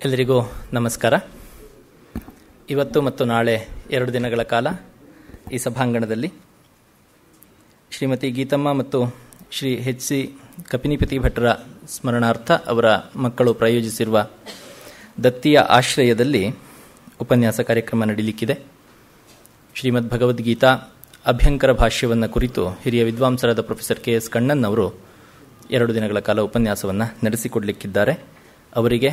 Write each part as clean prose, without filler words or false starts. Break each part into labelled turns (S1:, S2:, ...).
S1: ಎಲ್ಲರಿಗೂ ನಮಸ್ಕಾರ. ಇವತ್ತು ಮತ್ತು ನಾಳೆ 2 ದಿನಗಳ ಕಾಲ ಈ ಸಭಾಂಗಣದಲ್ಲಿ ಶ್ರೀಮತಿ ಗೀತಮ್ಮ ಮತ್ತು ಶ್ರೀ ಎಚ್ ಸಿ ಕಪಿನಿಪತಿ ಭಟ್ರ ಸ್ಮರಣಾರ್ಥ ಅವರ ಮಕ್ಕಳು ಪ್ರಾಯೋಜಿಸಿರುವ ದತ್ತಿಯ ಆಶ್ರಯದಲ್ಲಿ ಉಪನ್ಯಾಸ ಕಾರ್ಯಕ್ರಮ ನಡೆಯಲಿಕ್ಕಿದೆ. ಶ್ರೀಮದ್ ಭಗವದ್ಗೀತಾ ಅಭ್ಯಂಕರ ಭಾಷ್ಯವನ್ನು ಕುರಿತು ಹಿರಿಯ ವಿದ್ವಾಂಸರಾದ ಪ್ರೊಫೆಸರ್ ಕೆ ಎಸ್ ಕಣ್ಣನ್ ಅವರು 2 ದಿನಗಳ ಕಾಲ ಉಪನ್ಯಾಸವನ್ನು ನಡೆಸಿಕೊಡಲಿಕ್ಕಿದ್ದಾರೆ. ಅವರಿಗೆ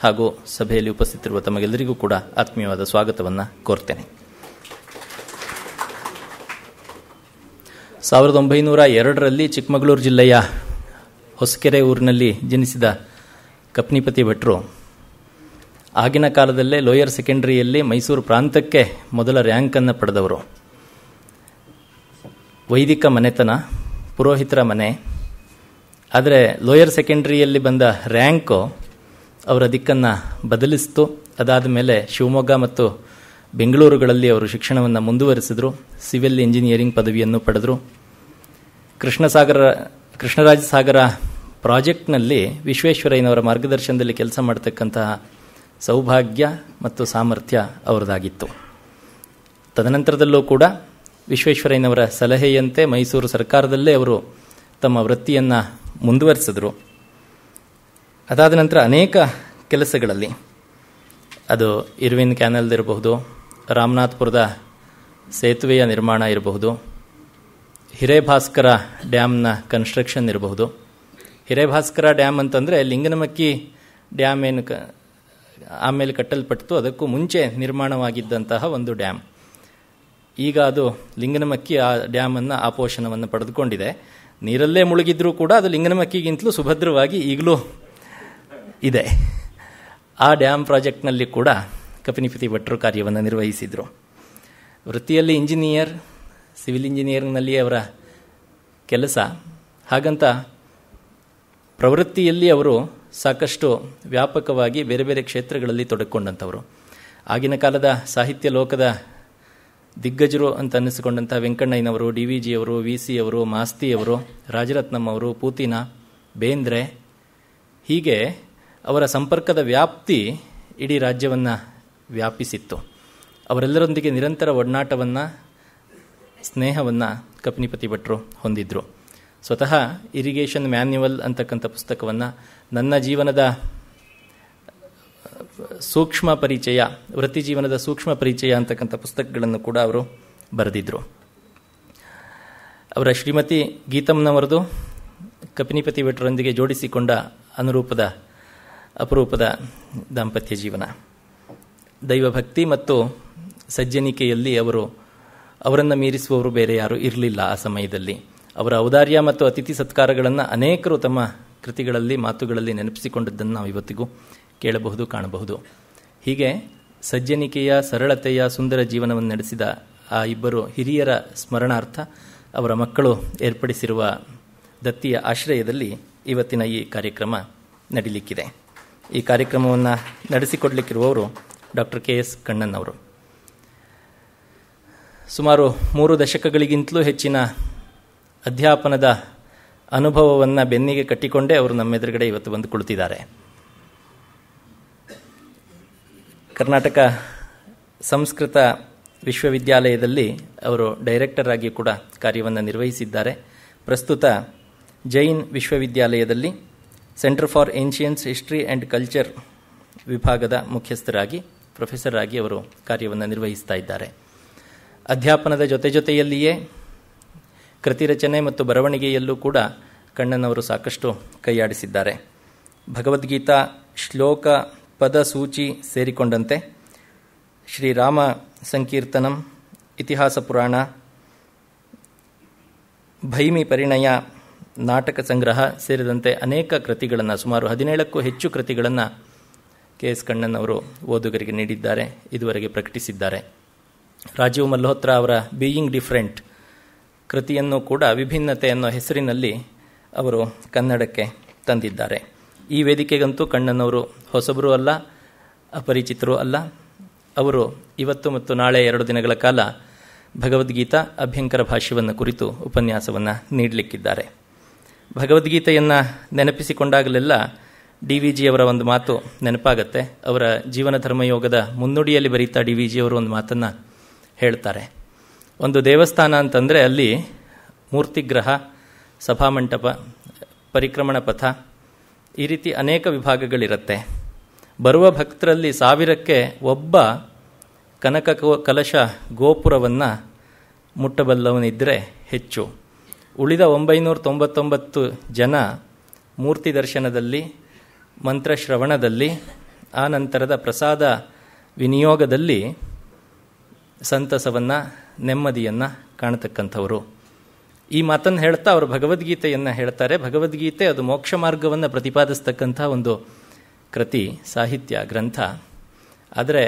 S1: ಹಾಗೂ ಸಭೆಯಲ್ಲಿ ಉಪಸ್ಥಿತರಿರುವ ತಮಗೆಲ್ಲರಿಗೂ ಕೂಡ ಆತ್ಮೀಯವಾದ ಸ್ವಾಗತವನ್ನು ಕೋರ್ತೇನೆ. 1902ರಲ್ಲಿ ಚಿಕ್ಕಮಗಳೂರು ಜಿಲ್ಲೆಯ ಹೊಸಕೆರೆ ಊರಿನಲ್ಲಿ ಜನಿಸಿದ ಕಪ್ನಿಪತಿ ಭಟ್ರು ಆಗಿನ ಕಾಲದಲ್ಲೇ ಲೋಯರ್ ಸೆಕೆಂಡರಿಯಲ್ಲಿ ಮೈಸೂರು ಪ್ರಾಂತಕ್ಕೆ ಮೊದಲ ರ್ಯಾಂಕನ್ನು ಪಡೆದವರು. ವೈದಿಕ ಮನೆತನ, ಪುರೋಹಿತರ ಮನೆ. ಆದರೆ ಲೋಯರ್ ಸೆಕೆಂಡರಿಯಲ್ಲಿ ಬಂದ ರ್ಯಾಂಕು ಅವರ ದಿಕ್ಕನ್ನು ಬದಲಿಸಿತು. ಅದಾದ ಮೇಲೆ ಶಿವಮೊಗ್ಗ ಮತ್ತು ಬೆಂಗಳೂರುಗಳಲ್ಲಿ ಅವರು ಶಿಕ್ಷಣವನ್ನು ಮುಂದುವರಿಸಿದರು. ಸಿವಿಲ್ ಇಂಜಿನಿಯರಿಂಗ್ ಪದವಿಯನ್ನು ಪಡೆದರು. ಕೃಷ್ಣರಾಜ ಸಾಗರ ಪ್ರಾಜೆಕ್ಟ್ನಲ್ಲಿ ವಿಶ್ವೇಶ್ವರಯ್ಯನವರ ಮಾರ್ಗದರ್ಶನದಲ್ಲಿ ಕೆಲಸ ಮಾಡತಕ್ಕಂತಹ ಸೌಭಾಗ್ಯ ಮತ್ತು ಸಾಮರ್ಥ್ಯ ಅವರದಾಗಿತ್ತು. ತದನಂತರದಲ್ಲೂ ಕೂಡ ವಿಶ್ವೇಶ್ವರಯ್ಯನವರ ಸಲಹೆಯಂತೆ ಮೈಸೂರು ಸರ್ಕಾರದಲ್ಲೇ ಅವರು ತಮ್ಮ ವೃತ್ತಿಯನ್ನು ಮುಂದುವರಿಸಿದರು. ಅದಾದ ನಂತರ ಅನೇಕ ಕೆಲಸಗಳಲ್ಲಿ, ಅದು ಇರ್ವಿನ್ ಕ್ಯಾನಲ್ದಿರಬಹುದು, ರಾಮನಾಥಪುರದ ಸೇತುವೆಯ ನಿರ್ಮಾಣ ಇರಬಹುದು, ಹಿರೇಭಾಸ್ಕರ ಡ್ಯಾಮ್ನ ಕನ್ಸ್ಟ್ರಕ್ಷನ್ ಇರಬಹುದು. ಹಿರೇಭಾಸ್ಕರ ಡ್ಯಾಮ್ ಅಂತಂದರೆ ಲಿಂಗನಮಕ್ಕಿ ಡ್ಯಾಮ್ ಏನು ಆಮೇಲೆ ಕಟ್ಟಲ್ಪಟ್ಟಿತು, ಅದಕ್ಕೂ ಮುಂಚೆ ನಿರ್ಮಾಣವಾಗಿದ್ದಂತಹ ಒಂದು ಡ್ಯಾಮ್. ಈಗ ಅದು ಲಿಂಗನಮಕ್ಕಿ ಆ ಡ್ಯಾಮನ್ನು ಆಪೋಷಣವನ್ನು ಪಡೆದುಕೊಂಡಿದೆ. ನೀರಲ್ಲೇ ಮುಳುಗಿದ್ರೂ ಕೂಡ ಅದು ಲಿಂಗನಮಕ್ಕಿಗಿಂತಲೂ ಸುಭದ್ರವಾಗಿ ಈಗಲೂ ಇದೆ. ಆ ಡ್ಯಾಮ್ ಪ್ರಾಜೆಕ್ಟ್ನಲ್ಲಿ ಕೂಡ ಕಪಿನಿಪತಿ ಭಟ್ರು ಕಾರ್ಯವನ್ನು ನಿರ್ವಹಿಸಿದರು. ವೃತ್ತಿಯಲ್ಲಿ ಇಂಜಿನಿಯರ್, ಸಿವಿಲ್ ಇಂಜಿನಿಯರಿಂಗ್ನಲ್ಲಿ ಅವರ ಕೆಲಸ. ಹಾಗಂತ ಪ್ರವೃತ್ತಿಯಲ್ಲಿ ಅವರು ಸಾಕಷ್ಟು ವ್ಯಾಪಕವಾಗಿ ಬೇರೆ ಬೇರೆ ಕ್ಷೇತ್ರಗಳಲ್ಲಿ ತೊಡಗಿಕೊಂಡಂಥವರು. ಆಗಿನ ಕಾಲದ ಸಾಹಿತ್ಯ ಲೋಕದ ದಿಗ್ಗಜರು ಅಂತ ಅನ್ನಿಸಿಕೊಂಡಂಥ ವೆಂಕಣ್ಣಯ್ಯನವರು, ಡಿ ವಿ ಜಿಯವರು, ವಿ ಸಿ ಅವರು, ಮಾಸ್ತಿಯವರು, ರಾಜರತ್ನಂ ಅವರು, ಪೂತಿನ, ಬೇಂದ್ರೆ, ಹೀಗೆ ಅವರ ಸಂಪರ್ಕದ ವ್ಯಾಪ್ತಿ ಇಡೀ ರಾಜ್ಯವನ್ನು ವ್ಯಾಪಿಸಿತ್ತು. ಅವರೆಲ್ಲರೊಂದಿಗೆ ನಿರಂತರ ಒಡನಾಟವನ್ನು, ಸ್ನೇಹವನ್ನು ಕಪಿನಿಪತಿ ಭಟ್ರು ಹೊಂದಿದ್ರು. ಸ್ವತಃ ಇರಿಗೇಷನ್ ಮ್ಯಾನ್ಯುವಲ್ ಅಂತಕ್ಕಂಥ ಪುಸ್ತಕವನ್ನು, ನನ್ನ ಜೀವನದ ಸೂಕ್ಷ್ಮ ಪರಿಚಯ, ವೃತ್ತಿ ಜೀವನದ ಸೂಕ್ಷ್ಮ ಪರಿಚಯ ಅಂತಕ್ಕಂಥ ಪುಸ್ತಕಗಳನ್ನು ಕೂಡ ಅವರು ಬರೆದಿದ್ದರು. ಅವರ ಶ್ರೀಮತಿ ಗೀತಮ್ಮನವರದು ಕಪಿನಿಪತಿ ಭಟ್ರೊಂದಿಗೆ ಜೋಡಿಸಿಕೊಂಡ ಅಪರೂಪದ ದಾಂಪತ್ಯ ಜೀವನ. ದೈವಭಕ್ತಿ ಮತ್ತು ಸಜ್ಜನಿಕೆಯಲ್ಲಿ ಅವರನ್ನು ಮೀರಿಸುವವರು ಬೇರೆ ಯಾರೂ ಇರಲಿಲ್ಲ ಆ ಸಮಯದಲ್ಲಿ. ಅವರ ಔದಾರ್ಯ ಮತ್ತು ಅತಿಥಿ ಸತ್ಕಾರಗಳನ್ನು ಅನೇಕರು ತಮ್ಮ ಕೃತಿಗಳಲ್ಲಿ, ಮಾತುಗಳಲ್ಲಿ ನೆನಪಿಸಿಕೊಂಡದ್ದನ್ನು ನಾವು ಇವತ್ತಿಗೂ ಕೇಳಬಹುದು, ಕಾಣಬಹುದು. ಹೀಗೆ ಸಜ್ಜನಿಕೆಯ, ಸರಳತೆಯ, ಸುಂದರ ಜೀವನವನ್ನು ನಡೆಸಿದ ಆ ಇಬ್ಬರು ಹಿರಿಯರ ಸ್ಮರಣಾರ್ಥ ಅವರ ಮಕ್ಕಳು ಏರ್ಪಡಿಸಿರುವ ದತ್ತಿಯ ಆಶ್ರಯದಲ್ಲಿ ಇವತ್ತಿನ ಈ ಕಾರ್ಯಕ್ರಮ ನಡೀಲಿಕ್ಕಿದೆ. ಈ ಕಾರ್ಯಕ್ರಮವನ್ನು ನಡೆಸಿಕೊಡಲಿಕ್ಕಿರುವವರು ಡಾಕ್ಟರ್ ಕೆ ಎಸ್ ಕಣ್ಣನ್ ಅವರು. ಸುಮಾರು 3 ದಶಕಗಳಿಗಿಂತಲೂ ಹೆಚ್ಚಿನ ಅಧ್ಯಾಪನದ ಅನುಭವವನ್ನು ಬೆನ್ನಿಗೆ ಕಟ್ಟಿಕೊಂಡೇ ಅವರು ನಮ್ಮೆದುರುಗಡೆ ಇವತ್ತು ಬಂದು ಕುಳಿತಿದ್ದಾರೆ. ಕರ್ನಾಟಕ ಸಂಸ್ಕೃತ ವಿಶ್ವವಿದ್ಯಾಲಯದಲ್ಲಿ ಅವರು ಡೈರೆಕ್ಟರ್ ಆಗಿ ಕೂಡ ಕಾರ್ಯವನ್ನು ನಿರ್ವಹಿಸಿದ್ದಾರೆ. ಪ್ರಸ್ತುತ ಜೈನ್ ವಿಶ್ವವಿದ್ಯಾಲಯದಲ್ಲಿ centre for ಏನ್ಷಿಯನ್ಸ್ history and culture ವಿಭಾಗದ ಮುಖ್ಯಸ್ಥರಾಗಿ, ಪ್ರೊಫೆಸರ್ ಆಗಿ ಅವರು ಕಾರ್ಯವನ್ನು ನಿರ್ವಹಿಸ್ತಾ ಇದ್ದಾರೆ. ಅಧ್ಯಾಪನದ ಜೊತೆಯಲ್ಲಿಯೇ ಕೃತಿ ರಚನೆ ಮತ್ತು ಬರವಣಿಗೆಯಲ್ಲೂ ಕೂಡ ಕಣ್ಣನವರು ಸಾಕಷ್ಟು ಕೈಯಾಡಿಸಿದ್ದಾರೆ. ಭಗವದ್ಗೀತಾ ಶ್ಲೋಕ, ಪದ, ಸೂಚಿ ಸೇರಿಕೊಂಡಂತೆ ಶ್ರೀರಾಮ ಸಂಕೀರ್ತನಂ, ಇತಿಹಾಸ ಪುರಾಣ, ಭೈಮಿ ಪರಿಣಯ, ನಾಟಕ ಸಂಗ್ರಹ ಸೇರಿದಂತೆ ಅನೇಕ ಕೃತಿಗಳನ್ನು, ಸುಮಾರು 17ಕ್ಕೂ ಹೆಚ್ಚು ಕೃತಿಗಳನ್ನು ಕೆ ಎಸ್ ಕಣ್ಣನ್ ಅವರು ಓದುಗರಿಗೆ ನೀಡಿದ್ದಾರೆ, ಇದುವರೆಗೆ ಪ್ರಕಟಿಸಿದ್ದಾರೆ. ರಾಜೀವ್ ಮಲ್ಹೋತ್ರ ಅವರ ಬೀಯಿಂಗ್ ಡಿಫರೆಂಟ್ ಕೃತಿಯನ್ನು ಕೂಡ ವಿಭಿನ್ನತೆ ಅನ್ನೋ ಹೆಸರಿನಲ್ಲಿ ಅವರು ಕನ್ನಡಕ್ಕೆ ತಂದಿದ್ದಾರೆ. ಈ ವೇದಿಕೆಗಂತೂ ಕಣ್ಣನವರು ಹೊಸಬರೂ ಅಲ್ಲ, ಅಪರಿಚಿತರೂ ಅಲ್ಲ. ಅವರು ಇವತ್ತು ಮತ್ತು ನಾಳೆ 2 ದಿನಗಳ ಕಾಲ ಭಗವದ್ಗೀತಾ ಅಭ್ಯಂಕರ ಭಾಷ್ಯವನ್ನು ಕುರಿತು ಉಪನ್ಯಾಸವನ್ನು ನೀಡಲಿಕ್ಕಿದ್ದಾರೆ. ಭಗವದ್ಗೀತೆಯನ್ನು ನೆನಪಿಸಿಕೊಂಡಾಗಲೆಲ್ಲ DVG ಅವರ ಒಂದು ಮಾತು ನೆನಪಾಗತ್ತೆ. ಅವರ ಜೀವನ ಧರ್ಮಯೋಗದ ಮುನ್ನುಡಿಯಲ್ಲಿ ಬರೀತಾ DVG ಅವರು ಒಂದು ಮಾತನ್ನು ಹೇಳ್ತಾರೆ. ಒಂದು ದೇವಸ್ಥಾನ ಅಂತಂದರೆ ಅಲ್ಲಿ ಮೂರ್ತಿಗ್ರಹ, ಸಭಾಮಂಟಪ, ಪರಿಕ್ರಮಣ ಪಥ, ಈ ರೀತಿ ಅನೇಕ ವಿಭಾಗಗಳಿರುತ್ತೆ. ಬರುವ ಭಕ್ತರಲ್ಲಿ 1000ಕ್ಕೆ ಒಬ್ಬ ಕನಕ ಕಲಶ ಗೋಪುರವನ್ನು ಮುಟ್ಟಬಲ್ಲವನಿದ್ದರೆ ಹೆಚ್ಚು. ಉಳಿದ 999 ಜನ ಮೂರ್ತಿ ದರ್ಶನದಲ್ಲಿ, ಮಂತ್ರಶ್ರವಣದಲ್ಲಿ, ಆ ನಂತರದ ಪ್ರಸಾದ ವಿನಿಯೋಗದಲ್ಲಿ ಸಂತಸವನ್ನು, ನೆಮ್ಮದಿಯನ್ನು ಕಾಣತಕ್ಕಂಥವರು. ಈ ಮಾತನ್ನು ಹೇಳ್ತಾ ಅವರು ಭಗವದ್ಗೀತೆಯನ್ನು ಹೇಳ್ತಾರೆ. ಭಗವದ್ಗೀತೆ ಅದು ಮೋಕ್ಷ ಮಾರ್ಗವನ್ನು ಪ್ರತಿಪಾದಿಸ್ತಕ್ಕಂಥ ಒಂದು ಕೃತಿ, ಸಾಹಿತ್ಯ, ಗ್ರಂಥ. ಆದರೆ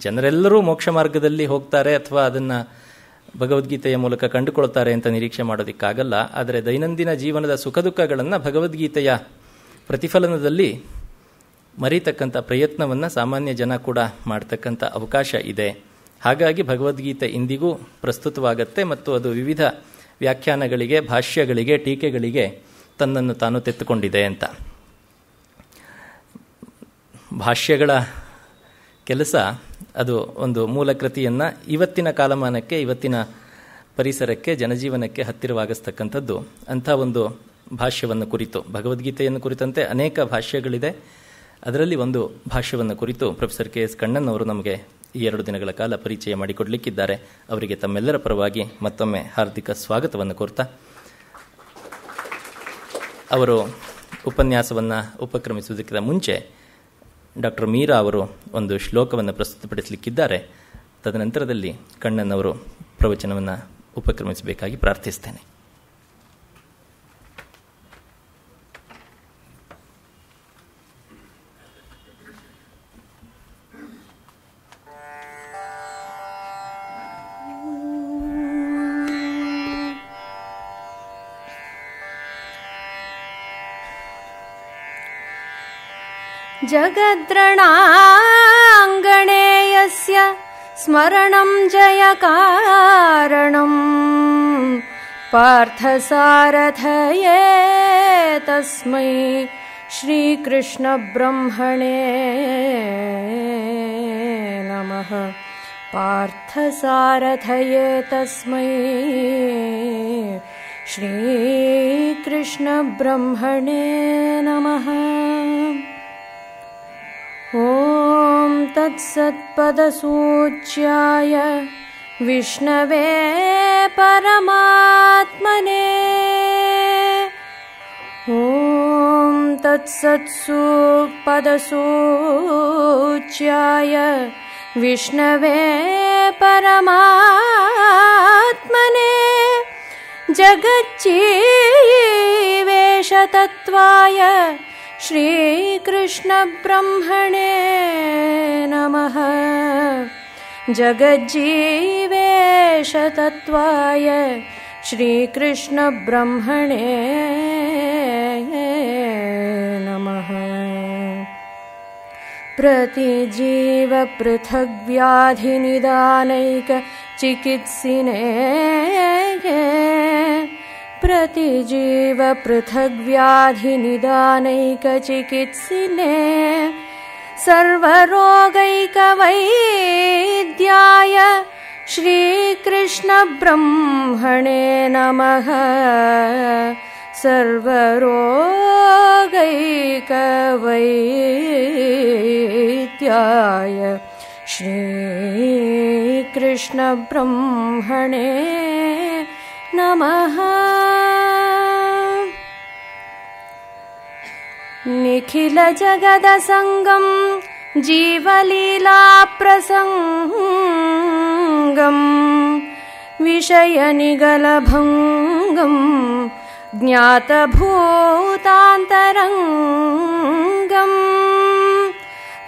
S1: ಜನರೆಲ್ಲರೂ ಮೋಕ್ಷ ಮಾರ್ಗದಲ್ಲಿ ಹೋಗ್ತಾರೆ ಅಥವಾ ಅದನ್ನು ಭಗವದ್ಗೀತೆಯ ಮೂಲಕ ಕಂಡುಕೊಳ್ತಾರೆ ಅಂತ ನಿರೀಕ್ಷೆ ಮಾಡೋದಕ್ಕಾಗಲ್ಲ. ಆದರೆ ದೈನಂದಿನ ಜೀವನದ ಸುಖ ದುಃಖಗಳನ್ನು ಭಗವದ್ಗೀತೆಯ ಪ್ರತಿಫಲನದಲ್ಲಿ ಮರೀತಕ್ಕಂಥ ಪ್ರಯತ್ನವನ್ನು ಸಾಮಾನ್ಯ ಜನ ಕೂಡ ಮಾಡ್ತಕ್ಕಂಥ ಅವಕಾಶ ಇದೆ. ಹಾಗಾಗಿ ಭಗವದ್ಗೀತೆ ಇಂದಿಗೂ ಪ್ರಸ್ತುತವಾಗತ್ತೆ ಮತ್ತು ಅದು ವಿವಿಧ ವ್ಯಾಖ್ಯಾನಗಳಿಗೆ, ಭಾಷ್ಯಗಳಿಗೆ, ಟೀಕೆಗಳಿಗೆ ತನ್ನನ್ನು ತಾನು ತೆತ್ತುಕೊಂಡಿದೆ ಅಂತ. ಭಾಷ್ಯಗಳ ಕೆಲಸ ಅದು ಒಂದು ಮೂಲ ಕೃತಿಯನ್ನು ಇವತ್ತಿನ ಕಾಲಮಾನಕ್ಕೆ, ಇವತ್ತಿನ ಪರಿಸರಕ್ಕೆ, ಜನಜೀವನಕ್ಕೆ ಹತ್ತಿರವಾಗಿಸ್ತಕ್ಕಂಥದ್ದು. ಅಂಥ ಒಂದು ಭಾಷ್ಯವನ್ನು ಕುರಿತು, ಭಗವದ್ಗೀತೆಯನ್ನು ಕುರಿತಂತೆ ಅನೇಕ ಭಾಷ್ಯಗಳಿದೆ. ಅದರಲ್ಲಿ ಒಂದು ಭಾಷ್ಯವನ್ನು ಕುರಿತು ಪ್ರೊಫೆಸರ್ KS ಕಣ್ಣನ್ ಅವರು ನಮಗೆ ಈ 2 ದಿನಗಳ ಕಾಲ ಪರಿಚಯ ಮಾಡಿಕೊಡಲಿಕ್ಕಿದ್ದಾರೆ. ಅವರಿಗೆ ತಮ್ಮೆಲ್ಲರ ಪರವಾಗಿ ಮತ್ತೊಮ್ಮೆ ಹಾರ್ದಿಕ ಸ್ವಾಗತವನ್ನು ಕೋರ್ತಾ, ಅವರು ಉಪನ್ಯಾಸವನ್ನು ಉಪಕ್ರಮಿಸುವುದಕ್ಕಿಂತ ಮುಂಚೆ ಡಾಕ್ಟರ್ ಮೀರಾ ಅವರು ಒಂದು ಶ್ಲೋಕವನ್ನು ಪ್ರಸ್ತುತಪಡಿಸಲಿಕ್ಕಿದ್ದಾರೆ. ತದನಂತರದಲ್ಲಿ ಕಣ್ಣನ್ ಅವರು ಪ್ರವಚನವನ್ನು ಉಪಕ್ರಮಿಸಬೇಕಾಗಿ ಪ್ರಾರ್ಥಿಸ್ತೇನೆ.
S2: ಜಗದ್ರಣಾಂಗಣೇ ಯಸ್ಯ ಸ್ಮರಣಂ ಜಯಕಾರಣಂ ಪಾರ್ಥಸಾರಥಯೇ ತಸ್ಮೈ ಶ್ರೀಕೃಷ್ಣ ಬ್ರಹ್ಮಣೇ ನಮಃ. ಪಾರ್ಥಸಾರಥಯೇ ತಸ್ಮೈ ಶ್ರೀಕೃಷ್ಣ ಬ್ರಹ್ಮಣೇ ನಮಃ. ಓಂ ತತ್ಸತ್ಪದಸೂಚ್ಯಾಯ ವಿಷ್ಣವೇ ಪರಮಾತ್ಮನೇ. ಓಂ ತತ್ಸತ್ಪದಸೂಚ್ಯಾಯ ವಿಷ್ಣವೇ ಪರಮಾತ್ಮನೇ. ಜಗಜ್ಜೀವೇಶ ತತ್ವಾಯ ಶ್ರೀಕೃಷ್ಣ ಬ್ರಹ್ಮಣೇ ನಮಃ. ಜಗಜ್ಜೀವೇಶ ತತ್ವಾಯ ಶ್ರೀಕೃಷ್ಣ ಬ್ರಹ್ಮಣೇ ನಮಃ. ಪ್ರತಿಜೀವ ಪೃಥಗ್ವ್ಯಾಧಿನಿದಾನೈಕ ಚಿಕಿತ್ಸಿನೇ. ಪ್ರತಿಜೀವ ಪೃಥಗ್ವ್ಯಾಧಿನಿದಾನೈಕ ಚಿಕಿತ್ಸಿನೇ. ಸರ್ವರೋಗೈಕವೈದ್ಯಾಯ ಶ್ರೀಕೃಷ್ಣ ಬ್ರಹ್ಮಣೇ ನಮಃ. ಸರ್ವರೋಗೈಕವೈದ್ಯಾಯ ಶ್ರೀಕೃಷ್ಣ ಬ್ರಹ್ಮಣೇ ನಮಃ. ನಿಖಿಲ ಜಗದ ಸಂಗಂ ಜೀವಲೀಲಾ ಪ್ರಸಂಗಂ ವಿಷಯ ನಿಗಲಭಂಗಂ ಜ್ಞಾತಭೂತಾಂತರಂಗಂ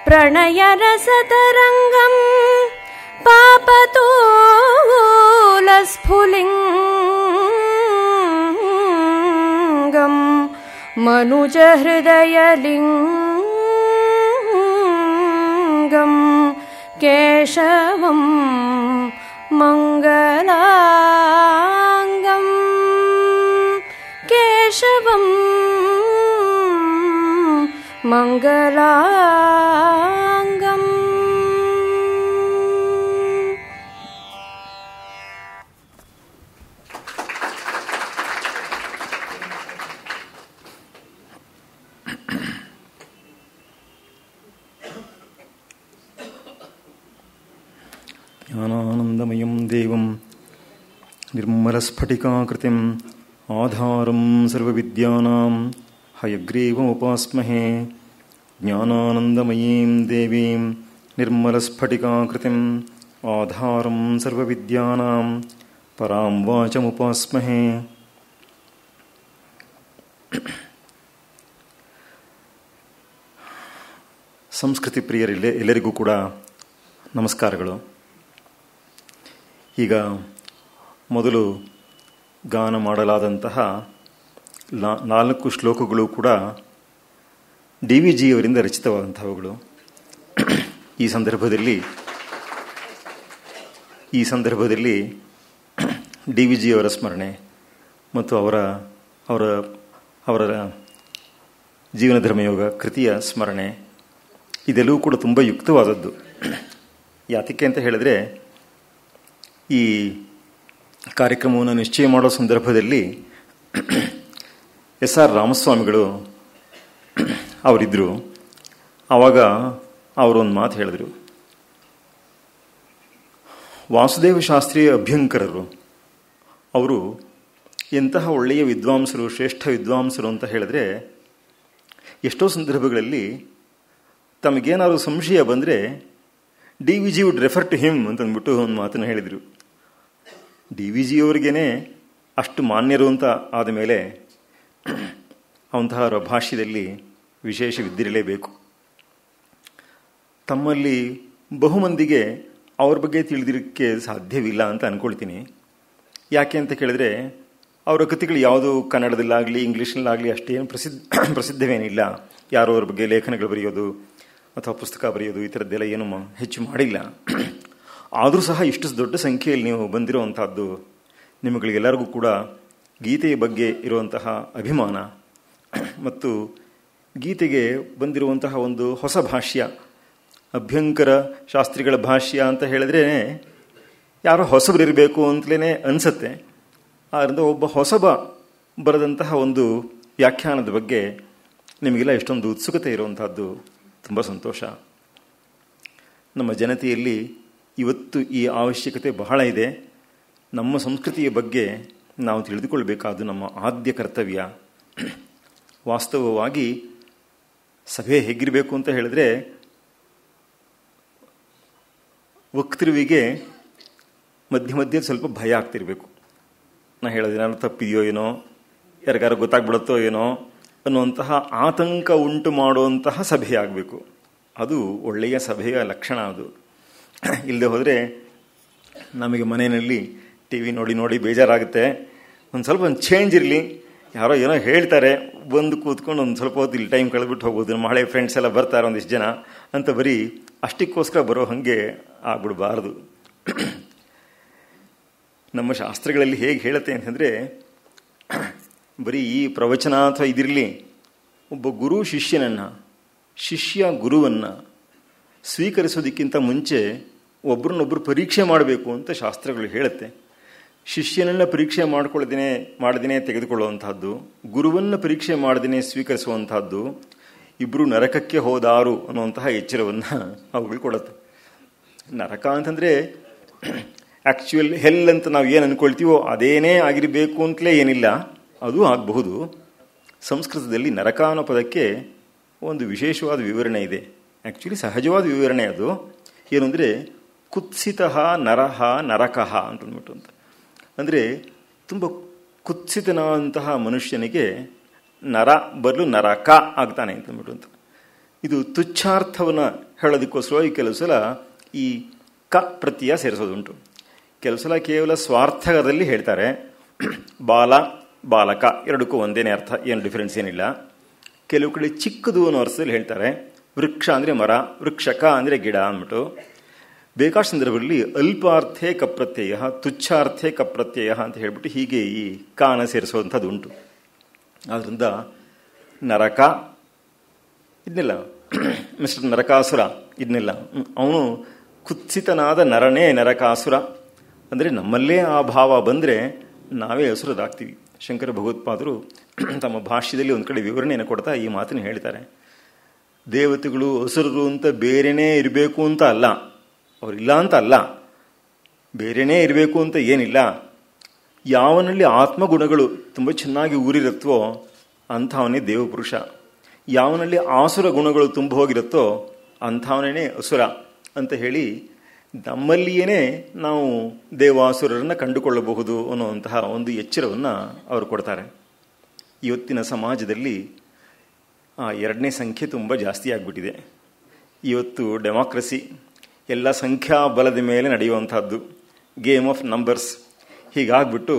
S2: ಪ್ರಣಯ ರಸತರಂಗಂ ಪಾಪತೂಲಸ್ಫುಲಿಂಗಂ ಮನುಜ ಹೃದಯಲಿಂಗಂ ಕೇಶವಂ ಮಂಗಲಾಂಗಂ. ಕೇಶವಂ ಮಂಗಲಾಂಗಂ.
S3: ಜ್ಞಾನಾನಂದಮಯಂ ದೇವಂ ನಿರ್ಮಲಸ್ಫಟಿಕಾಕೃತಿಂ ಆಧಾರಂ ಸರ್ವವಿದ್ಯಾನಾಂ ಹಯಗ್ರೀವముపాಸ್ಮಹೇ. ಜ್ಞಾನಾನಂದಮಯೀಂ ದೇವೀಂ ನಿರ್ಮಲಸ್ಫಟಿಕಾಕೃತಿಂ ಆಧಾರಂ ಸರ್ವವಿದ್ಯಾನಾಂ ಪರಾಂ ವಾಚముపాಸ್ಮಹೇ. ಸಂಸ್ಕೃತಿ ಪ್ರಿಯರಿಲ್ಲೇ ಎಲ್ಲರಿಗೂ ಕೂಡ ನಮಸ್ಕಾರಗಳು. ಈಗ ಮೊದಲು ಗಾನ ಮಾಡಲಾದಂತಹ 4 ಶ್ಲೋಕಗಳು ಕೂಡ DVGಯವರಿಂದ ರಚಿತವಾದಂಥವುಗಳು. ಈ ಸಂದರ್ಭದಲ್ಲಿ DVGಯವರ ಸ್ಮರಣೆ ಮತ್ತು ಅವರ ಜೀವನ ಧರ್ಮಯೋಗ ಕೃತಿಯ ಸ್ಮರಣೆ ಇದೆಲ್ಲವೂ ಕೂಡ ತುಂಬ ಯುಕ್ತವಾದದ್ದು. ಯಾತಕ್ಕೆ ಅಂತ ಹೇಳಿದ್ರೆ, ಈ ಕಾರ್ಯಕ್ರಮವನ್ನು ನಿಶ್ಚಯ ಮಾಡೋ ಸಂದರ್ಭದಲ್ಲಿ SR ರಾಮಸ್ವಾಮಿಗಳು ಅವರಿದ್ದರು. ಆವಾಗ ಅವರೊಂದು ಮಾತು ಹೇಳಿದ್ರು. ವಾಸುದೇವ ಶಾಸ್ತ್ರೀಯ ಅಭ್ಯಂಕರರು ಅವರು ಎಂತಹ ಒಳ್ಳೆಯ ವಿದ್ವಾಂಸರು, ಶ್ರೇಷ್ಠ ವಿದ್ವಾಂಸರು ಅಂತ ಹೇಳಿದ್ರೆ, ಎಷ್ಟೋ ಸಂದರ್ಭಗಳಲ್ಲಿ ತಮಗೇನಾದ್ರು ಸಂಶಯ ಬಂದರೆ DVG would refer to him ಅಂತಂದ್ಬಿಟ್ಟು ಒಂದು ಮಾತನ್ನು ಹೇಳಿದರು. DVGಯವರಿಗೇನೆ ಅಷ್ಟು ಮಾನ್ಯರು ಅಂತ ಆದಮೇಲೆ ಅಂತಹ ಭಾಷ್ಯದಲ್ಲಿ ವಿಶೇಷವಿದ್ದಿರಲೇಬೇಕು. ತಮ್ಮಲ್ಲಿ ಬಹುಮಂದಿಗೆ ಅವ್ರ ಬಗ್ಗೆ ತಿಳಿದಿರೋಕ್ಕೆ ಸಾಧ್ಯವಿಲ್ಲ ಅಂತ ಅಂದ್ಕೊಳ್ತೀನಿ. ಯಾಕೆ ಅಂತ ಕೇಳಿದ್ರೆ, ಅವರ ಕೃತಿಗಳು ಯಾವುದು ಕನ್ನಡದಲ್ಲಾಗಲಿ ಇಂಗ್ಲೀಷ್ನಲ್ಲಾಗಲಿ ಅಷ್ಟೇನು ಪ್ರಸಿದ್ಧವೇನಿಲ್ಲ. ಯಾರೋ ಅವ್ರ ಬಗ್ಗೆ ಲೇಖನಗಳು ಬರೆಯೋದು ಅಥವಾ ಪುಸ್ತಕ ಬರೆಯೋದು ಈ ಥರದ್ದೆಲ್ಲ ಏನು ಹೆಚ್ಚು ಮಾಡಿಲ್ಲ. ಆದರೂ ಸಹ ಇಷ್ಟು ದೊಡ್ಡ ಸಂಖ್ಯೆಯಲ್ಲಿ ನೀವು ಬಂದಿರುವಂತಹದ್ದು ನಿಮಗಳಿಗೆಲ್ಲರಿಗೂ ಕೂಡ ಗೀತೆಯ ಬಗ್ಗೆ ಇರುವಂತಹ ಅಭಿಮಾನ ಮತ್ತು ಗೀತೆಗೆ ಬಂದಿರುವಂತಹ ಒಂದು ಹೊಸ ಭಾಷ್ಯ, ಅಭ್ಯಂಕರ ಶಾಸ್ತ್ರಿಗಳ ಭಾಷ್ಯ ಅಂತ ಹೇಳಿದ್ರೆ ಯಾರೋ ಹೊಸಬರಿರಬೇಕು ಅಂತಲೇ ಅನಿಸುತ್ತೆ. ಆದ್ದರಿಂದ ಒಬ್ಬ ಹೊಸಬ ಬರೆದಂತಹ ಒಂದು ವ್ಯಾಖ್ಯಾನದ ಬಗ್ಗೆ ನಿಮಗೆಲ್ಲ ಎಷ್ಟೊಂದು ಉತ್ಸುಕತೆ ಇರುವಂತಹದ್ದು ತುಂಬ ಸಂತೋಷ. ನಮ್ಮ ಜನತೆಯಲ್ಲಿ ಇವತ್ತು ಈ ಅವಶ್ಯಕತೆ ಬಹಳ ಇದೆ. ನಮ್ಮ ಸಂಸ್ಕೃತಿಯ ಬಗ್ಗೆ ನಾವು ತಿಳಿದುಕೊಳ್ಬೇಕಾದ್ದು ನಮ್ಮ ಆದ್ಯ ಕರ್ತವ್ಯ. ವಾಸ್ತವವಾಗಿ ಸಭೆ ಹೇಗಿರಬೇಕು ಅಂತ ಹೇಳಿದ್ರೆ, ವಕ್ತೃವಿಗೆ ಮಧ್ಯ ಮಧ್ಯೆ ಸ್ವಲ್ಪ ಭಯ ಆಗ್ತಿರ್ಬೇಕು. ನಾ ಹೇಳೋದೇನಾದ್ರು ತಪ್ಪಿದೆಯೋ ಏನೋ, ಯಾರಿಗಾರು ಗೊತ್ತಾಗ್ಬಿಡುತ್ತೋ ಏನೋ ಅನ್ನುವಂತಹ ಆತಂಕ ಉಂಟು ಮಾಡುವಂತಹ ಸಭೆಯಾಗಬೇಕು. ಅದು ಒಳ್ಳೆಯ ಸಭೆಯ ಲಕ್ಷಣ. ಅದು ಇಲ್ಲದೆ ಹೋದರೆ ನಮಗೆ ಮನೆಯಲ್ಲಿ TV ನೋಡಿ ಬೇಜಾರಾಗುತ್ತೆ. ಒಂದು ಸ್ವಲ್ಪ ಚೇಂಜ್ ಇರಲಿ, ಯಾರೋ ಏನೋ ಹೇಳ್ತಾರೆ, ಬಂದು ಕೂತ್ಕೊಂಡು ಒಂದು ಸ್ವಲ್ಪ ಹೊತ್ತು ಇಲ್ಲಿ ಟೈಮ್ ಕಳೆದ್ಬಿಟ್ಟು ಹೋಗ್ಬೋದು, ನಮ್ಮ ಹಳೆ ಫ್ರೆಂಡ್ಸ್ ಎಲ್ಲ ಬರ್ತಾರೆ ಒಂದಿಷ್ಟು ಜನ ಅಂತ ಬರೀ ಅಷ್ಟಕ್ಕೋಸ್ಕರ ಬರೋ ಹಾಗೆ ಆಗ್ಬಿಡಬಾರ್ದು. ನಮ್ಮ ಶಾಸ್ತ್ರಗಳಲ್ಲಿ ಹೇಗೆ ಹೇಳುತ್ತೆ ಅಂತಂದರೆ, ಬರೀ ಈ ಪ್ರವಚನ ಅಥವಾ ಇದಿರಲಿ, ಒಬ್ಬ ಗುರು ಶಿಷ್ಯನನ್ನು, ಶಿಷ್ಯ ಗುರುವನ್ನು ಸ್ವೀಕರಿಸೋದಕ್ಕಿಂತ ಮುಂಚೆ ಒಬ್ರನ್ನೊಬ್ಬರು ಪರೀಕ್ಷೆ ಮಾಡಬೇಕು ಅಂತ ಶಾಸ್ತ್ರಗಳು ಹೇಳುತ್ತೆ. ಶಿಷ್ಯನನ್ನು ಪರೀಕ್ಷೆ ಮಾಡದೇನೆ ತೆಗೆದುಕೊಳ್ಳುವಂತಹದ್ದು, ಗುರುವನ್ನು ಪರೀಕ್ಷೆ ಮಾಡದೇನೆ ಸ್ವೀಕರಿಸುವಂತಹದ್ದು, ಇಬ್ಬರು ನರಕಕ್ಕೆ ಹೋದಾರು ಅನ್ನುವಂತಹ ಎಚ್ಚರವನ್ನು ಅವುಗಳು ಕೊಡುತ್ತೆ. ನರಕ ಅಂತಂದರೆ ಆ್ಯಕ್ಚುಯಲ್ ಹೆಲ್ ಅಂತ ನಾವು ಏನು ಅಂದ್ಕೊಳ್ತೀವೋ ಅದೇನೇ ಆಗಿರಬೇಕು ಅಂತಲೇ ಏನಿಲ್ಲ, ಅದು ಆಗಬಹುದು. ಸಂಸ್ಕೃತದಲ್ಲಿ ನರಕ ಅನ್ನೋ ಪದಕ್ಕೆ ಒಂದು ವಿಶೇಷವಾದ ವಿವರಣೆ ಇದೆ. ಆ್ಯಕ್ಚುಲಿ ಸಹಜವಾದ ವಿವರಣೆ ಅದು. ಏನು ಅಂದರೆ ಕುತ್ಸಿತಃ ನರಹ ನರಕಃ ಅಂತಂದ್ಬಿಟ್ಟು ಅಂತ. ಅಂದರೆ ತುಂಬ ಕುತ್ಸಿತನಾದಂತಹ ಮನುಷ್ಯನಿಗೆ ನರ ಬದಲು ನರಕ ಆಗ್ತಾನೆ ಅಂತಂದ್ಬಿಟ್ಟು ಅಂತ. ಇದು ತುಚ್ಛಾರ್ಥವನ್ನು ಹೇಳೋದಕ್ಕೋಸ್ಕರವಾಗಿ ಕೆಲವು ಸಲ ಈ ಕ ಪ್ರತ್ಯಯ ಸೇರಿಸೋದುಂಟು. ಕೆಲವು ಸಲ ಕೇವಲ ಸ್ವಾರ್ಥದಲ್ಲಿ ಹೇಳ್ತಾರೆ. ಬಾಲ ಬಾಲಕ ಎರಡಕ್ಕೂ ಒಂದೇನೇ ಅರ್ಥ, ಏನು ಡಿಫರೆನ್ಸ್ ಏನಿಲ್ಲ. ಕೆಲವು ಕಡೆ ಚಿಕ್ಕದು ಅನ್ನೋ ಅರ್ಥದಲ್ಲಿ ಹೇಳ್ತಾರೆ. ವೃಕ್ಷ ಅಂದರೆ ಮರ, ವೃಕ್ಷಕ ಅಂದರೆ ಗಿಡ ಅಂದ್ಬಿಟ್ಟು. ಬೇಕಾದ ಸಂದರ್ಭದಲ್ಲಿ ಅಲ್ಪಾರ್ಥೇ ಕಪ್ರತ್ಯಯ, ತುಚ್ಛಾರ್ಥೇ ಕಪ್ರತ್ಯಯ ಅಂತ ಹೇಳ್ಬಿಟ್ಟು ಹೀಗೆ ಈ ಕಾನ ಸೇರಿಸುವಂಥದ್ದು ಉಂಟು. ಆದ್ದರಿಂದ ನರಕ ಇದನ್ನೆಲ್ಲ ಮಿಸ್ಟರ್ ನರಕಾಸುರ ಇದನ್ನೆಲ್ಲ ಅವನು ಕುತ್ಸಿತನಾದ ನರನೇ ನರಕಾಸುರ. ಅಂದರೆ ನಮ್ಮಲ್ಲೇ ಆ ಭಾವ ಬಂದರೆ ನಾವೇ ಅಸುರದಾಗ್ತೀವಿ. ಶಂಕರ ಭಗವತ್ಪಾದರು ತಮ್ಮ ಭಾಷ್ಯದಲ್ಲಿ ಒಂದು ಕಡೆ ವಿವರಣೆಯನ್ನು ಕೊಡ್ತಾ ಈ ಮಾತನ್ನು ಹೇಳ್ತಾರೆ. ದೇವತೆಗಳು ಅಸುರರು ಅಂತ ಬೇರೆನೇ ಇರಬೇಕು ಅಂತ ಅಲ್ಲ, ಅವರಿಲ್ಲ ಅಂತ ಅಲ್ಲ, ಬೇರೆನೇ ಇರಬೇಕು ಅಂತ ಏನಿಲ್ಲ. ಯಾವನಲ್ಲಿ ಆತ್ಮಗುಣಗಳು ತುಂಬ ಚೆನ್ನಾಗಿ ಊರಿರುತ್ತೋ ಅಂಥವನೇ ದೇವಪುರುಷ. ಯಾವನಲ್ಲಿ ಆಸುರ ಗುಣಗಳು ತುಂಬ ಹೋಗಿರುತ್ತೋ ಅಂಥವನೇ ಅಸುರ ಅಂತ ಹೇಳಿ ನಮ್ಮಲ್ಲಿಯೇ ನಾವು ದೇವಾಸುರರನ್ನು ಕಂಡುಕೊಳ್ಳಬಹುದು ಅನ್ನುವಂತಹ ಒಂದು ಎಚ್ಚರವನ್ನು ಅವರು ಕೊಡ್ತಾರೆ. ಇವತ್ತಿನ ಸಮಾಜದಲ್ಲಿ ಎರಡನೇ ಸಂಖ್ಯೆ ತುಂಬ ಜಾಸ್ತಿ ಆಗಿಬಿಟ್ಟಿದೆ. ಇವತ್ತು ಡೆಮಾಕ್ರಸಿ ಎಲ್ಲ ಸಂಖ್ಯಾಬಲದ ಮೇಲೆ ನಡೆಯುವಂಥದ್ದು, ಗೇಮ್ ಆಫ್ ನಂಬರ್ಸ್. ಹೀಗಾಗ್ಬಿಟ್ಟು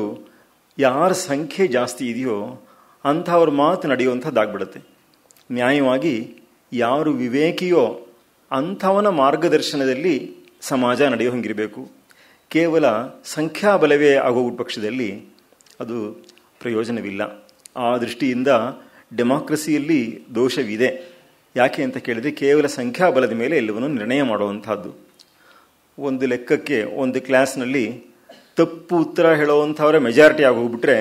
S3: ಯಾರ ಸಂಖ್ಯೆ ಜಾಸ್ತಿ ಇದೆಯೋ ಅಂಥವ್ರ ಮಾತು ನಡೆಯುವಂಥದ್ದಾಗ್ಬಿಡುತ್ತೆ. ನ್ಯಾಯವಾಗಿ ಯಾರು ವಿವೇಕಿಯೋ ಅಂಥವನ ಮಾರ್ಗದರ್ಶನದಲ್ಲಿ ಸಮಾಜ ನಡೆಯೋ ಹಂಗಿರಬೇಕು. ಕೇವಲ ಸಂಖ್ಯಾಬಲವೇ ಆಗೋಗ್ಬಿಟ್ಟ ಪಕ್ಷದಲ್ಲಿ ಅದು ಪ್ರಯೋಜನವಿಲ್ಲ. ಆ ದೃಷ್ಟಿಯಿಂದ ಡೆಮಾಕ್ರಸಿಯಲ್ಲಿ ದೋಷವಿದೆ. ಯಾಕೆ ಅಂತ ಕೇಳಿದರೆ ಕೇವಲ ಸಂಖ್ಯಾಬಲದ ಮೇಲೆ ಎಲ್ಲವನ್ನೂ ನಿರ್ಣಯ ಮಾಡುವಂಥದ್ದು. ಒಂದು ಲೆಕ್ಕಕ್ಕೆ ಒಂದು ಕ್ಲಾಸ್ನಲ್ಲಿ ತಪ್ಪು ಉತ್ತರ ಹೇಳೋವಂಥವ್ರೆ ಮೆಜಾರಿಟಿ ಆಗೋಗ್ಬಿಟ್ರೆ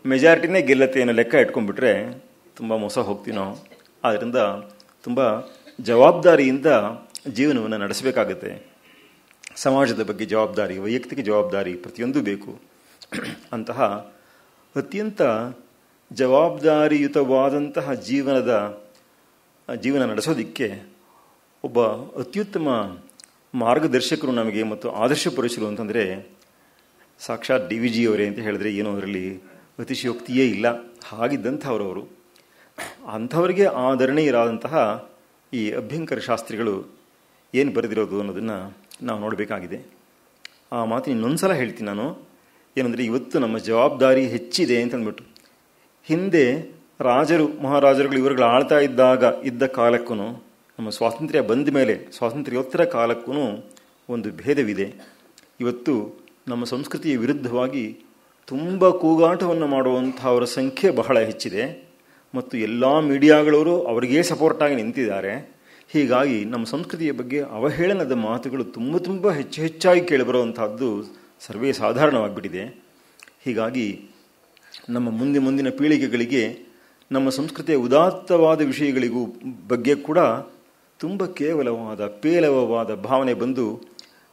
S3: ಮೆಜಾರಿಟಿನೇ ಗೆಲ್ಲತ್ತೆ ಅನ್ನೋ ಲೆಕ್ಕ ಇಟ್ಕೊಂಡ್ಬಿಟ್ರೆ ತುಂಬ ಮೋಸ ಹೋಗ್ತೀವಿ ನಾವು. ಆದ್ದರಿಂದ ತುಂಬ ಜವಾಬ್ದಾರಿಯಿಂದ ಜೀವನವನ್ನು ನಡೆಸಬೇಕಾಗತ್ತೆ. ಸಮಾಜದ ಬಗ್ಗೆ ಜವಾಬ್ದಾರಿ, ವೈಯಕ್ತಿಕ ಜವಾಬ್ದಾರಿ ಪ್ರತಿಯೊಂದು ಬೇಕು. ಅಂತಹ ಅತ್ಯಂತ ಜವಾಬ್ದಾರಿಯುತವಾದಂತಹ ಜೀವನ ನಡೆಸೋದಕ್ಕೆ ಒಬ್ಬ ಅತ್ಯುತ್ತಮ ಮಾರ್ಗದರ್ಶಕರು ನಮಗೆ ಮತ್ತು ಆದರ್ಶ ಪುರುಷರು ಅಂತಂದರೆ ಸಾಕ್ಷಾತ್ DVG ಅವರೇ ಅಂತ ಹೇಳಿದ್ರೆ ಏನೋ ಅದರಲ್ಲಿ ಅತಿಶಯೋಕ್ತಿಯೇ ಇಲ್ಲ. ಹಾಗಿದ್ದಂಥವ್ರವರು ಅಂಥವರಿಗೆ ಆಧರಣೀಯರಾದಂತಹ ಈ ಅಭ್ಯಂಕರ ಶಾಸ್ತ್ರಿಗಳು ಏನು ಬರೆದಿರೋದು ಅನ್ನೋದನ್ನು ನಾವು ನೋಡಬೇಕಾಗಿದೆ. ಆ ಮಾತಿನ ಇನ್ನೊಂದ್ಸಲ ಹೇಳ್ತೀನಿ ನಾನು. ಏನಂದರೆ ಇವತ್ತು ನಮ್ಮ ಜವಾಬ್ದಾರಿ ಹೆಚ್ಚಿದೆ ಅಂತಂದ್ಬಿಟ್ಟು, ಹಿಂದೆ ರಾಜರು ಮಹಾರಾಜರುಗಳು ಇವರುಗಳು ಆಳ್ತಾ ಇದ್ದ ಕಾಲಕ್ಕೂ ನಮ್ಮ ಸ್ವಾತಂತ್ರ್ಯ ಬಂದ ಮೇಲೆ ಸ್ವಾತಂತ್ರ್ಯೋತ್ತರ ಕಾಲಕ್ಕೂ ಒಂದು ಭೇದವಿದೆ. ಇವತ್ತು ನಮ್ಮ ಸಂಸ್ಕೃತಿಯ ವಿರುದ್ಧವಾಗಿ ತುಂಬ ಕೂಗಾಟವನ್ನು ಮಾಡುವಂಥವರ ಸಂಖ್ಯೆ ಬಹಳ ಹೆಚ್ಚಿದೆ ಮತ್ತು ಎಲ್ಲ ಮೀಡಿಯಾಗಳವರು ಅವರಿಗೇ ಸಪೋರ್ಟಾಗಿ ನಿಂತಿದ್ದಾರೆ. ಹೀಗಾಗಿ ನಮ್ಮ ಸಂಸ್ಕೃತಿಯ ಬಗ್ಗೆ ಅವಹೇಳನದ ಮಾತುಗಳು ತುಂಬ ಹೆಚ್ಚಾಗಿ ಕೇಳಿಬರುವಂತಹದ್ದು ಸರ್ವೇ ಸಾಧಾರಣವಾಗಿಬಿಟ್ಟಿದೆ. ಹೀಗಾಗಿ ನಮ್ಮ ಮುಂದಿನ ಪೀಳಿಗೆಗಳಿಗೆ ನಮ್ಮ ಸಂಸ್ಕೃತಿಯ ಉದಾತ್ತವಾದ ವಿಷಯಗಳಿಗೂ ಬಗ್ಗೆ ಕೂಡ ತುಂಬ ಕೇವಲವಾದ ಪೇಲವವಾದ ಭಾವನೆ ಬಂದು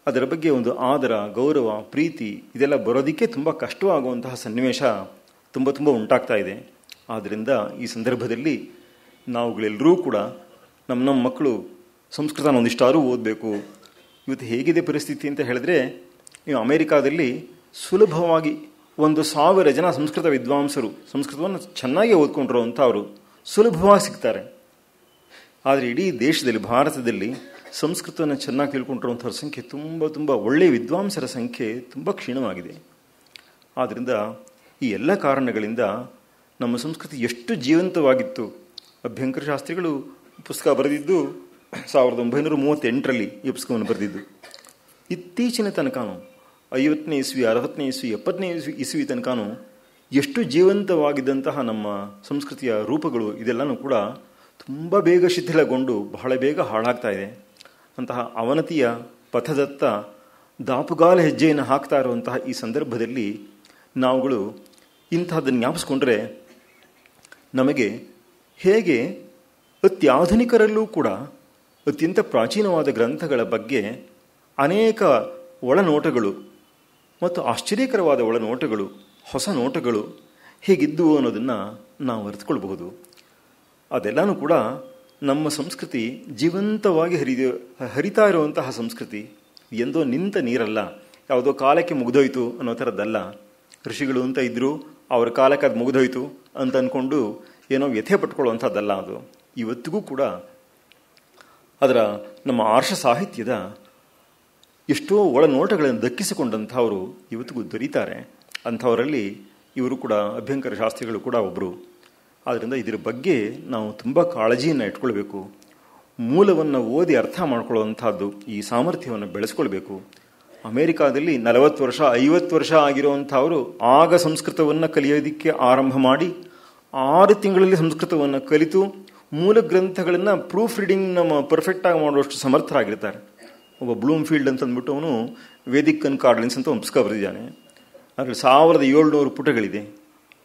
S3: ಅದರ ಬಗ್ಗೆ ಒಂದು ಆದರ, ಗೌರವ, ಪ್ರೀತಿ ಇದೆಲ್ಲ ಬರೋದಕ್ಕೆ ತುಂಬ ಕಷ್ಟವಾಗುವಂತಹ ಸನ್ನಿವೇಶ ತುಂಬ ಉಂಟಾಗ್ತಾ ಇದೆ. ಆದ್ದರಿಂದ ಈ ಸಂದರ್ಭದಲ್ಲಿ ನಾವುಗಳೆಲ್ಲರೂ ಕೂಡ ನಮ್ಮ ಮಕ್ಕಳು ಸಂಸ್ಕೃತನ ಒಂದಿಷ್ಟಾರು ಓದಬೇಕು. ಇವತ್ತು ಹೇಗಿದೆ ಪರಿಸ್ಥಿತಿ ಅಂತ ಹೇಳಿದ್ರೆ, ನೀವು ಅಮೆರಿಕಾದಲ್ಲಿ ಸುಲಭವಾಗಿ 1,000 ಜನ ಸಂಸ್ಕೃತ ವಿದ್ವಾಂಸರು ಸಂಸ್ಕೃತವನ್ನು ಚೆನ್ನಾಗಿ ಓದ್ಕೊಂಡಿರುವಂಥವರು ಸುಲಭವಾಗಿ ಸಿಗ್ತಾರೆ. ಆದರೆ ಇಡೀ ದೇಶದಲ್ಲಿ, ಭಾರತದಲ್ಲಿ ಸಂಸ್ಕೃತವನ್ನು ಚೆನ್ನಾಗಿ ತಿಳ್ಕೊಂಡಿರುವಂಥವ್ರ ಸಂಖ್ಯೆ ತುಂಬ ಒಳ್ಳೆಯ ವಿದ್ವಾಂಸರ ಸಂಖ್ಯೆ ತುಂಬ ಕ್ಷೀಣವಾಗಿದೆ. ಆದ್ದರಿಂದ ಈ ಎಲ್ಲ ಕಾರಣಗಳಿಂದ ನಮ್ಮ ಸಂಸ್ಕೃತಿ ಎಷ್ಟು ಜೀವಂತವಾಗಿತ್ತು. ಅಭ್ಯಂಕರ ಶಾಸ್ತ್ರಿಗಳು ಪುಸ್ತಕ ಬರೆದಿದ್ದು 1938ರಲ್ಲಿ ಈ ಪುಸ್ತಕವನ್ನು ಬರೆದಿದ್ದು. ಇತ್ತೀಚಿನ ತನಕನೂ 50ನೇ ಇಸ್ವಿ, 60ನೇ ಇಸ್ವಿ, 70ನೇ ಇಸ್ವಿ ತನಕನೂ ಎಷ್ಟು ಜೀವಂತವಾಗಿದ್ದಂತಹ ನಮ್ಮ ಸಂಸ್ಕೃತಿಯ ರೂಪಗಳು ಇದೆಲ್ಲನೂ ಕೂಡ ತುಂಬ ಬೇಗ ಶಿಥಿಲಗೊಂಡು ಬಹಳ ಬೇಗ ಹಾಳಾಗ್ತಾ ಇದೆ. ಅಂತಹ ಅವನತಿಯ ಪಥದತ್ತ ದಾಪುಗಾಲ ಹೆಜ್ಜೆಯನ್ನು ಹಾಕ್ತಾ ಇರುವಂತಹ ಈ ಸಂದರ್ಭದಲ್ಲಿ ನಾವುಗಳು ಇಂತಹದ್ದನ್ನು ಜ್ಞಾಪಿಸ್ಕೊಂಡ್ರೆ ನಮಗೆ ಹೇಗೆ ಅತ್ಯಾಧುನಿಕರಲ್ಲೂ ಕೂಡ ಅತ್ಯಂತ ಪ್ರಾಚೀನವಾದ ಗ್ರಂಥಗಳ ಬಗ್ಗೆ ಅನೇಕ ಒಳನೋಟಗಳು ಮತ್ತು ಆಶ್ಚರ್ಯಕರವಾದ ಒಳನೋಟಗಳು, ಹೊಸ ನೋಟಗಳು ಹೇಗಿದ್ದವು ಅನ್ನೋದನ್ನು ನಾವು ಅರಿತುಕೊಳ್ಬಹುದು. ಅದೆಲ್ಲನೂ ಕೂಡ ನಮ್ಮ ಸಂಸ್ಕೃತಿ ಜೀವಂತವಾಗಿ ಹರಿತಾ ಇರುವಂತಹ ಸಂಸ್ಕೃತಿ. ಎಂದೋ ನಿಂತ ನೀರಲ್ಲ, ಯಾವುದೋ ಕಾಲಕ್ಕೆ ಮುಗಿದೋಯ್ತು ಅನ್ನೋ ಥರದ್ದಲ್ಲ. ಋಷಿಗಳು ಅಂತ ಇದ್ದರು, ಅವ್ರ ಕಾಲಕ್ಕೆ ಅದು ಮುಗಿದೋಯ್ತು ಅಂತ ಅಂದ್ಕೊಂಡು ಏನೋ ವ್ಯಥೆ ಪಟ್ಕೊಳ್ಳುವಂಥದ್ದಲ್ಲ. ಅದು ಇವತ್ತಿಗೂ ಕೂಡ ಅದರ ನಮ್ಮ ಆರ್ಷ ಸಾಹಿತ್ಯದ ಎಷ್ಟೋ ಒಳನೋಟಗಳನ್ನು ದಕ್ಕಿಸಿಕೊಂಡಂಥವರು ಇವತ್ತಿಗೂ ದೊರೀತಾರೆ. ಅಂಥವರಲ್ಲಿ ಇವರು ಕೂಡ ಅಭ್ಯಂಕರ ಶಾಸ್ತ್ರಿಗಳು ಕೂಡ ಒಬ್ಬರು. ಆದ್ದರಿಂದ ಇದರ ಬಗ್ಗೆ ನಾವು ತುಂಬ ಕಾಳಜಿಯನ್ನು ಇಟ್ಕೊಳ್ಬೇಕು. ಮೂಲವನ್ನು ಓದಿ ಅರ್ಥ ಮಾಡ್ಕೊಳ್ಳುವಂಥದ್ದು, ಈ ಸಾಮರ್ಥ್ಯವನ್ನು ಬೆಳೆಸ್ಕೊಳ್ಬೇಕು. ಅಮೆರಿಕಾದಲ್ಲಿ 40 ವರ್ಷ 50 ವರ್ಷ ಆಗಿರುವಂಥವರು ಆಗ ಸಂಸ್ಕೃತವನ್ನು ಕಲಿಯೋದಕ್ಕೆ ಆರಂಭ ಮಾಡಿ 6 ತಿಂಗಳಲ್ಲಿ ಸಂಸ್ಕೃತವನ್ನು ಕಲಿತು ಮೂಲ ಗ್ರಂಥಗಳನ್ನು ಪ್ರೂಫ್ ರೀಡಿಂಗ್ ನಮ್ಮ ಪರ್ಫೆಕ್ಟಾಗಿ ಮಾಡುವಷ್ಟು ಸಮರ್ಥರಾಗಿರ್ತಾರೆ. ಒಬ್ಬ ಬ್ಲೂಮ್ಫೀಲ್ಡ್ ಅಂತಂದ್ಬಿಟ್ಟು ಅವನು ವೇದಿಕ್ ಕನ್ಕಾರ್ಡೆನ್ಸ್ ಅಂತ ಒಂದು ಪುಸ್ತಕ ಬರೆದಿದ್ದಾನೆ. ಅದರಲ್ಲಿ 1700 ಪುಟಗಳಿದೆ.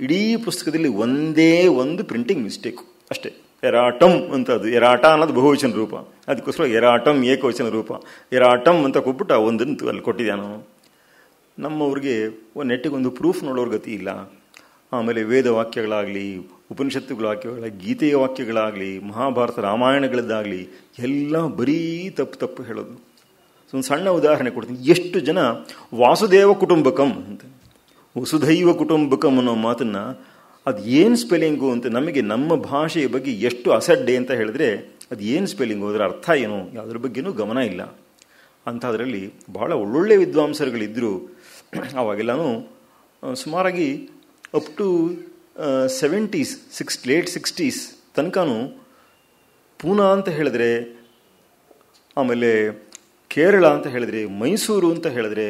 S3: ಇಡೀ ಪುಸ್ತಕದಲ್ಲಿ ಒಂದೇ ಒಂದು ಪ್ರಿಂಟಿಂಗ್ ಮಿಸ್ಟೇಕು ಅಷ್ಟೇ. ಎರಾಟಮ್ ಅಂತ, ಅದು ಎರಾಟ ಅನ್ನೋದು ಬಹುವಚನ ರೂಪ, ಅದಕ್ಕೋಸ್ಕರ ಎರಾಟಮ್ ಏಕವಚನ ರೂಪ, ಎರಾಟಮ್ ಅಂತ ಕೊಟ್ಬಿಟ್ಟು ಒಂದಂತೂ ಅಲ್ಲಿ ಕೊಟ್ಟಿದ್ದಾನು. ನಮ್ಮವ್ರಿಗೆ ನೆಟ್ಟಿಗೆ ಒಂದು ಪ್ರೂಫ್ ನೋಡೋರ ಗತಿ ಇಲ್ಲ. ಆಮೇಲೆ ವೇದ ವಾಕ್ಯಗಳಾಗಲಿ, ಉಪನಿಷತ್ತುಗಳ ವಾಕ್ಯಗಳಾಗಲಿ, ಗೀತೆಯ ವಾಕ್ಯಗಳಾಗಲಿ, ಮಹಾಭಾರತ ರಾಮಾಯಣಗಳದ್ದಾಗಲಿ ಎಲ್ಲ ಬರೀ ತಪ್ಪು ಹೇಳೋದು. ಒಂದು ಸಣ್ಣ ಉದಾಹರಣೆ ಕೊಡ್ತೀನಿ. ಎಷ್ಟು ಜನ ವಾಸುದೇವ ಕುಟುಂಬಕಂ ಅಂತ, ವಸುಧೈವ ಕುಟುಂಬಕಂ ಅನ್ನೋ ಮಾತನ್ನು ಅದು ಏನು ಸ್ಪೆಲ್ಲಿಂಗು ಅಂತ ನಮಗೆ ನಮ್ಮ ಭಾಷೆಯ ಬಗ್ಗೆ ಎಷ್ಟು ಅಸಡ್ಡೆ ಅಂತ ಹೇಳಿದ್ರೆ ಅದು ಏನು ಸ್ಪೆಲ್ಲಿಂಗು, ಅದರ ಅರ್ಥ ಏನು, ಯಾವುದ್ರ ಬಗ್ಗೆನೂ ಗಮನ ಇಲ್ಲ. ಅಂಥದ್ರಲ್ಲಿ ಬಹಳ ಒಳ್ಳೊಳ್ಳೆ ವಿದ್ವಾಂಸರುಗಳಿದ್ದರು. ಅವಾಗೆಲ್ಲನೂ ಸುಮಾರಾಗಿ up to 70s, late 60s ತನಕನೂ ಪೂನಾ ಅಂತ ಹೇಳಿದ್ರೆ, ಆಮೇಲೆ ಕೇರಳ ಅಂತ ಹೇಳಿದ್ರೆ, ಮೈಸೂರು ಅಂತ ಹೇಳಿದ್ರೆ,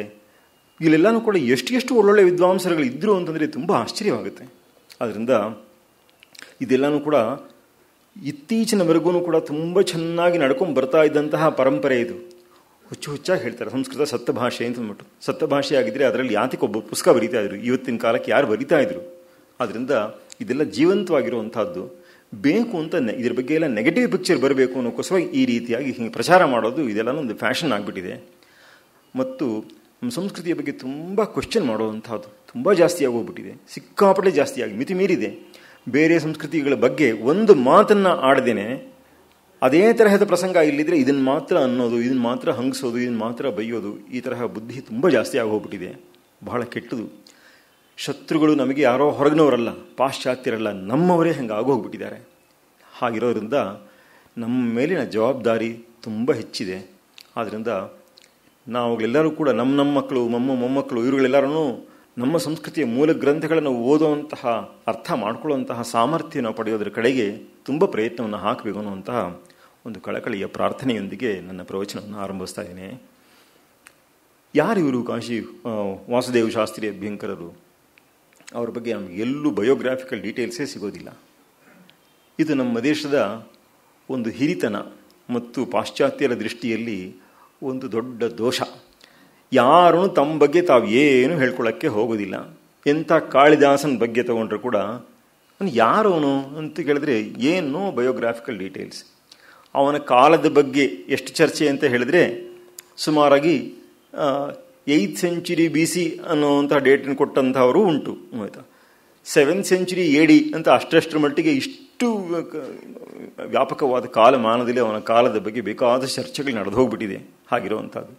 S3: ಇಲ್ಲೆಲ್ಲನೂ ಕೂಡ ಎಷ್ಟು ಒಳ್ಳೊಳ್ಳೆ ವಿದ್ವಾಂಸರುಗಳು ಇದ್ದರು ಅಂತಂದರೆ ತುಂಬ ಆಶ್ಚರ್ಯವಾಗುತ್ತೆ. ಆದ್ದರಿಂದ ಇದೆಲ್ಲನೂ ಕೂಡ ಇತ್ತೀಚಿನವರೆಗೂ ಕೂಡ ತುಂಬ ಚೆನ್ನಾಗಿ ನಡ್ಕೊಂಡು ಬರ್ತಾ ಇದ್ದಂತಹ ಪರಂಪರೆ ಇದು. ಹುಚ್ಚಾಗಿ ಹೇಳ್ತಾರೆ ಸಂಸ್ಕೃತ ಸತ್ತ ಭಾಷೆ ಅಂತ ಅಂದ್ಬಿಟ್ಟು. ಸತ್ತ ಭಾಷೆ ಆಗಿದ್ದರೆ ಅದರಲ್ಲಿ ಯಾತಿಗೊಬ್ಬ ಪುಸ್ತಕ ಬರೀತಾ ಇದ್ರು, ಇವತ್ತಿನ ಕಾಲಕ್ಕೆ ಯಾರು ಬರೀತಾ ಇದ್ರು. ಆದ್ದರಿಂದ ಇದೆಲ್ಲ ಜೀವಂತವಾಗಿರುವಂಥದ್ದು. ಬೇಕು ಅಂತ ಇದ್ರ ಬಗ್ಗೆ ಎಲ್ಲ ನೆಗೆಟಿವ್ ಪಿಕ್ಚರ್ ಬರಬೇಕು ಅನ್ನೋಕ್ಕೋಸ್ಕರ ಈ ರೀತಿಯಾಗಿ ಹಿಂಗೆ ಪ್ರಚಾರ ಮಾಡೋದು ಇದೆಲ್ಲ ಒಂದು ಫ್ಯಾಷನ್ ಆಗಿಬಿಟ್ಟಿದೆ. ಮತ್ತು ನಮ್ಮ ಸಂಸ್ಕೃತಿಯ ಬಗ್ಗೆ ತುಂಬ ಕ್ವೆಶ್ಚನ್ ಮಾಡುವಂಥದ್ದು ತುಂಬ ಜಾಸ್ತಿ ಆಗೋಗ್ಬಿಟ್ಟಿದೆ, ಸಿಕ್ಕಾಪಟ್ಟೆ ಜಾಸ್ತಿಯಾಗಿ ಮಿತಿ ಮೀರಿದೆ. ಬೇರೆ ಸಂಸ್ಕೃತಿಗಳ ಬಗ್ಗೆ ಒಂದು ಮಾತನ್ನು ಆಡದೇನೆ ಅದೇ ತರಹದ ಪ್ರಸಂಗ ಇಲ್ಲಿದ್ರೆ ಇದನ್ನು ಮಾತ್ರ ಅನ್ನೋದು, ಇದನ್ನು ಮಾತ್ರ ಹಂಗಿಸೋದು, ಇದನ್ನು ಮಾತ್ರ ಬೈಯೋದು, ಈ ತರಹ ಬುದ್ಧಿ ತುಂಬ ಜಾಸ್ತಿ ಆಗೋಗ್ಬಿಟ್ಟಿದೆ. ಬಹಳ ಕೆಟ್ಟದು. ಶತ್ರುಗಳು ನಮಗೆ ಯಾರೋ ಹೊರಗಿನವರಲ್ಲ, ಪಾಶ್ಚಾತ್ಯರಲ್ಲ, ನಮ್ಮವರೇ ಹಂಗೆ ಆಗೋಗ್ಬಿಟ್ಟಿದ್ದಾರೆ. ಹಾಗಿರೋದ್ರಿಂದ ನಮ್ಮ ಮೇಲಿನ ಜವಾಬ್ದಾರಿ ತುಂಬ ಹೆಚ್ಚಿದೆ. ಆದ್ದರಿಂದ ನಾವುಗಳೆಲ್ಲರೂ ಕೂಡ ನಮ್ಮ ಮಕ್ಕಳು, ಮೊಮ್ಮಕ್ಕಳು ಇವರುಗಳೆಲ್ಲರೂ ನಮ್ಮ ಸಂಸ್ಕೃತಿಯ ಮೂಲ ಗ್ರಂಥಗಳನ್ನು ಓದುವಂತಹ, ಅರ್ಥ ಮಾಡ್ಕೊಳ್ಳುವಂತಹ ಸಾಮರ್ಥ್ಯ ನಾವು ಪಡೆಯೋದ್ರ ಕಡೆಗೆ ತುಂಬ ಪ್ರಯತ್ನವನ್ನು ಹಾಕಬೇಕು ಅನ್ನುವಂತಹ ಒಂದು ಕಳಕಳಿಯ ಪ್ರಾರ್ಥನೆಯೊಂದಿಗೆ ನನ್ನ ಪ್ರವಚನವನ್ನು ಆರಂಭಿಸ್ತಾ ಇದ್ದೇನೆ. ಯಾರಿವರು ಕಾಶಿ ವಾಸುದೇವ ಶಾಸ್ತ್ರಿ ಅಭ್ಯಂಕರರು? ಅವ್ರ ಬಗ್ಗೆ ನಮಗೆ ಎಲ್ಲೂ ಬಯೋಗ್ರಾಫಿಕಲ್ ಡೀಟೇಲ್ಸೇ ಸಿಗೋದಿಲ್ಲ. ಇದು ನಮ್ಮ ದೇಶದ ಒಂದು ಹಿರಿತನ ಮತ್ತು ಪಾಶ್ಚಾತ್ಯರ ದೃಷ್ಟಿಯಲ್ಲಿ ಒಂದು ದೊಡ್ಡ ದೋಷ. ಯಾರೂ ತಮ್ಮ ಬಗ್ಗೆ ತಾವು ಏನು ಹೇಳ್ಕೊಳ್ಳೋಕ್ಕೆ ಹೋಗೋದಿಲ್ಲ. ಎಂಥ ಕಾಳಿದಾಸನ ಬಗ್ಗೆ ತಗೊಂಡ್ರು ಕೂಡ ಯಾರವನು ಅಂತ ಕೇಳಿದ್ರೆ ಏನೋ ಬಯೋಗ್ರಾಫಿಕಲ್ ಡೀಟೇಲ್ಸ್. ಅವನ ಕಾಲದ ಬಗ್ಗೆ ಎಷ್ಟು ಚರ್ಚೆ ಅಂತ ಹೇಳಿದ್ರೆ ಸುಮಾರಾಗಿ 8th century BC ಅನ್ನೋವಂಥ ಡೇಟನ್ನು ಕೊಟ್ಟಂಥವರು ಉಂಟು. ಆಯಿತಾ, 7th century AD ಅಂತ ಅಷ್ಟರ ಮಟ್ಟಿಗೆ ಇಷ್ಟು ವ್ಯಾಪಕವಾದ ಕಾಲಮಾನದಲ್ಲಿ ಅವನ ಕಾಲದ ಬಗ್ಗೆ ಬೇಕಾದ ಚರ್ಚೆಗಳು ನಡೆದು ಹೋಗ್ಬಿಟ್ಟಿದೆ. ಹಾಗಿರುವಂಥದ್ದು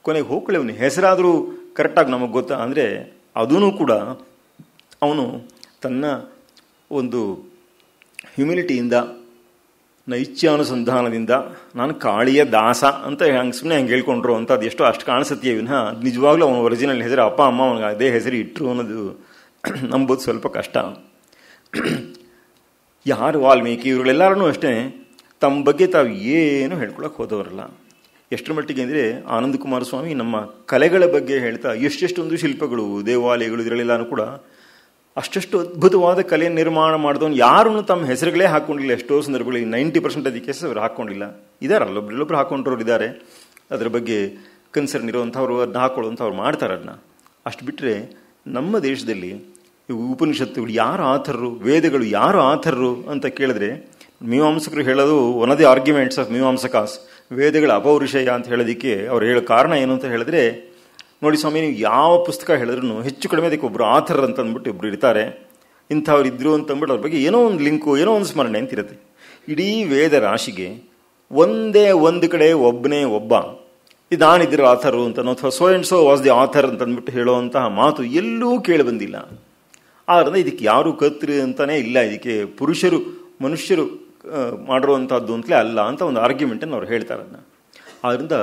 S3: ಕೊನೆಗೆ ಹೋಗ್ಕೊಳ್ಳಿ ಅವನ ಹೆಸರಾದರೂ ಕರೆಕ್ಟಾಗಿ ನಮಗೆ ಗೊತ್ತಾ ಅಂದರೆ ಅದೂ ಕೂಡ ಅವನು ತನ್ನ ಒಂದು ಹ್ಯುಮಿಲಿಟಿಯಿಂದ, ನೈತ್ಯಾನುಸಂಧಾನದಿಂದ ನಾನು ಕಾಳಿಯ ದಾಸ ಅಂತ ಹಂಗೆ ಸುಮ್ಮನೆ ಹಂಗೆ ಹೇಳ್ಕೊಂಡ್ರು ಅಂತ ಅದು ಎಷ್ಟೋ ಅಷ್ಟು ಕಾಣಿಸುತ್ತೆ ವಿನಃ ನಿಜವಾಗ್ಲೂ ಅವನ ಒರಿಜಿನಲ್ ಹೆಸರು ಅಪ್ಪ ಅಮ್ಮ ಅವನಿಗೆ ಅದೇ ಹೆಸರು ಇಟ್ಟರು ಅನ್ನೋದು ನಂಬೋದು ಸ್ವಲ್ಪ ಕಷ್ಟ. ಯಾರು ವಾಲ್ಮೀಕಿ ಇವರುಗಳೆಲ್ಲರೂ ಅಷ್ಟೇ ತಮ್ಮ ಬಗ್ಗೆ ತಾವು ಏನು ಹೇಳ್ಕೊಳಕ್ಕೆ ಹೋದವರಲ್ಲ. ಎಷ್ಟರ ಮಟ್ಟಿಗೆ ಅಂದರೆ ಆನಂದ ಕುಮಾರಸ್ವಾಮಿ ನಮ್ಮ ಕಲೆಗಳ ಬಗ್ಗೆ ಹೇಳ್ತಾ ಎಷ್ಟೆಷ್ಟೊಂದು ಶಿಲ್ಪಗಳು, ದೇವಾಲಯಗಳು ಇದರಲ್ಲೆಲ್ಲನೂ ಕೂಡ ಅಷ್ಟಷ್ಟು ಅದ್ಭುತವಾದ ಕಲೆ ನಿರ್ಮಾಣ ಮಾಡಿದವನು ಯಾರನ್ನು ತಮ್ಮ ಹೆಸರುಗಳೇ ಹಾಕ್ಕೊಂಡಿಲ್ಲ. ಎಷ್ಟೋ ಸಂದರ್ಭಗಳಲ್ಲಿ 90% ಅದಕ್ಕೆ ಹೆಸರು ಹಾಕ್ಕೊಂಡಿಲ್ಲ. ಇದಾರಲ್ಲ ಒಬ್ಬರಲ್ಲೊಬ್ರು ಹಾಕ್ಕೊಂಡ್ರವ್ರು ಇದ್ದಾರೆ. ಅದರ ಬಗ್ಗೆ ಕನ್ಸರ್ನ್ ಇರೋವಂಥವ್ರು ಅದನ್ನ ಹಾಕ್ಕೊಳ್ಳುವಂಥವ್ರು ಮಾಡ್ತಾರೆ ಅದನ್ನ. ಅಷ್ಟು ಬಿಟ್ಟರೆ ನಮ್ಮ ದೇಶದಲ್ಲಿ ಉಪನಿಷತ್ತುಗಳು ಯಾರು ಆಥರ್ರು, ವೇದಗಳು ಯಾರು ಆಥರ್ರು ಅಂತ ಕೇಳಿದ್ರೆ ಮೀಮಾಂಸಕರು ಹೇಳೋದು one of the arguments of ಮೀಮಾಂಸಕಾಸ್, ವೇದಗಳ ಅಪೌರುಷೇಯ ಅಂತ ಹೇಳೋದಕ್ಕೆ ಅವ್ರು ಹೇಳೋ ಕಾರಣ ಏನು ಅಂತ ಹೇಳಿದ್ರೆ, ನೋಡಿ ಸ್ವಾಮಿ, ನೀವು ಯಾವ ಪುಸ್ತಕ ಹೇಳಿದ್ರು ಹೆಚ್ಚು ಕಡಿಮೆ ಅದಕ್ಕೆ ಒಬ್ಬರು ಆಥರ್ ಅಂತ ಅಂದ್ಬಿಟ್ಟು ಒಬ್ರು ಇರ್ತಾರೆ, ಇಂಥವ್ರು ಇದ್ರು ಅಂತ ಅಂದ್ಬಿಟ್ಟು ಅವ್ರ ಬಗ್ಗೆ ಏನೋ ಒಂದು ಲಿಂಕು, ಏನೋ ಒಂದು ಸ್ಮರಣೆ ಅಂತಿರುತ್ತೆ. ಇಡೀ ವೇದ ರಾಶಿಗೆ ಒಂದೇ ಒಂದು ಕಡೆ ಒಬ್ಬನೇ ಒಬ್ಬ ಇದಾನಿದ್ರು ಆಥರು ಅಂತ, ಅಥವಾ so and so was the author ಅಂತ ಅಂದ್ಬಿಟ್ಟು ಹೇಳುವಂತಹ ಮಾತು ಎಲ್ಲೂ ಕೇಳಿ ಬಂದಿಲ್ಲ. ಆದ್ದರಿಂದ ಇದಕ್ಕೆ ಯಾರು ಕರ್ತೃ ಅಂತಾನೆ ಇಲ್ಲ, ಇದಕ್ಕೆ ಪುರುಷರು ಮನುಷ್ಯರು ಮಾಡಿರುವಂಥದ್ದು ಅಂತಲೇ ಅಲ್ಲ ಅಂತ ಒಂದು ಆರ್ಗ್ಯುಮೆಂಟನ್ನು ಅವ್ರು ಹೇಳ್ತಾರೆ. ಅದನ್ನ ಆದ್ದರಿಂದ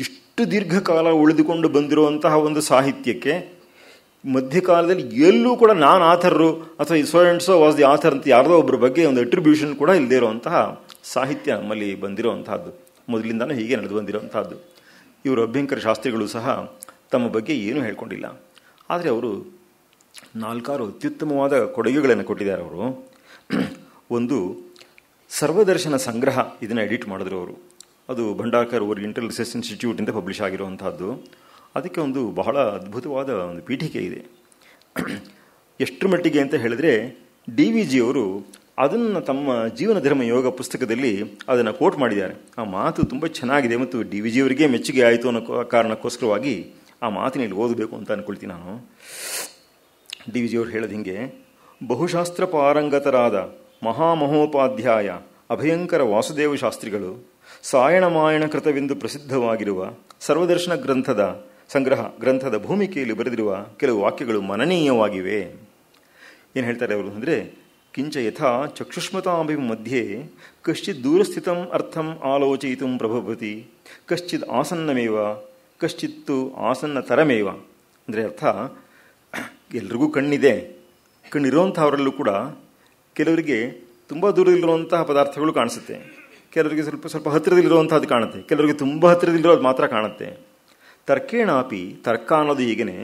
S3: ಇಷ್ಟು ದೀರ್ಘಕಾಲ ಉಳಿದುಕೊಂಡು ಬಂದಿರುವಂತಹ ಒಂದು ಸಾಹಿತ್ಯಕ್ಕೆ ಮಧ್ಯಕಾಲದಲ್ಲಿ ಎಲ್ಲೂ ಕೂಡ ನಾನು ಆಥರ್ರು ಅಥವಾ so and so was the author ಅಂತ ಯಾರ್ದೋ ಒಬ್ಬರ ಬಗ್ಗೆ ಒಂದು ಅಟ್ರಿಬ್ಯೂಷನ್ ಕೂಡ ಇಲ್ಲದೇ ಇರುವಂತಹ ಸಾಹಿತ್ಯ ನಮ್ಮಲ್ಲಿ ಬಂದಿರುವಂತಹದ್ದು, ಮೊದಲಿಂದಾನು ಹೀಗೆ ನಡೆದು ಬಂದಿರುವಂತಹದ್ದು. ಇವರು ಅಭ್ಯಂಕರ ಶಾಸ್ತ್ರಿಗಳು ಸಹ ತಮ್ಮ ಬಗ್ಗೆ ಏನೂ ಹೇಳ್ಕೊಂಡಿಲ್ಲ. ಆದರೆ ಅವರು 4 ಅತ್ಯುತ್ತಮವಾದ ಕೊಡುಗೆಗಳನ್ನು ಕೊಟ್ಟಿದ್ದಾರೆ. ಅವರು ಒಂದು ಸರ್ವದರ್ಶನ ಸಂಗ್ರಹ ಇದನ್ನು ಎಡಿಟ್ ಮಾಡಿದ್ರು ಅವರು. ಅದು ಭಂಡಾರ್ಕರ್ ಓರಿಯೆಂಟಲ್ ರಿಸರ್ಚ್ ಇನ್ಸ್ಟಿಟ್ಯೂಟಿಂದ ಪಬ್ಲಿಷ್ ಆಗಿರುವಂಥದ್ದು. ಅದಕ್ಕೆ ಒಂದು ಬಹಳ ಅದ್ಭುತವಾದ ಒಂದು ಪೀಠಿಕೆ ಇದೆ. ಎಷ್ಟರ ಮಟ್ಟಿಗೆ ಅಂತ ಹೇಳಿದ್ರೆ DVG ಅವರು ಅದನ್ನು ತಮ್ಮ ಜೀವನ ಧರ್ಮ ಯೋಗ ಪುಸ್ತಕದಲ್ಲಿ ಅದನ್ನು ಕೋಟ್ ಮಾಡಿದ್ದಾರೆ. ಆ ಮಾತು ತುಂಬ ಚೆನ್ನಾಗಿದೆ ಮತ್ತು DVG ಅವರಿಗೆ ಮೆಚ್ಚುಗೆ ಆಯಿತು ಅನ್ನೋ ಕಾರಣಕ್ಕೋಸ್ಕರವಾಗಿ ಆ ಮಾತಿನಲ್ಲಿ ಓದಬೇಕು ಅಂತ ಅಂದ್ಕೊಳ್ತೀನಿ ನಾನು. DVG ಅವರು ಹೇಳೋದು ಹಿಂಗೆ: ಬಹುಶಾಸ್ತ್ರ ಪಾರಂಗತರಾದ ಮಹಾಮಹೋಪಾಧ್ಯಾಯ ಅಭಯಂಕರ ವಾಸುದೇವ ಶಾಸ್ತ್ರಿಗಳು ಸಾಯಣಮಾಯಣ ಕೃತವೆಂದು ಪ್ರಸಿದ್ಧವಾಗಿರುವ ಸರ್ವದರ್ಶನ ಗ್ರಂಥದ ಭೂಮಿಕೆಯಲ್ಲಿ ಬರೆದಿರುವ ಕೆಲವು ವಾಕ್ಯಗಳು ಮನನೀಯವಾಗಿವೆ. ಏನು ಹೇಳ್ತಾರೆ ಅವರು ಅಂದರೆ, ಕಿಂಚ ಯಥಾ ಚಕ್ಷುಷ್ಮತಾಭಿಂ ಮಧ್ಯೆ ಕಶ್ಚಿತ್ ದೂರಸ್ಥಿತಂ ಅರ್ಥಂ ಆಲೋಚಯಿತುಂ ಪ್ರಭವತಿ, ಕಶ್ಚಿತ್ ಆಸನ್ನಮೇವ ಕಶ್ಚಿತ್ತು ಆಸನ್ನತರಮೇವ. ಅಂದರೆ ಅರ್ಥ, ಎಲ್ರಿಗೂ ಕಣ್ಣಿದೆ, ಕಣ್ಣಿರುವಂಥವರಲ್ಲೂ ಕೂಡ ಕೆಲವರಿಗೆ ತುಂಬ ದೂರದಲ್ಲಿರುವಂತಹ ಪದಾರ್ಥಗಳು ಕಾಣಿಸುತ್ತೆ, ಕೆಲವರಿಗೆ ಸ್ವಲ್ಪ ಹತ್ತಿರದಲ್ಲಿರುವಂಥದ್ದು ಕಾಣುತ್ತೆ, ಕೆಲವರಿಗೆ ತುಂಬ ಹತ್ತಿರದಲ್ಲಿರೋದು ಮಾತ್ರ ಕಾಣುತ್ತೆ. ತರ್ಕೇಣಾಪಿ, ತರ್ಕ ಅನ್ನೋದು ಹೀಗೇನೆ,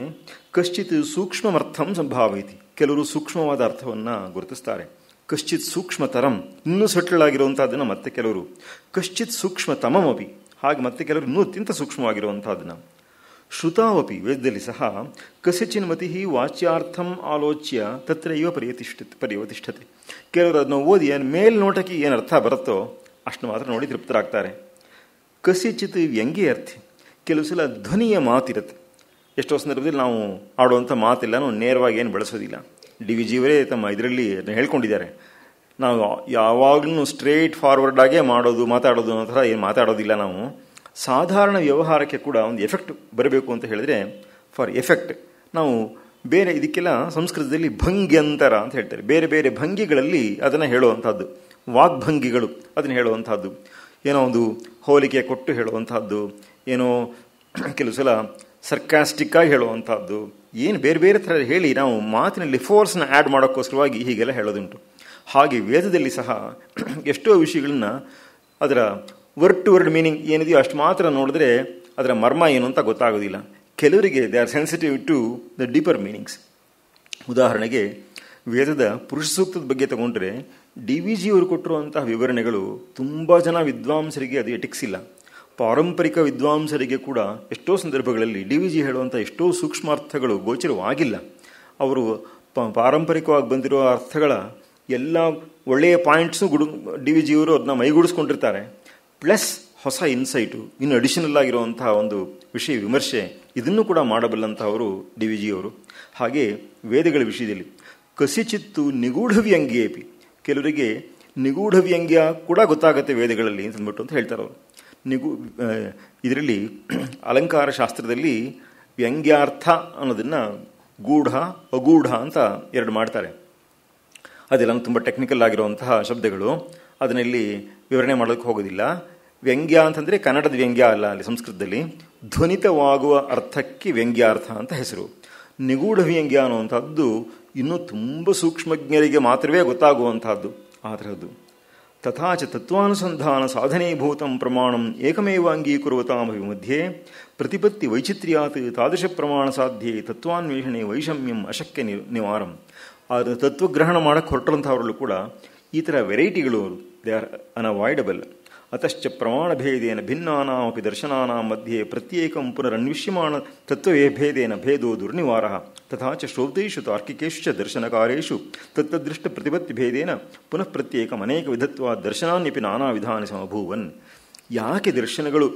S3: ಕಶ್ಚಿತ್ ಸೂಕ್ಷ್ಮಮರ್ಥಂ ಸಂಭಾವಯತಿ, ಕೆಲವರು ಸೂಕ್ಷ್ಮವಾದ ಅರ್ಥವನ್ನು ಗುರುತಿಸ್ತಾರೆ. ಕಶ್ಚಿತ್ ಸೂಕ್ಷ್ಮತರಂ, ಇನ್ನೂ ಸೆಟ್ಲಾಗಿರುವಂಥದ್ದನ್ನು ಮತ್ತೆ ಕೆಲವರು, ಕಶ್ಚಿತ್ ಸೂಕ್ಷ್ಮತಮಮಪಿ, ಹಾಗೆ ಮತ್ತೆ ಕೆಲವರು ಇನ್ನೂ ಅತ್ಯಂತ ಸೂಕ್ಷ್ಮವಾಗಿರುವಂಥದ್ದನ್ನು. ಶ್ರುತಾವಪಿ, ವೇದದಲ್ಲಿ ಸಹ ಕಸ್ಯಚಿನ್ಮತಿ ವಾಚ್ಯಾರ್ಥಂ ಆಲೋಚ್ಯ ತತ್ರೈವ ಪರ್ಯವತಿಷ್ಠತೆ, ಕೆಲವರು ಅದನ್ನು ಓದಿ ಮೇಲ್ನೋಟಕ್ಕೆ ಏನು ಅರ್ಥ ಬರುತ್ತೋ ಅಷ್ಟು ಮಾತ್ರ ನೋಡಿ ತೃಪ್ತರಾಗ್ತಾರೆ. ಕಸ್ಯಚಿತ್ ವ್ಯಂಗ್ಯ ಅರ್ಥಿ, ಕೆಲವು ಸಲ ಧ್ವನಿಯ ಮಾತಿರುತ್ತೆ. ಎಷ್ಟೋ ಸಂದರ್ಭದಲ್ಲಿ ನಾವು ಆಡುವಂಥ ಮಾತೆಲ್ಲ ನಾವು ನೇರವಾಗಿ ಏನು ಬಳಸೋದಿಲ್ಲ. DVG ಅವರೇ ತಮ್ಮ ಇದರಲ್ಲಿ ಹೇಳ್ಕೊಂಡಿದ್ದಾರೆ, ನಾವು ಯಾವಾಗಲೂ ಸ್ಟ್ರೇಟ್ ಫಾರ್ವರ್ಡ್ ಆಗೇ ಮಾತಾಡೋದು ಅನ್ನೋ ಥರ ಏನು ಮಾತಾಡೋದಿಲ್ಲ. ನಾವು ಸಾಧಾರಣ ವ್ಯವಹಾರಕ್ಕೆ ಕೂಡ ಒಂದು ಎಫೆಕ್ಟ್ ಬರಬೇಕು ಅಂತ ಹೇಳಿದ್ರೆ, ಫಾರ್ ಎಫೆಕ್ಟ್ ನಾವು ಬೇರೆ ಇದಕ್ಕೆಲ್ಲ ಸಂಸ್ಕೃತದಲ್ಲಿ ಭಂಗ್ಯಂತರ ಅಂತ ಹೇಳ್ತಾರೆ. ಬೇರೆ ಬೇರೆ ಭಂಗಿಗಳಲ್ಲಿ ಅದನ್ನು ಹೇಳುವಂಥದ್ದು, ವಾಗ್ಭಂಗಿಗಳು ಅದನ್ನು ಹೇಳುವಂಥದ್ದು, ಏನೋ ಒಂದು ಹೋಲಿಕೆ ಕೊಟ್ಟು ಹೇಳುವಂಥದ್ದು, ಏನೋ ಕೆಲವು ಸಲ ಸರ್ಕಾಸ್ಟಿಕ್ಕಾಗಿ ಹೇಳುವಂಥದ್ದು, ಏನು ಬೇರೆ ಬೇರೆ ಥರ ಹೇಳಿ ನಾವು ಮಾತಿನಲ್ಲಿ ಫೋರ್ಸ್ನ ಆ್ಯಡ್ ಮಾಡೋಕ್ಕೋಸ್ಕರವಾಗಿ ಹೀಗೆಲ್ಲ ಹೇಳೋದುಂಟು. ಹಾಗೆ ವೇದದಲ್ಲಿ ಸಹ ಎಷ್ಟೋ ವಿಷಯಗಳನ್ನ ಅದರ ವರ್ಡ್ ಟು ವರ್ಡ್ ಮೀನಿಂಗ್ ಏನಿದೆಯೋ ಅಷ್ಟು ಮಾತ್ರ ನೋಡಿದ್ರೆ ಅದರ ಮರ್ಮ ಏನು ಅಂತ ಗೊತ್ತಾಗೋದಿಲ್ಲ. ಕೆಲವರಿಗೆ they are sensitive to the deeper meanings. ಉದಾಹರಣೆಗೆ ವೇದದ ಪುರುಷ ಸೂಕ್ತದ ಬಗ್ಗೆ ತಗೊಂಡ್ರೆ DVG ಅವರು ಕೊಟ್ಟಿರುವಂತಹ ವಿವರಣೆಗಳು ತುಂಬ ಜನ ವಿದ್ವಾಂಸರಿಗೆ ಅದು ಎಟಿಕ್ಸಿಲ್ಲ. ಪಾರಂಪರಿಕ ವಿದ್ವಾಂಸರಿಗೆ ಕೂಡ ಎಷ್ಟೋ ಸಂದರ್ಭಗಳಲ್ಲಿ DVG ಹೇಳುವಂಥ ಎಷ್ಟೋ ಸೂಕ್ಷ್ಮಾರ್ಥಗಳು ಗೋಚರವಾಗಿಲ್ಲ. ಅವರು ಪಾರಂಪರಿಕವಾಗಿ ಬಂದಿರುವ ಅರ್ಥಗಳ ಎಲ್ಲ ಒಳ್ಳೆಯ ಪಾಯಿಂಟ್ಸು DVG ಅವರು ಅದನ್ನ ಮೈಗೂಡಿಸ್ಕೊಂಡಿರ್ತಾರೆ. ಪ್ಲಸ್ ಹೊಸ ಇನ್ಸೈಟು, ಇನ್ನು ಅಡಿಷನಲ್ ಆಗಿರುವಂತಹ ಒಂದು ವಿಷಯ ವಿಮರ್ಶೆ, ಇದನ್ನು ಕೂಡ ಮಾಡಬಲ್ಲಂಥವರು DVG ಅವರು. ಹಾಗೆ ವೇದಗಳ ವಿಷಯದಲ್ಲಿ ಕಸಿಚಿತ್ತು ನಿಗೂಢ ವ್ಯಂಗ್ಯೇಪಿ, ಕೆಲವರಿಗೆ ನಿಗೂಢ ವ್ಯಂಗ್ಯ ಕೂಡ ಗೊತ್ತಾಗುತ್ತೆ ವೇದಗಳಲ್ಲಿ ಅಂತಂದ್ಬಿಟ್ಟು ಅಂತ ಹೇಳ್ತಾರೆ ಅವರು. ಇದರಲ್ಲಿ ಅಲಂಕಾರ ಶಾಸ್ತ್ರದಲ್ಲಿ ವ್ಯಂಗ್ಯಾರ್ಥ ಅನ್ನೋದನ್ನು ಗೂಢ ಅಗೂಢ ಅಂತ ಎರಡು ಮಾಡ್ತಾರೆ. ಅದೆಲ್ಲ ತುಂಬ ಟೆಕ್ನಿಕಲ್ ಆಗಿರುವಂತಹ ಶಬ್ದಗಳು, ಅದನ್ನಲ್ಲಿ ವಿವರಣೆ ಮಾಡೋದಕ್ಕೆ ಹೋಗೋದಿಲ್ಲ. ವ್ಯಂಗ್ಯ ಅಂತಂದರೆ ಕನ್ನಡದ ವ್ಯಂಗ್ಯ ಅಲ್ಲ, ಅಲ್ಲಿ ಸಂಸ್ಕೃತದಲ್ಲಿ ಧ್ವನಿತವಾಗುವ ಅರ್ಥಕ್ಕೆ ವ್ಯಂಗ್ಯಾರ್ಥ ಅಂತ ಹೆಸರು. ನಿಗೂಢ ವ್ಯಂಗ್ಯ ಅನ್ನುವಂಥದ್ದು ಇನ್ನೂ ತುಂಬ ಸೂಕ್ಷ್ಮಜ್ಞರಿಗೆ ಮಾತ್ರವೇ ಗೊತ್ತಾಗುವಂತಹದ್ದು ಆ ಥರದ್ದು. ತಥಾಚ ತತ್ವಾನುಸಂಧಾನ ಸಾಧನೀಭೂತಂ ಪ್ರಮಾಣಂ ಏಕಮೇವ ಅಂಗೀಕುರುವತಾಂ ಮಧ್ಯೆ ಪ್ರತಿಪತ್ತಿ ವೈಚಿತ್ರ್ಯಾತ್ ತಾದೃಶ ಪ್ರಮಾಣ ಸಾಧ್ಯೆ ತತ್ವಾನ್ವೇಷಣೆ ವೈಷಮ್ಯಂ ಅಶಕ್ಯ ನಿವಾರಂ. ಆದರೆ ತತ್ವಗ್ರಹಣ ಮಾಡಕ್ಕೆ ಹೊರಟಂಥವರಲ್ಲೂ ಕೂಡ ಈ ಥರ ವೆರೈಟಿಗಳು ದೇ ಆರ್ ಅನ್ಅವಾಯ್ಡಬಲ್. ಅತಶ್ಚ ಪ್ರಮಾಣಭೇದೇನ ಭಿನ್ನಾನಾಮಪಿ ದರ್ಶನಾನಾಂ ಮಧ್ಯೆ ಪ್ರತ್ಯೇಕಂ ಪುನರನ್ವಿಷ್ಯಮಾಣ ತತ್ವಭೇದೇನ ಭೇದೋ ದುರ್ನಿವಾರಃ. ತಥಾಚ ಶ್ರೌತೇಷು ತಾರ್ಕಿಕೇಷು ಚ ದರ್ಶನಕಾರೇಷು ತತ್ತದೃಷ್ಟ ಪ್ರತಿಪತ್ತಿಭೇದೇನ ಪುನಃ ಪ್ರತ್ಯೇಕಂ ಅನೇಕ ವಿಧತ್ವಾದ್ ದರ್ಶನಾನ್ಯಪಿ ನಾನಾ ವಿಧಾನಿ ಸಮಭೂವನ್. ಯಾಕೆ ದರ್ಶನಗಳು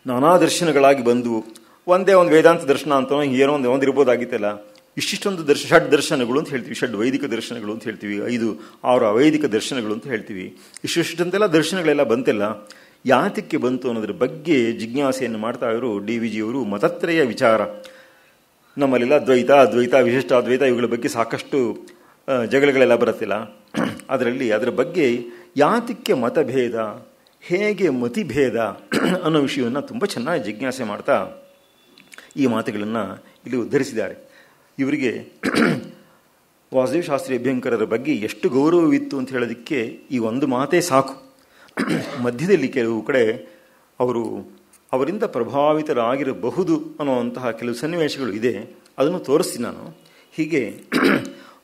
S3: ನಾನಾ ದರ್ಶನಗಳಾಗಿ ಬಂದವು? ಒಂದೇ ಒಂದು ವೇದಾಂತ ದರ್ಶನ ಅಂತ ಏನೋ ಒಂದಿರ್ಬೋದಾಗಿತ್ತಲ್ಲ. ಇಷ್ಟಿಷ್ಟೊಂದು ಷಡ್ ದರ್ಶನಗಳು ಅಂತ ಹೇಳ್ತೀವಿ, ಷಡ್ ವೈದಿಕ ದರ್ಶನಗಳು ಅಂತ ಹೇಳ್ತೀವಿ, 5-6 ಅವೈದಿಕ ದರ್ಶನಗಳು ಅಂತ ಹೇಳ್ತೀವಿ. ಇಷ್ಟಿಷ್ಟಂತೆಲ್ಲ ದರ್ಶನಗಳೆಲ್ಲ ಬಂತೆಲ್ಲ, ಯಾತಕ್ಕೆ ಬಂತು ಅನ್ನೋದ್ರ ಬಗ್ಗೆ ಜಿಜ್ಞಾಸೆಯನ್ನು ಮಾಡ್ತಾ ಇವರು DVG ಅವರು. ಮತತ್ರಯ ವಿಚಾರ, ನಮ್ಮಲ್ಲೆಲ್ಲ ದ್ವೈತ ಅದ್ವೈತ ವಿಶಿಷ್ಟ ಅದ್ವೈತ ಇವುಗಳ ಬಗ್ಗೆ ಸಾಕಷ್ಟು ಜಗಳಗಳೆಲ್ಲ ಬರುತ್ತಿಲ್ಲ. ಅದರ ಬಗ್ಗೆ ಯಾತಕ್ಕೆ ಮತಭೇದ, ಹೇಗೆ ಮತಿಭೇದ ಅನ್ನೋ ವಿಷಯವನ್ನು ತುಂಬ ಚೆನ್ನಾಗಿ ಜಿಜ್ಞಾಸೆ ಮಾಡ್ತಾ ಈ ಮಾತುಗಳನ್ನು ಇಲ್ಲಿ ಉದ್ಧರಿಸಿದ್ದಾರೆ. ಇವರಿಗೆ ವಾಸುದೇವ ಶಾಸ್ತ್ರಿ ಅಭ್ಯಂಕರರ ಬಗ್ಗೆ ಎಷ್ಟು ಗೌರವವಿತ್ತು ಅಂತ ಹೇಳೋದಕ್ಕೆ ಈ ಒಂದು ಮಾತೇ ಸಾಕು. ಮಧ್ಯದಲ್ಲಿ ಕೆಲವು ಕಡೆ ಅವರಿಂದ ಪ್ರಭಾವಿತರಾಗಿರಬಹುದು ಅನ್ನುವಂತಹ ಕೆಲವು ಸನ್ನಿವೇಶಗಳು ಇದೆ, ಅದನ್ನು ತೋರಿಸ್ತೀನಿ ನಾನು. ಹೀಗೆ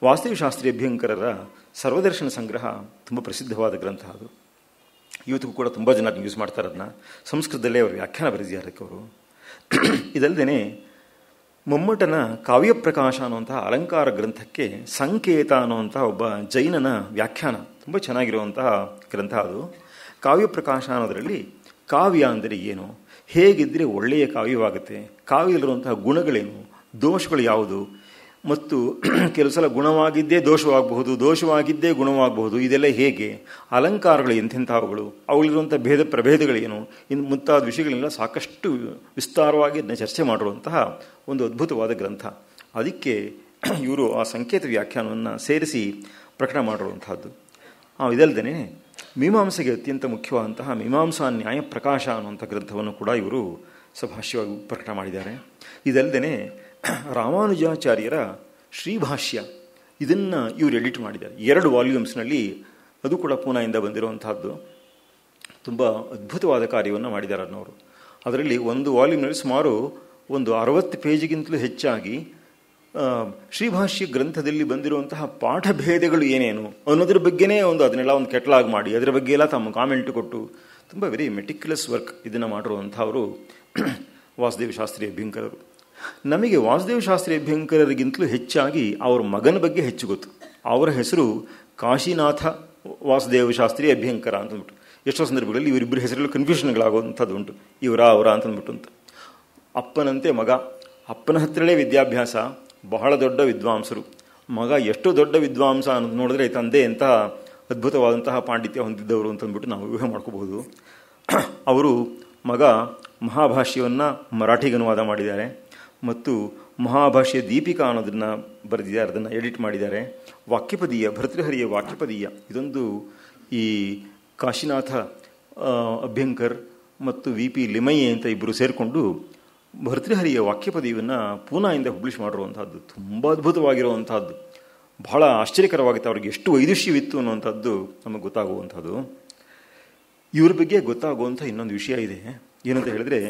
S3: ವಾಸುದೇವ ಶಾಸ್ತ್ರಿ ಅಭ್ಯಂಕರರ ಸರ್ವದರ್ಶನ ಸಂಗ್ರಹ ತುಂಬ ಪ್ರಸಿದ್ಧವಾದ ಗ್ರಂಥ ಅದು. ಇವತ್ತಿಗೂ ಕೂಡ ತುಂಬ ಜನ ಯೂಸ್ ಮಾಡ್ತಾರೆ ಅದನ್ನ. ಸಂಸ್ಕೃತದಲ್ಲೇ ಅವರು ವ್ಯಾಖ್ಯಾನ ಬರೆದಿದ್ದಾರೆ ಅದಕ್ಕೆ ಅವರು. ಇದಲ್ಲದೆ ಮಮ್ಮಟನ ಕಾವ್ಯಪ್ರಕಾಶ ಅನ್ನುವಂತಹ ಅಲಂಕಾರ ಗ್ರಂಥಕ್ಕೆ ಸಂಕೇತ ಅನ್ನುವಂತಹ ಒಬ್ಬ ಜೈನನ ವ್ಯಾಖ್ಯಾನ ತುಂಬ ಚೆನ್ನಾಗಿರುವಂತಹ ಗ್ರಂಥ ಅದು. ಕಾವ್ಯಪ್ರಕಾಶ ಅನ್ನೋದರಲ್ಲಿ ಕಾವ್ಯ ಅಂದರೆ ಏನು, ಹೇಗಿದ್ದರೆ ಒಳ್ಳೆಯ ಕಾವ್ಯವಾಗುತ್ತೆ, ಕಾವ್ಯದಲ್ಲಿರುವಂತಹ ಗುಣಗಳೇನು, ದೋಷಗಳು ಯಾವುದು, ಮತ್ತು ಕೆಲವು ಸಲ ಗುಣವಾಗಿದ್ದೇ ದೋಷವಾಗಬಹುದು, ದೋಷವಾಗಿದ್ದೇ ಗುಣವಾಗಬಹುದು, ಇದೆಲ್ಲ ಹೇಗೆ, ಅಲಂಕಾರಗಳು ಎಂಥೆಂಥವುಗಳು, ಅವುಗಳಿರುವಂಥ ಭೇದ ಪ್ರಭೇದಗಳೇನು, ಇನ್ನು ಮುಂತಾದ ವಿಷಯಗಳೆಲ್ಲ ಸಾಕಷ್ಟು ವಿಸ್ತಾರವಾಗಿ ಅದನ್ನ ಚರ್ಚೆ ಮಾಡಿರುವಂತಹ ಒಂದು ಅದ್ಭುತವಾದ ಗ್ರಂಥ. ಅದಕ್ಕೆ ಇವರು ಆ ಸಂಕೇತ ವ್ಯಾಖ್ಯಾನವನ್ನು ಸೇರಿಸಿ ಪ್ರಕಟ ಮಾಡಿರುವಂತಹದ್ದು. ಇದಲ್ಲದೆ ಮೀಮಾಂಸೆಗೆ ಅತ್ಯಂತ ಮುಖ್ಯವಾದಂತಹ ಮೀಮಾಂಸಾ ನ್ಯಾಯ ಪ್ರಕಾಶ ಅನ್ನುವಂಥ ಗ್ರಂಥವನ್ನು ಕೂಡ ಇವರು ಸಭಾಷ್ಯವಾಗಿ ಪ್ರಕಟ ಮಾಡಿದ್ದಾರೆ. ಇದಲ್ಲದೆ ರಾಮಾನುಜಾಚಾರ್ಯರ ಶ್ರೀಭಾಷ್ಯ, ಇದನ್ನು ಇವರು ಎಡಿಟ್ ಮಾಡಿದ್ದಾರೆ 2 ವಾಲ್ಯೂಮ್ಸ್ನಲ್ಲಿ. ಅದು ಕೂಡ ಪೂನಾಯಿಂದ ಬಂದಿರುವಂತಹದ್ದು. ತುಂಬ ಅದ್ಭುತವಾದ ಕಾರ್ಯವನ್ನು ಮಾಡಿದ್ದಾರೆ ಅನ್ನೋರು. ಅದರಲ್ಲಿ ಒಂದು ವಾಲ್ಯೂಮ್ನಲ್ಲಿ ಸುಮಾರು ಒಂದು 60 ಪೇಜಿಗಿಂತಲೂ ಹೆಚ್ಚಾಗಿ ಶ್ರೀಭಾಷ್ಯ ಗ್ರಂಥದಲ್ಲಿ ಬಂದಿರುವಂತಹ ಪಾಠಭೇದಗಳು ಏನೇನು ಅನ್ನೋದ್ರ ಬಗ್ಗೆನೇ ಅದನ್ನೆಲ್ಲ ಒಂದು ಕೆಟ್ಲಾಗ್ ಮಾಡಿ ಅದರ ಬಗ್ಗೆ ಎಲ್ಲ ತಮ್ಮ ಕಾಮೆಂಟ್ ಕೊಟ್ಟು ತುಂಬ ವೆರಿ ಮೆಟಿಕ್ಯುಲಸ್ ವರ್ಕ್ ಇದನ್ನು ಮಾಡಿರುವಂಥವರು ವಾಸುದೇವ ಶಾಸ್ತ್ರಿ ಅಭ್ಯಂಕರರು. ನಮಗೆ ವಾಸುದೇವ ಶಾಸ್ತ್ರಿ ಅಭ್ಯಂಕರರಿಗಿಂತಲೂ ಹೆಚ್ಚಾಗಿ ಅವರ ಮಗನ ಬಗ್ಗೆ ಹೆಚ್ಚು ಗೊತ್ತು. ಅವರ ಹೆಸರು ಕಾಶಿನಾಥ ವಾಸುದೇವ ಶಾಸ್ತ್ರಿ ಅಭ್ಯಂಕರ ಅಂತಂದ್ಬಿಟ್ಟು. ಎಷ್ಟೋ ಸಂದರ್ಭಗಳಲ್ಲಿ ಇವರಿಬ್ಬರ ಹೆಸರಲ್ಲಿ ಕನ್ಫ್ಯೂಷನ್ಗಳಾಗುವಂಥದ್ದು ಉಂಟು, ಇವರ ಅಂತಂದ್ಬಿಟ್ಟು ಅಂತ. ಅಪ್ಪನಂತೆ ಮಗ, ಅಪ್ಪನ ಹತ್ರಲೇ ವಿದ್ಯಾಭ್ಯಾಸ, ಬಹಳ ದೊಡ್ಡ ವಿದ್ವಾಂಸರು. ಮಗ ಎಷ್ಟು ದೊಡ್ಡ ವಿದ್ವಾಂಸ ಅನ್ನೋದು ನೋಡಿದ್ರೆ ತಂದೆ ಎಂತಹ ಅದ್ಭುತವಾದಂತಹ ಪಾಂಡಿತ್ಯ ಹೊಂದಿದ್ದವರು ಅಂತಂದ್ಬಿಟ್ಟು ನಾವು ಊಹೆ ಮಾಡ್ಕೋಬಹುದು. ಅವರು ಮಗ ಮಹಾಭಾಷ್ಯವನ್ನು ಮರಾಠಿಗೆ ಅನುವಾದ ಮಾಡಿದ್ದಾರೆ ಮತ್ತು ಮಹಾಭಾಷ್ಯ ದೀಪಿಕಾ ಅನ್ನೋದನ್ನು ಬರೆದಿದ್ದಾರೆ, ಅದನ್ನು ಎಡಿಟ್ ಮಾಡಿದ್ದಾರೆ. ವಾಕ್ಯಪದೀಯ, ಭರ್ತೃಹರಿಯ ವಾಕ್ಯಪದೀಯ, ಇದೊಂದು ಈ ಕಾಶಿನಾಥ ಅಭ್ಯಂಕರ್ ಮತ್ತು VP ಲಿಮಯ್ಯ ಅಂತ ಇಬ್ಬರು ಸೇರಿಕೊಂಡು ಭರ್ತೃಹರಿಯ ವಾಕ್ಯಪದೀಯವನ್ನು ಪೂನಾಯಿಂದ ಪಬ್ಲಿಷ್ ಮಾಡಿರುವಂಥದ್ದು. ತುಂಬ ಅದ್ಭುತವಾಗಿರುವಂಥದ್ದು, ಬಹಳ ಆಶ್ಚರ್ಯಕರವಾಗುತ್ತೆ. ಅವ್ರಿಗೆ ಎಷ್ಟು ವೈದುಷ್ಯವಿತ್ತು ಅನ್ನುವಂಥದ್ದು ನಮಗೆ ಗೊತ್ತಾಗುವಂಥದ್ದು. ಇವ್ರ ಬಗ್ಗೆ ಗೊತ್ತಾಗುವಂಥ ಇನ್ನೊಂದು ವಿಷಯ ಇದೆ. ಏನಂತ ಹೇಳಿದ್ರೆ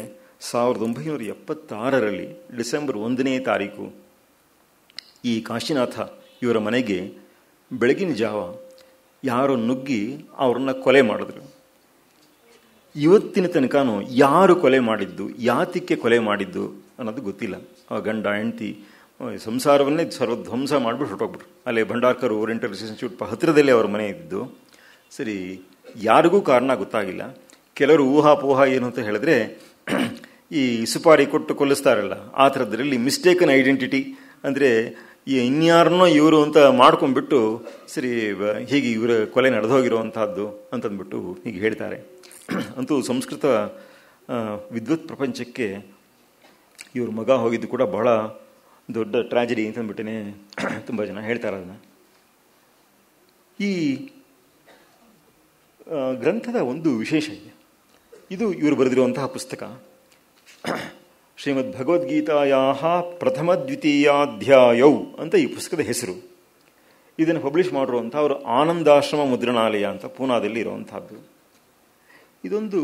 S3: 1976ರಲ್ಲಿ ಡಿಸೆಂಬರ್ 1ನೇ ತಾರೀಕು ಈ ಕಾಶಿನಾಥ ಇವರ ಮನೆಗೆ ಬೆಳಗಿನ ಜಾವ ಯಾರೋ ನುಗ್ಗಿ ಅವ್ರನ್ನ ಕೊಲೆ ಮಾಡಿದ್ರು. ಇವತ್ತಿನ ತನಕನೂ ಯಾರು ಕೊಲೆ ಮಾಡಿದ್ದು, ಯಾತಕ್ಕೆ ಕೊಲೆ ಮಾಡಿದ್ದು ಅನ್ನೋದು ಗೊತ್ತಿಲ್ಲ. ಆ ಗಂಡ ಹೆಂಡತಿ ಸಂಸಾರವನ್ನೇ ಸರ್ವಧ್ವಂಸ ಮಾಡಿಬಿಟ್ಟು ಹೊರಟೋಗ್ಬಿಟ್ರು. ಅಲ್ಲೇ ಭಂಡಾರ್ಕರ್ ಓರಿಯೆಂಟಲ್ ರಿಸರ್ಚ್ ಇನ್ಸ್ಟಿಟ್ಯೂಟ್ ಹತ್ತಿರದಲ್ಲೇ ಅವ್ರ ಮನೆ ಇದ್ದು. ಸರಿ, ಯಾರಿಗೂ ಕಾರಣ ಗೊತ್ತಾಗಿಲ್ಲ. ಕೆಲವರು ಊಹಾಪೋಹ ಏನು ಅಂತ ಹೇಳಿದ್ರೆ, ಈ ಸುಪಾರಿ ಕೊಟ್ಟು ಕೊಲ್ಲಿಸ್ತಾರಲ್ಲ ಆ ಥರದ್ರಲ್ಲಿ ಮಿಸ್ಟೇಕನ್ ಐಡೆಂಟಿಟಿ, ಅಂದರೆ ಇನ್ಯಾರನ್ನೋ ಇವರು ಅಂತ ಮಾಡ್ಕೊಂಡ್ಬಿಟ್ಟು ಸರಿ ಹೀಗೆ ಇವರ ಕೊಲೆ ನಡೆದೋಗಿರುವಂತಹದ್ದು ಅಂತಂದ್ಬಿಟ್ಟು ಹೀಗೆ ಹೇಳ್ತಾರೆ. ಅಂತೂ ಸಂಸ್ಕೃತ ವಿದ್ವತ್ ಪ್ರಪಂಚಕ್ಕೆ ಇವ್ರ ಮಗ ಹೋಗಿದ್ದು ಕೂಡ ಬಹಳ ದೊಡ್ಡ ಟ್ರಾಜಿಡಿ ಅಂತಂದ್ಬಿಟ್ಟೇ ತುಂಬ ಜನ ಹೇಳ್ತಾರೆ ಅದನ್ನು. ಈ ಗ್ರಂಥದ ಒಂದು ವಿಶೇಷ ಇದೆ. ಇದು ಇವರು ಬರೆದಿರುವಂತಹ ಪುಸ್ತಕ ಶ್ರೀಮದ್ ಭಗವದ್ಗೀತಾಯ ಪ್ರಥಮ ದ್ವಿತೀಯಾಧ್ಯಾಯೌ ಅಂತ ಈ ಪುಸ್ತಕದ ಹೆಸರು. ಇದನ್ನು ಪಬ್ಲಿಷ್ ಮಾಡಿರುವಂಥ ಅವರು ಆನಂದಾಶ್ರಮ ಮುದ್ರಣಾಲಯ ಅಂತ ಪೂನಾದಲ್ಲಿ ಇರುವಂತಹದ್ದು. ಇದೊಂದು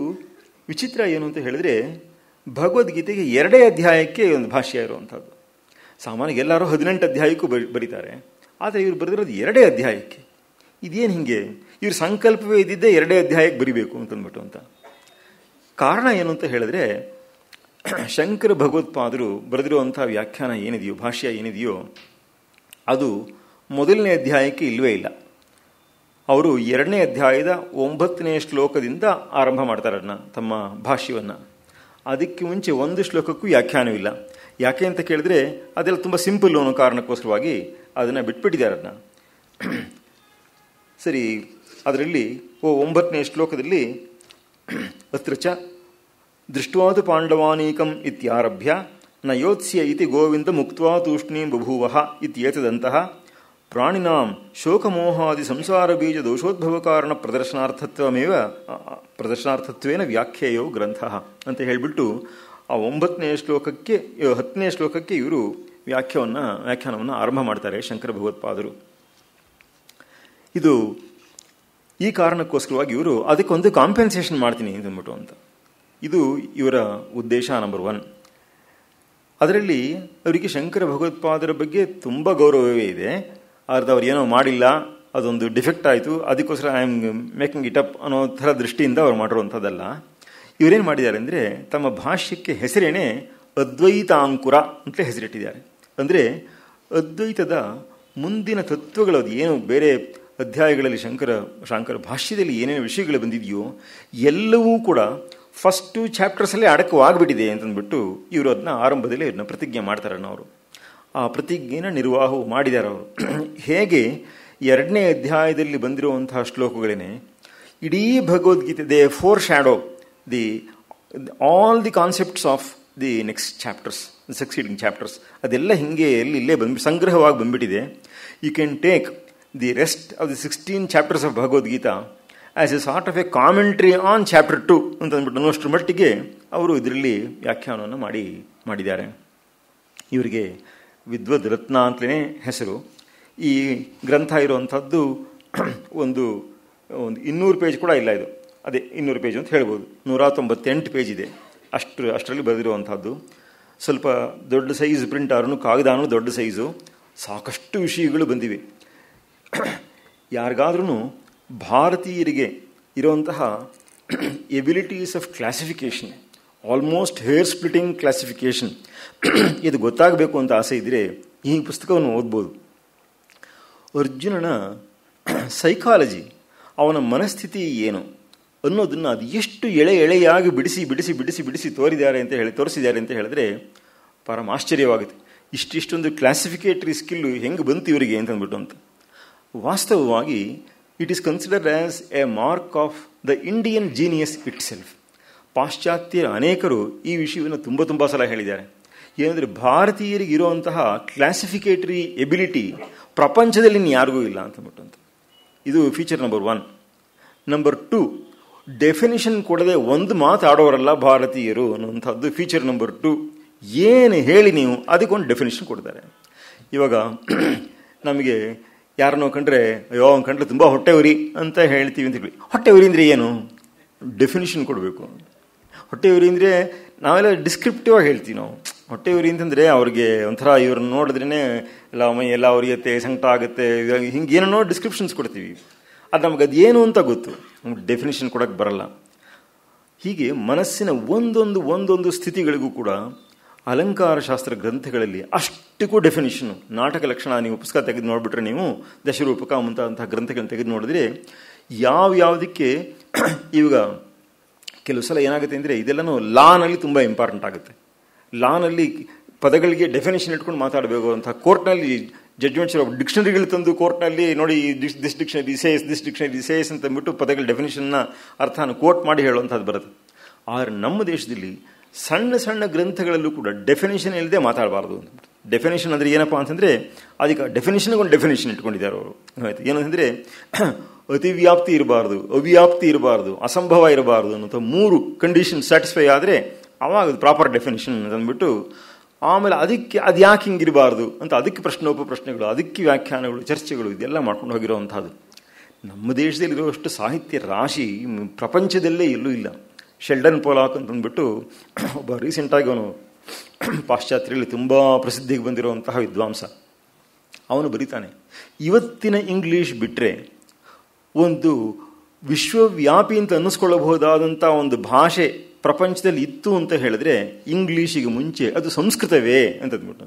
S3: ವಿಚಿತ್ರ ಏನು ಅಂತ ಹೇಳಿದ್ರೆ, ಭಗವದ್ಗೀತೆಗೆ 2 ಅಧ್ಯಾಯಕ್ಕೆ ಒಂದು ಭಾಷ್ಯ ಇರುವಂಥದ್ದು. ಸಾಮಾನ್ಯ ಎಲ್ಲರೂ 18 ಅಧ್ಯಾಯಕ್ಕೂ ಬರೀತಾರೆ, ಆದರೆ ಇವರು ಬರೆದಿರೋದು 2 ಅಧ್ಯಾಯಕ್ಕೆ. ಇದೇನು ಹಿಂಗೆ? ಇವ್ರ ಸಂಕಲ್ಪವೇ ಇದ್ದಿದ್ದೇ 2 ಅಧ್ಯಾಯಕ್ಕೆ ಬರಿಬೇಕು ಅಂತಂದ್ಬಿಟ್ಟು ಅಂತ. ಕಾರಣ ಏನು ಅಂತ ಹೇಳಿದ್ರೆ, ಶಂಕರ ಭಗವತ್ಪಾದರು ಬರೆದಿರುವಂಥ ವ್ಯಾಖ್ಯಾನ ಏನಿದೆಯೋ, ಭಾಷ್ಯ ಏನಿದೆಯೋ, ಅದು 1ನೇ ಅಧ್ಯಾಯಕ್ಕೆ ಇಲ್ಲವೇ ಇಲ್ಲ. ಅವರು 2ನೇ ಅಧ್ಯಾಯದ 9ನೇ ಶ್ಲೋಕದಿಂದ ಆರಂಭ ಮಾಡ್ತಾರೆ ಅದನ್ನ, ತಮ್ಮ ಭಾಷ್ಯವನ್ನು. ಅದಕ್ಕೆ ಮುಂಚೆ 1 ಶ್ಲೋಕಕ್ಕೂ ವ್ಯಾಖ್ಯಾನವಿಲ್ಲ. ಯಾಕೆ ಅಂತ ಕೇಳಿದ್ರೆ, ಅದೆಲ್ಲ ತುಂಬ ಸಿಂಪಲ್ ಅನ್ನೋ ಕಾರಣಕ್ಕೋಸ್ಕರವಾಗಿ ಅದನ್ನು ಬಿಟ್ಬಿಟ್ಟಿದ್ದಾರೆ ಅದನ್ನ. ಸರಿ, ಅದರಲ್ಲಿ 9ನೇ ಶ್ಲೋಕದಲ್ಲಿ ಅತ್ರ ಚ ದೃಷ್ಟ್ವಾತು ಪಾಂಡವಾನೀಕಂ ಇತ್ಯಾರಭ್ಯ ನ ಯೋತ್ಸ್ಯ ಇತಿ ಗೋವಿಂದ ಮುಕ್ತ್ವಾ ತೂಷ್ಣೀಂ ಬಭೂವಃ ಇತ್ಯೇತದಂತಹ ಪ್ರಾಣಿನಾಂ ಶೋಕಮೋಹಾದಿ ಸಂಸಾರ ಬೀಜ ದೋಷೋದ್ಭವ ಕಾರಣ ಪ್ರದರ್ಶನಾರ್ಥತ್ವೇನ ವ್ಯಾಖ್ಯೇಯೋ ಗ್ರಂಥ ಅಂತ ಹೇಳಿಬಿಟ್ಟು ಆ 9ನೇ ಶ್ಲೋಕಕ್ಕೆ 10ನೇ ಶ್ಲೋಕಕ್ಕೆ ಇವರು ವ್ಯಾಖ್ಯಾನವನ್ನು ಆರಂಭ ಮಾಡ್ತಾರೆ ಶಂಕರ ಭಗವತ್ಪಾದರು. ಇದು ಈ ಕಾರಣಕ್ಕೋಸ್ಕರವಾಗಿ ಇವರು ಅದಕ್ಕೊಂದು ಕಾಂಪೆನ್ಸೇಷನ್ ಮಾಡ್ತೀನಿ ಅಂತಂದ್ಬಿಟ್ಟು ಅಂತ. ಇದು ಇವರ ಉದ್ದೇಶ ನಂಬರ್ 1. ಅದರಲ್ಲಿ ಅವರಿಗೆ ಶಂಕರ ಭಗವತ್ಪಾದರ ಬಗ್ಗೆ ತುಂಬ ಗೌರವವೇ ಇದೆ. ಅವ್ರು ಏನೋ ಮಾಡಿಲ್ಲ ಅದೊಂದು ಡಿಫೆಕ್ಟ್ ಆಯಿತು, ಅದಕ್ಕೋಸ್ಕರ I am making it up ಅನ್ನೋ ಥರ ದೃಷ್ಟಿಯಿಂದ ಅವ್ರು ಮಾಡಿರುವಂಥದ್ದಲ್ಲ. ಇವರೇನು ಮಾಡಿದ್ದಾರೆ ಅಂದರೆ ತಮ್ಮ ಭಾಷ್ಯಕ್ಕೆ ಹೆಸರೇನೆ ಅದ್ವೈತಾಂಕುರ ಅಂತಲೇ ಹೆಸರಿಟ್ಟಿದ್ದಾರೆ. ಅಂದರೆ ಅದ್ವೈತದ ಮುಂದಿನ ತತ್ವಗಳು, ಅದು ಏನು ಬೇರೆ ಅಧ್ಯಾಯಗಳಲ್ಲಿ ಶಂಕರ ಭಾಷ್ಯದಲ್ಲಿ ಏನೇನು ವಿಷಯಗಳು ಬಂದಿದೆಯೋ ಎಲ್ಲವೂ ಕೂಡ ಫಸ್ಟು ಚಾಪ್ಟರ್ಸಲ್ಲೇ ಅಡಕವಾಗ್ಬಿಟ್ಟಿದೆ ಅಂತಂದ್ಬಿಟ್ಟು ಇವರು ಅದನ್ನ ಆರಂಭದಲ್ಲಿ ಅದನ್ನ ಪ್ರತಿಜ್ಞೆ ಮಾಡ್ತಾರೆ. ಅವರು ಆ ಪ್ರತಿಜ್ಞೆನ ನಿರ್ವಾಹವು ಮಾಡಿದ್ದಾರೆ. ಅವರು ಹೇಗೆ 2ನೇ ಅಧ್ಯಾಯದಲ್ಲಿ ಬಂದಿರುವಂತಹ ಶ್ಲೋಕಗಳೇನೆ ಇಡೀ Bhagavad Gita, they foreshadow all the concepts of the next chapters, succeeding chapters, ಅದೆಲ್ಲ ಹಿಂಗೆ ಇಲ್ಲೇ ಸಂಗ್ರಹವಾಗಿ ಬಂದ್ಬಿಟ್ಟಿದೆ. You can take the rest of the 16 chapters of Bhagavad Gita as a sort of a commentary on chapter 2 ಅಂತ ಅಂದ್ಬಿಟ್ಟು ಅನ್ನೋಷ್ಟರ ಮಟ್ಟಿಗೆ ಅವರು ಇದರಲ್ಲಿ ವ್ಯಾಖ್ಯಾನವನ್ನು ಮಾಡಿದ್ದಾರೆ. ಇವರಿಗೆ ವಿದ್ವದ್ ರತ್ನ ಅಂತಲೇ ಹೆಸರು. ಈ ಗ್ರಂಥ ಇರುವಂಥದ್ದು ಒಂದು 200 ಪೇಜ್ ಕೂಡ ಇಲ್ಲ, ಇದು ಅದೇ 200 ಪೇಜ್ ಅಂತ ಹೇಳ್ಬೋದು. 198 ಪೇಜ್ ಇದೆ, ಅಷ್ಟರಲ್ಲಿ ಬರೆದಿರುವಂಥದ್ದು. ಸ್ವಲ್ಪ ದೊಡ್ಡ ಸೈಜ್ ಪ್ರಿಂಟ್ ಆದ್ರೂ ಕಾಗದಾನು ದೊಡ್ಡ ಸೈಜು, ಸಾಕಷ್ಟು ವಿಷಯಗಳು ಬಂದಿವೆ. ಯಾರಿಗಾದ್ರೂ ಭಾರತೀಯರಿಗೆ ಇರುವಂತಹ abilities of classification, almost hair splitting classification, ಇದು ಗೊತ್ತಾಗಬೇಕು ಅಂತ ಆಸೆ ಇದ್ದರೆ ಈ ಪುಸ್ತಕವನ್ನು ಓದ್ಬೋದು. ಅರ್ಜುನನ ಸೈಕಾಲಜಿ, ಅವನ ಮನಸ್ಥಿತಿ ಏನು ಅನ್ನೋದನ್ನು ಅದು ಎಷ್ಟು ಎಳೆಯಾಗಿ ಬಿಡಿಸಿ ತೋರಿಸಿದ್ದಾರೆ ಅಂತ ಹೇಳಿದ್ರೆ ಪರಮಾಶ್ಚರ್ಯವಾಗುತ್ತೆ. ಇಷ್ಟೊಂದು ಕ್ಲಾಸಿಫಿಕೇಟರಿ ಸ್ಕಿಲ್ಲು ಹೆಂಗೆ ಬಂತು ಇವರಿಗೆ ಅಂತಂದ್ಬಿಟ್ಟು ಅಂತ. ವಾಸ್ತವವಾಗಿ it is considered as a mark of the Indian genius itself. ಪಾಶ್ಚಾತ್ಯರ ಅನೇಕರು ಈ ವಿಷಯವನ್ನು ತುಂಬ ಸಲ ಹೇಳಿದ್ದಾರೆ. ಏನಂದರೆ ಭಾರತೀಯರಿಗೆ ಇರುವಂತಹ ಕ್ಲಾಸಿಫಿಕೇಟರಿ ಎಬಿಲಿಟಿ ಪ್ರಪಂಚದಲ್ಲಿ ಯಾರಿಗೂ ಇಲ್ಲ ಅಂತಂದ್ಬಿಟ್ಟು ಅಂತ. ಇದು ಫೀಚರ್ ನಂಬರ್ 1. ನಂಬರ್ 2, ಡೆಫಿನಿಷನ್ ಕೊಡದೆ ಒಂದು ಮಾತಾಡೋರಲ್ಲ ಭಾರತೀಯರು ಅನ್ನುವಂಥದ್ದು ಫೀಚರ್ ನಂಬರ್ 2. ಏನು ಹೇಳಿ ನೀವು ಅದಕ್ಕೊಂದು ಡೆಫಿನಿಷನ್ ಕೊಡ್ತಾರೆ. ಇವಾಗ ನಮಗೆ ಯಾರನ್ನೋ ಕಂಡ್ರೆ ಅಯ್ಯೋ ಅವ್ನು ಕಂಡ್ರೆ ತುಂಬ ಹೊಟ್ಟೆ ಉರಿ ಅಂತ ಹೇಳ್ತೀವಿ ಅಂತ ಹೇಳಿ, ಹೊಟ್ಟೆ ಉರಿ ಅಂದರೆ ಏನು ಡೆಫಿನಿಷನ್ ಕೊಡಬೇಕು. ಹೊಟ್ಟೆ ಉರಿ ಅಂದರೆ ನಾವೆಲ್ಲ ಡಿಸ್ಕ್ರಿಪ್ಟಿವ್ ಆಗಿ ಹೇಳ್ತೀವಿ. ನಾವು ಹೊಟ್ಟೆ ಉರಿ ಅಂತಂದರೆ ಅವ್ರಿಗೆ ಒಂಥರ ಇವ್ರನ್ನ ನೋಡಿದ್ರೇ ಎಲ್ಲ ಮೈ ಎಲ್ಲ ಉರಿಯುತ್ತೆ, ಸಂಕಟ ಆಗುತ್ತೆ, ಹಿಂಗೆ ಏನೋ ಡಿಸ್ಕ್ರಿಪ್ಷನ್ಸ್ ಕೊಡ್ತೀವಿ. ಅದು ನಮ್ಗೆ ಅದೇನು ಅಂತ ಗೊತ್ತು, ನಮ್ಗೆ ಡೆಫಿನಿಷನ್ ಕೊಡೋಕ್ಕೆ ಬರಲ್ಲ. ಹೀಗೆ ಮನಸ್ಸಿನ ಒಂದೊಂದು ಸ್ಥಿತಿಗಳಿಗೂ ಕೂಡ ಅಲಂಕಾರ ಶಾಸ್ತ್ರ ಗ್ರಂಥಗಳಲ್ಲಿ ಅಷ್ಟಕ್ಕೂ ಡೆಫಿನಿಷನು. ನಾಟಕ ಲಕ್ಷಣ ನೀವು ಪುಸ್ತಕ ತೆಗೆದು ನೋಡಿಬಿಟ್ರೆ, ನೀವು ದಶರೂಪಕ ಮುಂತಾದಂತಹ ಗ್ರಂಥಗಳನ್ನು ತೆಗೆದು ನೋಡಿದ್ರೆ ಯಾವುದಕ್ಕೆ ಇವಾಗ ಕೆಲವು ಸಲ ಏನಾಗುತ್ತೆ ಅಂದರೆ ಇದೆಲ್ಲನೂ ಲಾನಲ್ಲಿ ತುಂಬ ಇಂಪಾರ್ಟೆಂಟ್ ಆಗುತ್ತೆ. ಲಾನಲ್ಲಿ ಪದಗಳಿಗೆ ಡೆಫಿನೇಷನ್ ಇಟ್ಕೊಂಡು ಮಾತಾಡಬೇಕು ಅಂತ ಕೋರ್ಟ್ನಲ್ಲಿ ಜಡ್ಜ್ಮೆಂಟ್ಸ್ ಡಿಕ್ಷನರಿಗಳು ತಂದು ಕೋರ್ಟ್ನಲ್ಲಿ ನೋಡಿ ದಿಸ್ ಡಿಕ್ಷನರಿ ಸೇಸ್ ಅಂತ ಅಂದ್ಬಿಟ್ಟು ಪದಗಳ ಡೆಫಿನೇಷನ್ನ ಅರ್ಥನ ಕೋಟ್ ಮಾಡಿ ಹೇಳುವಂಥದ್ದು ಬರುತ್ತೆ. ಆದರೆ ನಮ್ಮ ದೇಶದಲ್ಲಿ ಸಣ್ಣ ಗ್ರಂಥಗಳಲ್ಲೂ ಕೂಡ ಡೆಫಿನೇಷನ್ ಇಲ್ಲದೆ ಮಾತಾಡಬಾರ್ದು. ಡೆಫಿನೇಷನ್ ಅಂದರೆ ಏನಪ್ಪ ಅಂತಂದರೆ ಅದಕ್ಕೆ ಡೆಫಿನೇಷನ್ಗೊಂದು ಡೆಫಿನೇಷನ್ ಇಟ್ಕೊಂಡಿದ್ದಾರೆ ಅವರು. ಆಯಿತು, ಏನಂತಂದರೆ ಅತಿವ್ಯಾಪ್ತಿ ಇರಬಾರ್ದು, ಅವ್ಯಾಪ್ತಿ ಇರಬಾರ್ದು, ಅಸಂಭವ ಇರಬಾರ್ದು ಅನ್ನೋಂಥ 3 ಕಂಡೀಷನ್ ಸ್ಯಾಟಿಸ್ಫೈ ಆದರೆ ಆವಾಗ ಅದು ಪ್ರಾಪರ್ ಡೆಫಿನೇಷನ್ ಅಂತಂದ್ಬಿಟ್ಟು, ಆಮೇಲೆ ಅದಕ್ಕೆ ಅದು ಯಾಕೆ ಹಿಂಗಿರಬಾರ್ದು ಅಂತ ಅದಕ್ಕೆ ಪ್ರಶ್ನೆಗಳು, ಅದಕ್ಕೆ ವ್ಯಾಖ್ಯಾನಗಳು, ಚರ್ಚೆಗಳು, ಇದೆಲ್ಲ ಮಾಡ್ಕೊಂಡು ಹೋಗಿರೋವಂಥದ್ದು. ನಮ್ಮ ದೇಶದಲ್ಲಿರುವಷ್ಟು ಸಾಹಿತ್ಯ ರಾಶಿ ಪ್ರಪಂಚದಲ್ಲೇ ಎಲ್ಲೂ ಇಲ್ಲ. ಶೆಲ್ಡನ್ ಪೋಲಾಕ್ ಅಂತಂದ್ಬಿಟ್ಟು ಒಬ್ಬ ರೀಸೆಂಟಾಗಿ ಅವನು ಪಾಶ್ಚಾತ್ಯರಲ್ಲಿ ತುಂಬ ಪ್ರಸಿದ್ಧಿಗೆ ಬಂದಿರುವಂತಹ ವಿದ್ವಾಂಸ, ಅವನು ಬರೀತಾನೆ, ಇವತ್ತಿನ ಇಂಗ್ಲೀಷ್ ಬಿಟ್ಟರೆ ಒಂದು ವಿಶ್ವವ್ಯಾಪಿ ಅಂತ ಅನ್ನಿಸ್ಕೊಳ್ಳಬಹುದಾದಂಥ ಒಂದು ಭಾಷೆ ಪ್ರಪಂಚದಲ್ಲಿ ಇತ್ತು ಅಂತ ಹೇಳಿದ್ರೆ ಇಂಗ್ಲೀಷಿಗೆ ಮುಂಚೆ ಅದು ಸಂಸ್ಕೃತವೇ ಅಂತಂದ್ಬಿಟ್ಟು.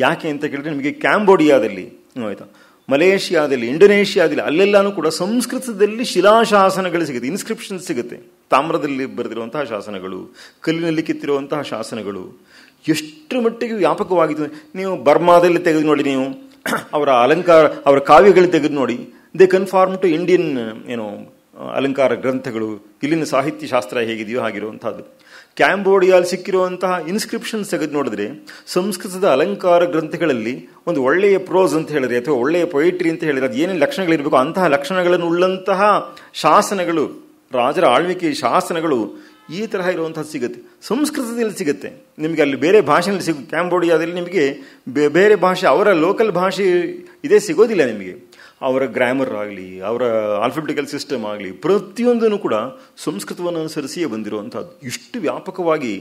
S3: ಯಾಕೆ ಅಂತ ಕೇಳಿದ್ರೆ ನಿಮಗೆ ಕ್ಯಾಂಬೋಡಿಯಾದಲ್ಲಿ ಆಯಿತಾ, ಮಲೇಷಿಯಾದಲ್ಲಿ, ಇಂಡೋನೇಷಿಯಾದಲ್ಲಿ ಅಲ್ಲೆಲ್ಲಾನು ಕೂಡ ಸಂಸ್ಕೃತದಲ್ಲಿ ಶಿಲಾಶಾಸನಗಳು ಸಿಗುತ್ತೆ, ಇನ್ಸ್ಕ್ರಿಪ್ಷನ್ ಸಿಗುತ್ತೆ. ತಾಮ್ರದಲ್ಲಿ ಬರೆದಿರುವಂತಹ ಶಾಸನಗಳು, ಕಲ್ಲಿನಲ್ಲಿ ಕಿತ್ತಿರುವಂತಹ ಶಾಸನಗಳು ಎಷ್ಟರ ಮಟ್ಟಿಗೆ ವ್ಯಾಪಕವಾಗಿದ್ದು. ನೀವು ಬರ್ಮಾದಲ್ಲಿ ತೆಗೆದು ನೋಡಿ, ನೀವು ಅವರ ಅಲಂಕಾರ, ಅವರ ಕಾವ್ಯಗಳು ತೆಗೆದು ನೋಡಿ, ದೇ ಕನ್ಫಾರ್ಮ್ ಟು ಇಂಡಿಯನ್ ಅಲಂಕಾರ ಗ್ರಂಥಗಳು, ಇಲ್ಲಿನ ಸಾಹಿತ್ಯ ಶಾಸ್ತ್ರ ಹೇಗಿದೆಯೋ ಹಾಗಿರುವಂಥದ್ದು. ಕ್ಯಾಂಬೋಡಿಯಾಲ್ ಸಿಕ್ಕಿರುವಂತಹ ಇನ್ಸ್ಕ್ರಿಪ್ಷನ್ಸ್ ತೆಗೆದು ನೋಡಿದ್ರೆ ಸಂಸ್ಕೃತದ ಅಲಂಕಾರ ಗ್ರಂಥಗಳಲ್ಲಿ ಒಂದು ಒಳ್ಳೆಯ ಪ್ರೋಸ್ ಅಂತ ಹೇಳಿದ್ರೆ ಅಥವಾ ಒಳ್ಳೆಯ ಪೊಯಿಟ್ರಿ ಅಂತ ಹೇಳಿದ್ರೆ ಅದು ಏನೇನು ಲಕ್ಷಣಗಳಿರಬೇಕು ಅಂತಹ ಲಕ್ಷಣಗಳನ್ನು ಉಳ್ಳಂತಹ ಶಾಸನಗಳು, ರಾಜರ ಆಳ್ವಿಕೆ ಶಾಸನಗಳು ಈ ತರಹ ಇರುವಂಥದ್ದು ಸಿಗುತ್ತೆ. ಸಂಸ್ಕೃತದಲ್ಲಿ ಸಿಗುತ್ತೆ ನಿಮಗೆ, ಅಲ್ಲಿ ಬೇರೆ ಭಾಷೆಯಲ್ಲಿ ಕ್ಯಾಂಬೋಡಿಯಾದಲ್ಲಿ ನಿಮಗೆ ಬೇರೆ ಭಾಷೆ, ಅವರ ಲೋಕಲ್ ಭಾಷೆ ಇದೇ ಸಿಗೋದಿಲ್ಲ ನಿಮಗೆ. ಅವರ ಗ್ರಾಮರ್ ಆಗಲಿ, ಅವರ ಆಲ್ಫಾಬೆಟಿಕಲ್ ಸಿಸ್ಟಮ್ ಆಗಲಿ, ಪ್ರತಿಯೊಂದನ್ನು ಕೂಡ ಸಂಸ್ಕೃತವನ್ನು ಅನುಸರಿಸಿಯೇ ಬಂದಿರುವಂಥದ್ದು. ಇಷ್ಟು ವ್ಯಾಪಕವಾಗಿ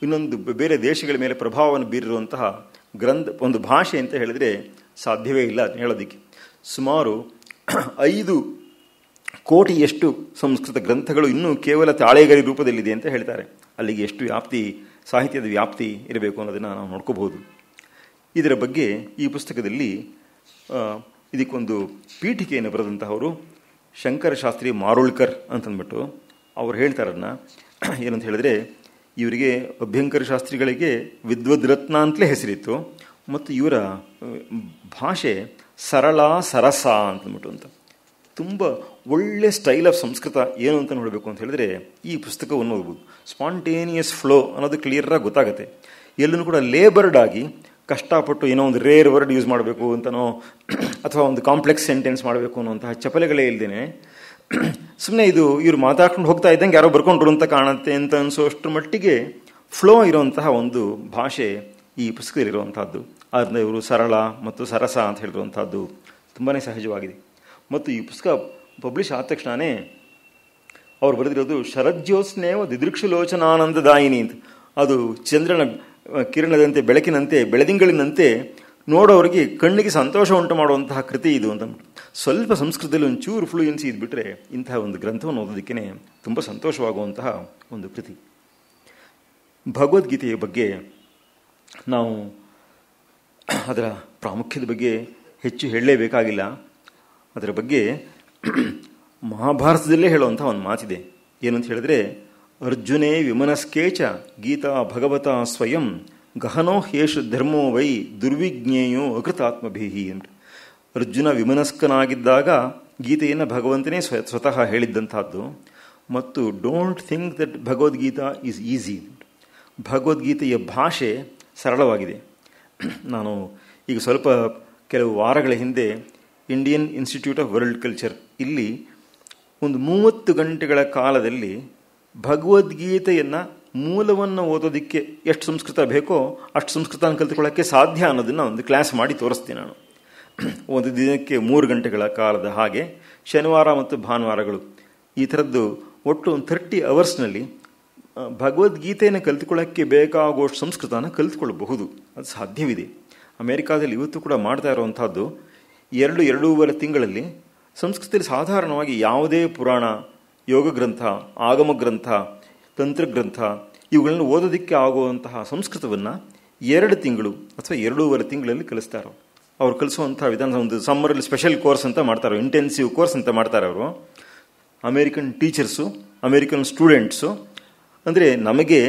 S3: ಇನ್ನೊಂದು ಬೇರೆ ದೇಶಗಳ ಮೇಲೆ ಪ್ರಭಾವವನ್ನು ಬೀರಿರುವಂತಹ ಒಂದು ಭಾಷೆ ಅಂತ ಹೇಳಿದ್ರೆ ಸಾಧ್ಯವೇ ಇಲ್ಲ ಹೇಳೋದಕ್ಕೆ. ಸುಮಾರು 5 ಕೋಟಿಯಷ್ಟು ಸಂಸ್ಕೃತ ಗ್ರಂಥಗಳು ಇನ್ನೂ ಕೇವಲ ತಾಳೆಗರಿ ರೂಪದಲ್ಲಿದೆ ಅಂತ ಹೇಳ್ತಾರೆ. ಅಲ್ಲಿಗೆ ಎಷ್ಟು ವ್ಯಾಪ್ತಿ, ಸಾಹಿತ್ಯದ ವ್ಯಾಪ್ತಿ ಇರಬೇಕು ಅನ್ನೋದನ್ನು ನಾವು ನೋಡ್ಕೋಬಹುದು. ಇದರ ಬಗ್ಗೆ ಈ ಪುಸ್ತಕದಲ್ಲಿ ಇದಕ್ಕೊಂದು ಪೀಠಿಕೆಯನ್ನು ಬರೆದಂತಹವರು ಶಂಕರಶಾಸ್ತ್ರಿ ಮಾರುಳ್ಕರ್ ಅಂತಂದ್ಬಿಟ್ಟು ಅವ್ರು ಹೇಳ್ತಾರನ್ನ. ಏನಂತ ಹೇಳಿದ್ರೆ, ಇವರಿಗೆ ಅಭ್ಯಂಕರ ಶಾಸ್ತ್ರಿಗಳಿಗೆ ವಿದ್ವದ್ರತ್ನ ಅಂತಲೇ ಹೆಸರಿತ್ತು, ಮತ್ತು ಇವರ ಭಾಷೆ ಸರಳ ಸರಸ ಅಂತಂದ್ಬಿಟ್ಟು ಅಂತ. ತುಂಬ ಒಳ್ಳೆ ಸ್ಟೈಲ್ ಆಫ್ ಸಂಸ್ಕೃತ ಏನು ಅಂತ ನೋಡಬೇಕು ಅಂತ ಹೇಳಿದ್ರೆ ಈ ಪುಸ್ತಕವನ್ನು ಓದ್ಬೋದು. ಸ್ಪಾಂಟೇನಿಯಸ್ ಫ್ಲೋ ಅನ್ನೋದು ಕ್ಲಿಯರಾಗಿ ಗೊತ್ತಾಗುತ್ತೆ. ಎಲ್ಲೂ ಕೂಡ ಲೇಬರ್ಡ್ ಆಗಿ ಕಷ್ಟಪಟ್ಟು ಏನೋ ಒಂದು ರೇರ್ ವರ್ಡ್ ಯೂಸ್ ಮಾಡಬೇಕು ಅಂತನೋ ಅಥವಾ ಒಂದು ಕಾಂಪ್ಲೆಕ್ಸ್ ಸೆಂಟೆನ್ಸ್ ಮಾಡಬೇಕು ಅನ್ನೋಂತಹ ಚಪಲೆಗಳೇ ಇಲ್ದೇನೆ ಸುಮ್ಮನೆ ಇವ್ರು ಮಾತಾಡ್ಕೊಂಡು ಹೋಗ್ತಾ ಇದ್ದಂಗೆ ಯಾರೋ ಬರ್ಕೊಂಡ್ರು ಅಂತ ಕಾಣುತ್ತೆ ಅಂತ ಅನಿಸೋಷ್ಟ್ರ ಮಟ್ಟಿಗೆ ಫ್ಲೋ ಇರುವಂತಹ ಒಂದು ಭಾಷೆ ಈ ಪುಸ್ತಕದಲ್ಲಿರುವಂತಹದ್ದು. ಅದನ್ನ ಇವರು ಸರಳ ಮತ್ತು ಸರಸ ಅಂತ ಹೇಳಿರುವಂತಹದ್ದು ತುಂಬಾ ಸಹಜವಾಗಿದೆ. ಮತ್ತು ಈ ಪುಸ್ತಕ ಪಬ್ಲಿಷ್ ಆದ ತಕ್ಷಣವೇ ಅವ್ರು ಬರೆದಿರೋದು ಶರಜ್ಯೋತ್ಸ್ನೇವ ದಿದೃಕ್ಷುಲೋಚನಾನಂದದಾಯಿನಿ ಅಂತ. ಅದು ಚಂದ್ರನ ಕಿರಣದಂತೆ, ಬೆಳಕಿನಂತೆ, ಬೆಳದಿಂಗಳಿನಂತೆ ನೋಡೋರಿಗೆ ಕಣ್ಣಿಗೆ ಸಂತೋಷ ಉಂಟು ಮಾಡುವಂತಹ ಕೃತಿ ಇದು ಅಂತ. ಸ್ವಲ್ಪ ಸಂಸ್ಕೃತದಲ್ಲಿ ಒಂಚೂರು ಫ್ಲೂಯೆನ್ಸಿ ಇದ್ಬಿಟ್ರೆ ಇಂತಹ ಒಂದು ಗ್ರಂಥವನ್ನು ಓದೋದಕ್ಕೇ ತುಂಬ ಸಂತೋಷವಾಗುವಂತಹ ಒಂದು ಕೃತಿ. ಭಗವದ್ಗೀತೆಯ ಬಗ್ಗೆ ನಾವು ಅದರ ಪ್ರಾಮುಖ್ಯದ ಬಗ್ಗೆ ಹೆಚ್ಚು ಹೇಳಲೇಬೇಕಾಗಿಲ್ಲ. ಅದರ ಬಗ್ಗೆ ಮಹಾಭಾರತದಲ್ಲೇ ಹೇಳುವಂಥ ಒಂದು ಮಾತಿದೆ. ಏನಂತ ಹೇಳಿದ್ರೆ, ಅರ್ಜುನೇ ವಿಮನಸ್ಕೇಚ ಗೀತಾ ಭಗವತ ಸ್ವಯಂ ಗಹನೋ ಹೇಷು ಧರ್ಮೋ ವೈ ದುರ್ವಿಜ್ಞೇಯೋ ಅಕೃತಾತ್ಮಭೀಹಿ ಅಂತ. ಅರ್ಜುನ ವಿಮನಸ್ಕನಾಗಿದ್ದಾಗ ಗೀತೆಯನ್ನು ಭಗವಂತನೇ ಸ್ವತಃ ಹೇಳಿದ್ದಂಥದ್ದು. ಮತ್ತು don't think that Bhagavad Gita is easy. ಭಗವದ್ಗೀತೆಯ ಭಾಷೆ ಸರಳವಾಗಿದೆ. ನಾನು ಈಗ ಕೆಲವು ವಾರಗಳ ಹಿಂದೆ Indian institute of world culture ಇಲ್ಲಿ ಒಂದು 30 ಗಂಟೆಗಳ ಕಾಲದಲ್ಲಿ ಭಗವದ್ಗೀತೆಯನ್ನು ಮೂಲವನ್ನು ಓದೋದಕ್ಕೆ ಎಷ್ಟು ಸಂಸ್ಕೃತ ಬೇಕೋ ಅಷ್ಟು ಸಂಸ್ಕೃತನ ಕಲಿತುಕೊಳ್ಳೋಕ್ಕೆ ಸಾಧ್ಯ ಅನ್ನೋದನ್ನು ಒಂದು ಕ್ಲಾಸ್ ಮಾಡಿ ತೋರಿಸ್ತೀನಿ ನಾನು. ಒಂದು ದಿನಕ್ಕೆ 3 ಗಂಟೆಗಳ ಕಾಲದ ಹಾಗೆ ಶನಿವಾರ ಮತ್ತು ಭಾನುವಾರಗಳು ಈ ಥರದ್ದು ಒಟ್ಟು ಒಂದು 30 ಅವರ್ಸ್ನಲ್ಲಿ ಭಗವದ್ಗೀತೆಯನ್ನು ಕಲಿತುಕೊಳ್ಳೋಕ್ಕೆ ಬೇಕಾಗುವಷ್ಟು ಸಂಸ್ಕೃತನ ಕಲಿತುಕೊಳ್ಳಬಹುದು. ಅದು ಸಾಧ್ಯವಿದೆ. ಅಮೆರಿಕಾದಲ್ಲಿ ಇವತ್ತು ಕೂಡ ಮಾಡ್ತಾ ಇರುವಂಥದ್ದು 2-2.5 ತಿಂಗಳಲ್ಲಿ ಸಂಸ್ಕೃತದಲ್ಲಿ ಸಾಧಾರಣವಾಗಿ ಯಾವುದೇ ಪುರಾಣ, ಯೋಗ ಗ್ರಂಥ, ಆಗಮ ಗ್ರಂಥ, ತಂತ್ರಗ್ರಂಥ ಇವುಗಳನ್ನು ಓದೋದಕ್ಕೆ ಆಗುವಂತಹ ಸಂಸ್ಕೃತವನ್ನು 2 ತಿಂಗಳು ಅಥವಾ 2.5 ತಿಂಗಳಲ್ಲಿ ಕಲಿಸ್ತಾರೆ. ಅವ್ರು ಕಲಿಸುವಂಥ ವಿಧಾನ ಒಂದು ಸಮ್ಮರಲ್ಲಿ ಸ್ಪೆಷಲ್ ಕೋರ್ಸ್ ಅಂತ ಮಾಡ್ತಾರೆ, ಇಂಟೆನ್ಸಿವ್ ಕೋರ್ಸ್ ಅಂತ ಮಾಡ್ತಾರೆ ಅವರು. American teachers, American students. ಅಂದರೆ ನಮಗೆ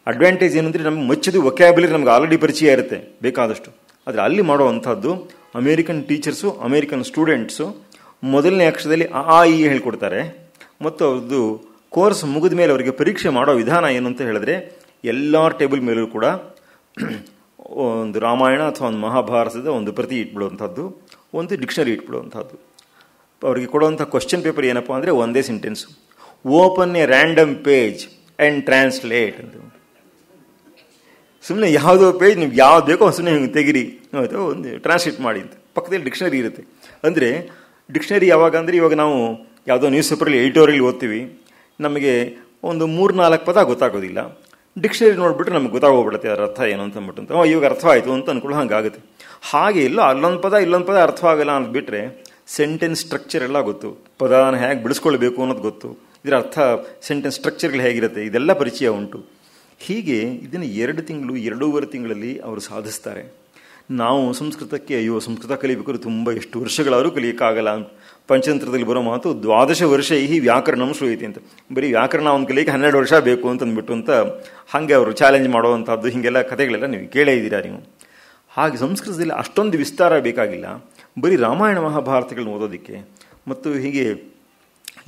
S3: ಅಡ್ವಾಂಟೇಜ್ ಏನಂದರೆ ನಮಗೆ ಮಚ್ಚದು ವೊಕ್ಯಾಬ್ಯುಲರಿ ನಮ್ಗೆ ಆಲ್ರೆಡಿ ಪರಿಚಯ ಇರುತ್ತೆ ಬೇಕಾದಷ್ಟು. ಆದರೆ ಅಲ್ಲಿ ಮಾಡುವಂಥದ್ದು ಅಮೇರಿಕನ್ ಟೀಚರ್ಸು, ಅಮೇರಿಕನ್ ಸ್ಟೂಡೆಂಟ್ಸು ಮೊದಲನೇ ಅಕ್ಷರದಲ್ಲಿ ಆ ಇ ಹೇಳ್ಕೊಡ್ತಾರೆ. ಮತ್ತು ಅವ್ರದ್ದು ಕೋರ್ಸ್ ಮುಗಿದ ಮೇಲೆ ಅವರಿಗೆ ಪರೀಕ್ಷೆ ಮಾಡೋ ವಿಧಾನ ಏನು ಅಂತ ಹೇಳಿದ್ರೆ, ಎಲ್ಲ ಟೇಬಲ್ ಮೇಲೂ ಕೂಡ ಒಂದು ರಾಮಾಯಣ ಅಥವಾ ಒಂದು ಮಹಾಭಾರತದ ಒಂದು ಪ್ರತಿ ಇಟ್ಬಿಡುವಂಥದ್ದು, ಒಂದು ಡಿಕ್ಷನರಿ ಇಟ್ಬಿಡುವಂಥದ್ದು. ಅವರಿಗೆ ಕೊಡುವಂಥ ಕ್ವಶನ್ ಪೇಪರ್ ಏನಪ್ಪ ಅಂದರೆ ಒಂದೇ sentence, open A random page and translate ಅಂತ. ಸುಮ್ಮನೆ ಯಾವುದೋ ಪೇಜ್ ನಿಮ್ಗೆ ಯಾವ್ದು ಬೇಕೋ ಸುಮ್ಮನೆ ಹಿಂಗೆ ತೆಗಿರಿ, ಒಂದು ಟ್ರಾನ್ಸ್ಲೇಟ್ ಮಾಡಿ ಅಂತ. ಪಕ್ಕದಲ್ಲಿ ಡಿಕ್ಷನರಿ ಇರುತ್ತೆ. ಅಂದರೆ ಡಿಕ್ಷನರಿ ಯಾವಾಗ ಅಂದರೆ, ಇವಾಗ ನಾವು ಯಾವುದೋ ನ್ಯೂಸ್ ಪೇಪರಲ್ಲಿ ಎಡಿಟೋರಿಯಲ್ ಓದ್ತೀವಿ, ನಮಗೆ ಒಂದು 3-4 ಪದ ಗೊತ್ತಾಗೋದಿಲ್ಲ. ಡಿಕ್ಷನರಿ ನೋಡಿಬಿಟ್ರೆ ನಮ್ಗೆ ಗೊತ್ತಾಗೋಗ್ಬಿಡುತ್ತೆ ಅದರ ಅರ್ಥ ಏನು ಅಂತ ಅಂದ್ಬಿಟ್ಟು, ಇವಾಗ ಅರ್ಥ ಆಯಿತು ಅಂತ ಅನ್ಕೊಳ್ಳೋ ಹಂಗಾಗುತ್ತೆ. ಹಾಗೆ ಇಲ್ಲ ಅಲ್ಲೊಂದು ಪದ ಇಲ್ಲೊಂದು ಪದ ಅರ್ಥ ಆಗಲ್ಲ ಅಂದ್ಬಿಟ್ರೆ ಸೆಂಟೆನ್ಸ್ ಸ್ಟ್ರಕ್ಚರ್ ಎಲ್ಲ ಗೊತ್ತು, ಪದನ ಹೇಗೆ ಬಿಡಿಸ್ಕೊಳ್ಬೇಕು ಅನ್ನೋದು ಗೊತ್ತು, ಇದರ ಅರ್ಥ ಸೆಂಟೆನ್ಸ್ ಸ್ಟ್ರಕ್ಚರ್ಗಳು ಹೇಗಿರುತ್ತೆ ಇದೆಲ್ಲ ಪರಿಚಯ ಉಂಟು. ಹೀಗೆ ಇದನ್ನು 2 ತಿಂಗಳು 2.5 ತಿಂಗಳಲ್ಲಿ ಅವರು ಸಾಧಿಸ್ತಾರೆ. ನಾವು ಸಂಸ್ಕೃತಕ್ಕೆ ಸಂಸ್ಕೃತ ಕಲಿಬೇಕಾದ್ರೆ ತುಂಬ ಎಷ್ಟು ವರ್ಷಗಳಾದರೂ ಕಲಿಯೋಕ್ಕಾಗಲ್ಲ. ಪಂಚತಂತ್ರದಲ್ಲಿ ಬರೋ ಮಾತು 12 ವರ್ಷ ಈ ವ್ಯಾಕರಣಂ ಶ್ರೂಯತೆ ಅಂತ. ಬರೀ ವ್ಯಾಕರಣ ಒಂದು ಕಲಿಯಕ್ಕೆ 12 ವರ್ಷ ಬೇಕು ಅಂತಂದ್ಬಿಟ್ಟು ಅಂತ ಹಾಗೆ ಅವರು ಚಾಲೆಂಜ್ ಮಾಡುವಂಥದ್ದು, ಹೀಗೆಲ್ಲ ಕಥೆಗಳೆಲ್ಲ ನೀವು ಕೇಳೇ ಇದ್ದೀರಾ ನೀವು. ಹಾಗೆ ಸಂಸ್ಕೃತದಲ್ಲಿ ಅಷ್ಟೊಂದು ವಿಸ್ತಾರ ಬೇಕಾಗಿಲ್ಲ. ಬರೀ ರಾಮಾಯಣ ಮಹಾಭಾರತಗಳನ್ನ ಓದೋದಕ್ಕೆ ಮತ್ತು ಹೀಗೆ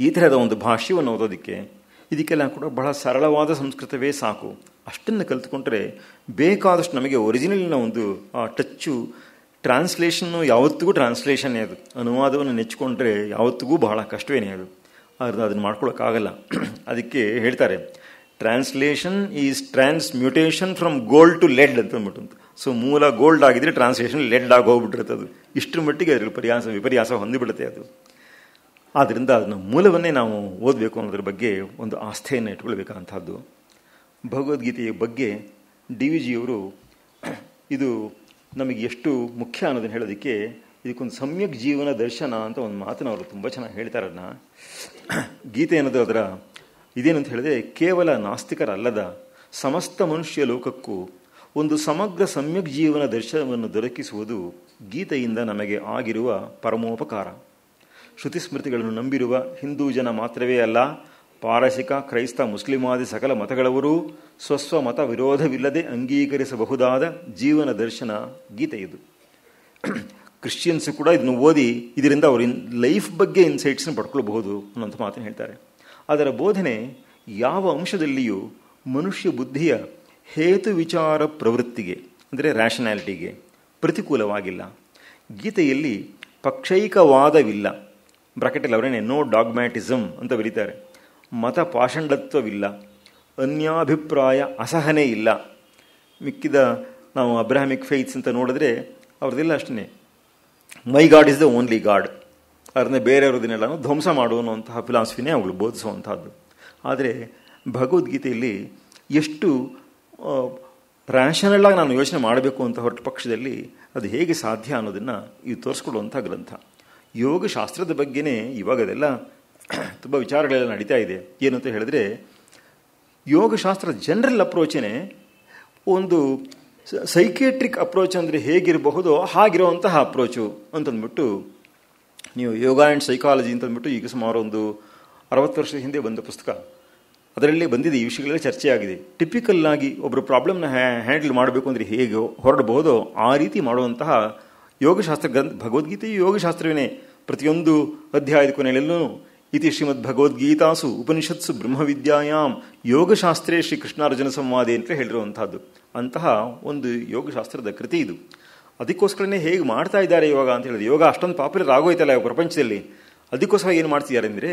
S3: ಈ ಥರದ ಒಂದು ಭಾಷ್ಯವನ್ನು ಓದೋದಕ್ಕೆ ಇದಕ್ಕೆಲ್ಲ ಕೂಡ ಬಹಳ ಸರಳವಾದ ಸಂಸ್ಕೃತವೇ ಸಾಕು. ಅಷ್ಟನ್ನು ಕಲಿತ್ಕೊಂಡ್ರೆ ಬೇಕಾದಷ್ಟು ನಮಗೆ ಒರಿಜಿನಲ್ನ ಒಂದು ಆ ಟಚ್ಚು. ಟ್ರಾನ್ಸ್ಲೇಷನ್ನು ಯಾವತ್ತಿಗೂ ಟ್ರಾನ್ಸ್ಲೇಷನ್ನೇ ಅದು. ಅನುವಾದವನ್ನು ನೆಚ್ಚಿಕೊಂಡ್ರೆ ಯಾವತ್ತಿಗೂ ಬಹಳ ಕಷ್ಟವೇನೇ ಅದು. ಆದರೆ ಅದನ್ನು ಮಾಡ್ಕೊಳಕ್ಕಾಗಲ್ಲ. ಅದಕ್ಕೆ ಹೇಳ್ತಾರೆ, translation is transmutation from gold to lead ಅಂತ ಅಂದ್ಬಿಟ್ಟು. ಸೊ ಮೂಲ ಗೋಲ್ಡ್ ಆಗಿದ್ರೆ ಟ್ರಾನ್ಸ್ಲೇಷನ್ ಲೆಡ್ ಆಗಿ ಹೋಗ್ಬಿಟ್ಟಿರುತ್ತೆ. ಅದು ಇಷ್ಟರ ಮಟ್ಟಿಗೆ ಅದರಲ್ಲಿ ವಿಪರ್ಯಾಸ ಹೊಂದಿಬಿಡುತ್ತೆ ಅದು. ಆದ್ದರಿಂದ ಅದನ್ನು ಮೂಲವನ್ನೇ ನಾವು ಓದಬೇಕು ಅನ್ನೋದ್ರ ಬಗ್ಗೆ ಒಂದು ಆಸ್ಥೆಯನ್ನು ಇಟ್ಕೊಳ್ಬೇಕಾದಂಥದ್ದು. ಭಗವದ್ಗೀತೆಯ ಬಗ್ಗೆ ಡಿ ವಿ ಜಿಯವರು ಇದು ನಮಗೆ ಎಷ್ಟು ಮುಖ್ಯ ಅನ್ನೋದನ್ನು ಹೇಳೋದಕ್ಕೆ ಇದಕ್ಕೊಂದು ಸಮ್ಯಕ್ ಜೀವನ ದರ್ಶನ ಅಂತ ಒಂದು ಮಾತನ್ನು ಅವರು ತುಂಬ ಚೆನ್ನಾಗಿ ಹೇಳ್ತಾರೆ. ಅದನ್ನ ಗೀತೆ ಅನ್ನೋದು ಅದರ ಇದೇನಂತ ಹೇಳಿದ್ರೆ, ಕೇವಲ ನಾಸ್ತಿಕರಲ್ಲದ ಸಮಸ್ತ ಮನುಷ್ಯ ಲೋಕಕ್ಕೂ ಒಂದು ಸಮಗ್ರ ಸಮ್ಯಕ್ ಜೀವನ ದರ್ಶನವನ್ನು ದೊರಕಿಸುವುದು ಗೀತೆಯಿಂದ ನಮಗೆ ಆಗಿರುವ ಪರಮೋಪಕಾರ. ಶ್ರುತಿ ಸ್ಮೃತಿಗಳನ್ನು ನಂಬಿರುವ ಹಿಂದೂ ಜನ ಮಾತ್ರವೇ ಅಲ್ಲ, ಪಾರಸಿಕ, ಕ್ರೈಸ್ತ, ಮುಸ್ಲಿಮಾದಿ ಸಕಲ ಮತಗಳವರೂ ಸ್ವಸ್ವ ಮತ ವಿರೋಧವಿಲ್ಲದೆ ಅಂಗೀಕರಿಸಬಹುದಾದ ಜೀವನ ದರ್ಶನ ಗೀತೆ ಇದು. ಕ್ರಿಶ್ಚಿಯನ್ಸ್ ಕೂಡ ಇದನ್ನು ಓದಿ ಇದರಿಂದ ಅವ್ರ ಲೈಫ್ ಬಗ್ಗೆ ಇನ್ಸೈಟ್ಸ್ನ ಪಡ್ಕೊಳ್ಬಹುದು ಅನ್ನೋಂಥ ಮಾತನ್ನು ಹೇಳ್ತಾರೆ. ಅದರ ಬೋಧನೆ ಯಾವ ಅಂಶದಲ್ಲಿಯೂ ಮನುಷ್ಯ ಬುದ್ಧಿಯ ಹೇತು ವಿಚಾರ ಪ್ರವೃತ್ತಿಗೆ ಅಂದರೆ ರ್ಯಾಷನ್ಯಾಲಿಟಿಗೆ ಪ್ರತಿಕೂಲವಾಗಿಲ್ಲ. ಗೀತೆಯಲ್ಲಿ ಪಕ್ಷೈಕವಾದವಿಲ್ಲ, ಬ್ರಾಕೆಟಲ್ಲಿ ಅವರೇನೆ ನೋ ಡಾಗ್ಮ್ಯಾಟಿಸಮ್ ಅಂತ ಬರೀತಾರೆ. ಮತ ಪಾಷಂಡತ್ವವಿಲ್ಲ, ಅನ್ಯಾಭಿಪ್ರಾಯ ಅಸಹನೆ ಇಲ್ಲ. ಮಿಕ್ಕಿದ ನಾವು ಅಬ್ರಾಹಮಿಕ್ ಫೇತ್ಸ್ ಅಂತ ನೋಡಿದ್ರೆ ಅವ್ರದ್ದೆಲ್ಲ ಅಷ್ಟೇ, my God is the only God, ಅದನ್ನೇ ಬೇರೆಯವ್ರದನ್ನೆಲ್ಲ ಧ್ವಂಸ ಮಾಡುವಂತಹ ಫಿಲಾಸಫಿನೇ ಅವಳು ಬೋಧಿಸುವಂಥದ್ದು. ಆದರೆ ಭಗವದ್ಗೀತೆಯಲ್ಲಿ ಎಷ್ಟು ರ್ಯಾಷನಲ್ ಆಗಿ ನಾನು ಯೋಚನೆ ಮಾಡಬೇಕು ಅಂತ ಹೊರಟ ಪಕ್ಷದಲ್ಲಿ ಅದು ಹೇಗೆ ಸಾಧ್ಯ ಅನ್ನೋದನ್ನು ಇದು ತೋರಿಸ್ಕೊಡುವಂಥ ಗ್ರಂಥ. ಯೋಗಶಾಸ್ತ್ರದ ಬಗ್ಗೆನೇ ಇವಾಗ ಅದೆಲ್ಲ ತುಂಬ ವಿಚಾರಗಳೆಲ್ಲ ನಡೀತಾ ಇದೆ. ಏನು ಅಂತ ಹೇಳಿದ್ರೆ, ಯೋಗಶಾಸ್ತ್ರದ ಜನರಲ್ ಅಪ್ರೋಚೇ ಒಂದು ಸೈಕೇಟ್ರಿಕ್ ಅಪ್ರೋಚ್ ಅಂದರೆ ಹೇಗಿರಬಹುದೋ ಹಾಗಿರುವಂತಹ ಅಪ್ರೋಚು ಅಂತಂದ್ಬಿಟ್ಟು, ನೀವು ಯೋಗ ಆ್ಯಂಡ್ ಸೈಕಾಲಜಿ ಅಂತಂದ್ಬಿಟ್ಟು ಈಗ ಸುಮಾರು ಒಂದು 60 ವರ್ಷದ ಹಿಂದೆ ಬಂದ ಪುಸ್ತಕ, ಅದರಲ್ಲಿ ಬಂದಿದೆ, ಈ ವಿಷಯಗಳೆಲ್ಲ ಚರ್ಚೆ ಆಗಿದೆ. ಟಿಪಿಕಲ್ ಆಗಿ ಒಬ್ಬರು ಪ್ರಾಬ್ಲಮ್ನ ಹ್ಯಾಂಡಲ್ ಮಾಡಬೇಕು ಅಂದರೆ ಹೇಗೆ ಹೊರಡಬಹುದೋ ಆ ರೀತಿ ಮಾಡುವಂತಹ ಯೋಗಶಾಸ್ತ್ರ ಗ್ರಂಥ ಭಗವದ್ಗೀತೆಯು ಯೋಗಶಾಸ್ತ್ರವೇ. ಪ್ರತಿಯೊಂದು ಅಧ್ಯಾಯದ ಕೊನೆಯಲ್ಲೂ ಇತಿ ಶ್ರೀಮದ್ ಭಗವದ್ಗೀತಾಸು ಉಪನಿಷತ್ಸು ಬ್ರಹ್ಮವಿದ್ಯಾಯಾಮ್ ಯೋಗಶಾಸ್ತ್ರೇ ಶ್ರೀ ಕೃಷ್ಣಾರ್ಜುನ ಸಂವಾದೆ ಅಂತ ಹೇಳಿರುವಂತಹದ್ದು. ಅಂತಹ ಒಂದು ಯೋಗಶಾಸ್ತ್ರದ ಕೃತಿ ಇದು. ಅದಕ್ಕೋಸ್ಕರನೇ ಹೇಗೆ ಮಾಡ್ತಾ ಇದ್ದಾರೆ ಯೋಗ ಅಂತ ಹೇಳಿದ್ರೆ, ಯೋಗ ಅಷ್ಟೊಂದು ಪಾಪ್ಯುಲರ್ ಆಗೋಯ್ತಲ್ಲ ಪ್ರಪಂಚದಲ್ಲಿ. ಅದಕ್ಕೋಸ್ಕರ ಏನು ಮಾಡ್ತಿದ್ದಾರೆ ಅಂದರೆ,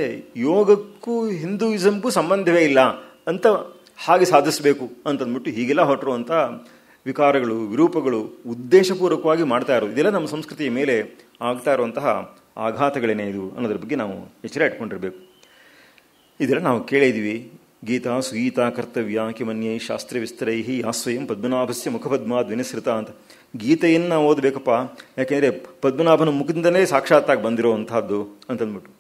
S3: ಯೋಗಕ್ಕೂ ಹಿಂದೂಯಿಸಮ್ಗೂ ಸಂಬಂಧವೇ ಇಲ್ಲ ಅಂತ ಹಾಗೆ ಸಾಧಿಸಬೇಕು ಅಂತಂದ್ಬಿಟ್ಟು ಹೀಗೆಲ್ಲ ಹೊರಟಿರುವಂಥ ವಿಕಾರಗಳು, ವಿರೂಪಗಳು ಉದ್ದೇಶಪೂರ್ವಕವಾಗಿ ಮಾಡ್ತಾ ಇರೋದು. ಇದೆಲ್ಲ ನಮ್ಮ ಸಂಸ್ಕೃತಿಯ ಮೇಲೆ ಆಗ್ತಾ ಇರುವಂತಹ ಆಘಾತಗಳೇನೇ ಇದು ಅನ್ನೋದ್ರ ಬಗ್ಗೆ ನಾವು ಎಚ್ಚರ ಇಟ್ಕೊಂಡಿರಬೇಕು. ಇದೆಲ್ಲ ನಾವು ಕೇಳಿದ್ವಿ. ಗೀತಾ ಸುಗೀತಾ ಕರ್ತವ್ಯ ಕಿಮನ್ಯೈ ಶಾಸ್ತ್ರ ವಿಸ್ತರೈ ಯಾಸ್ವಯಂ ಪದ್ಮನಾಭಸ್ಯ ಮುಖಪದ್ಮಾದ್ ವಿನಿಸೃತ ಅಂತ. ಗೀತೆಯನ್ನು ಓದಬೇಕಪ್ಪ, ಯಾಕೆಂದರೆ ಪದ್ಮನಾಭನ ಮುಖದಿಂದಲೇ ಸಾಕ್ಷಾತ್ತಾಗಿ ಬಂದಿರುವಂತಹದ್ದು ಅಂತಂದ್ಬಿಟ್ಟು.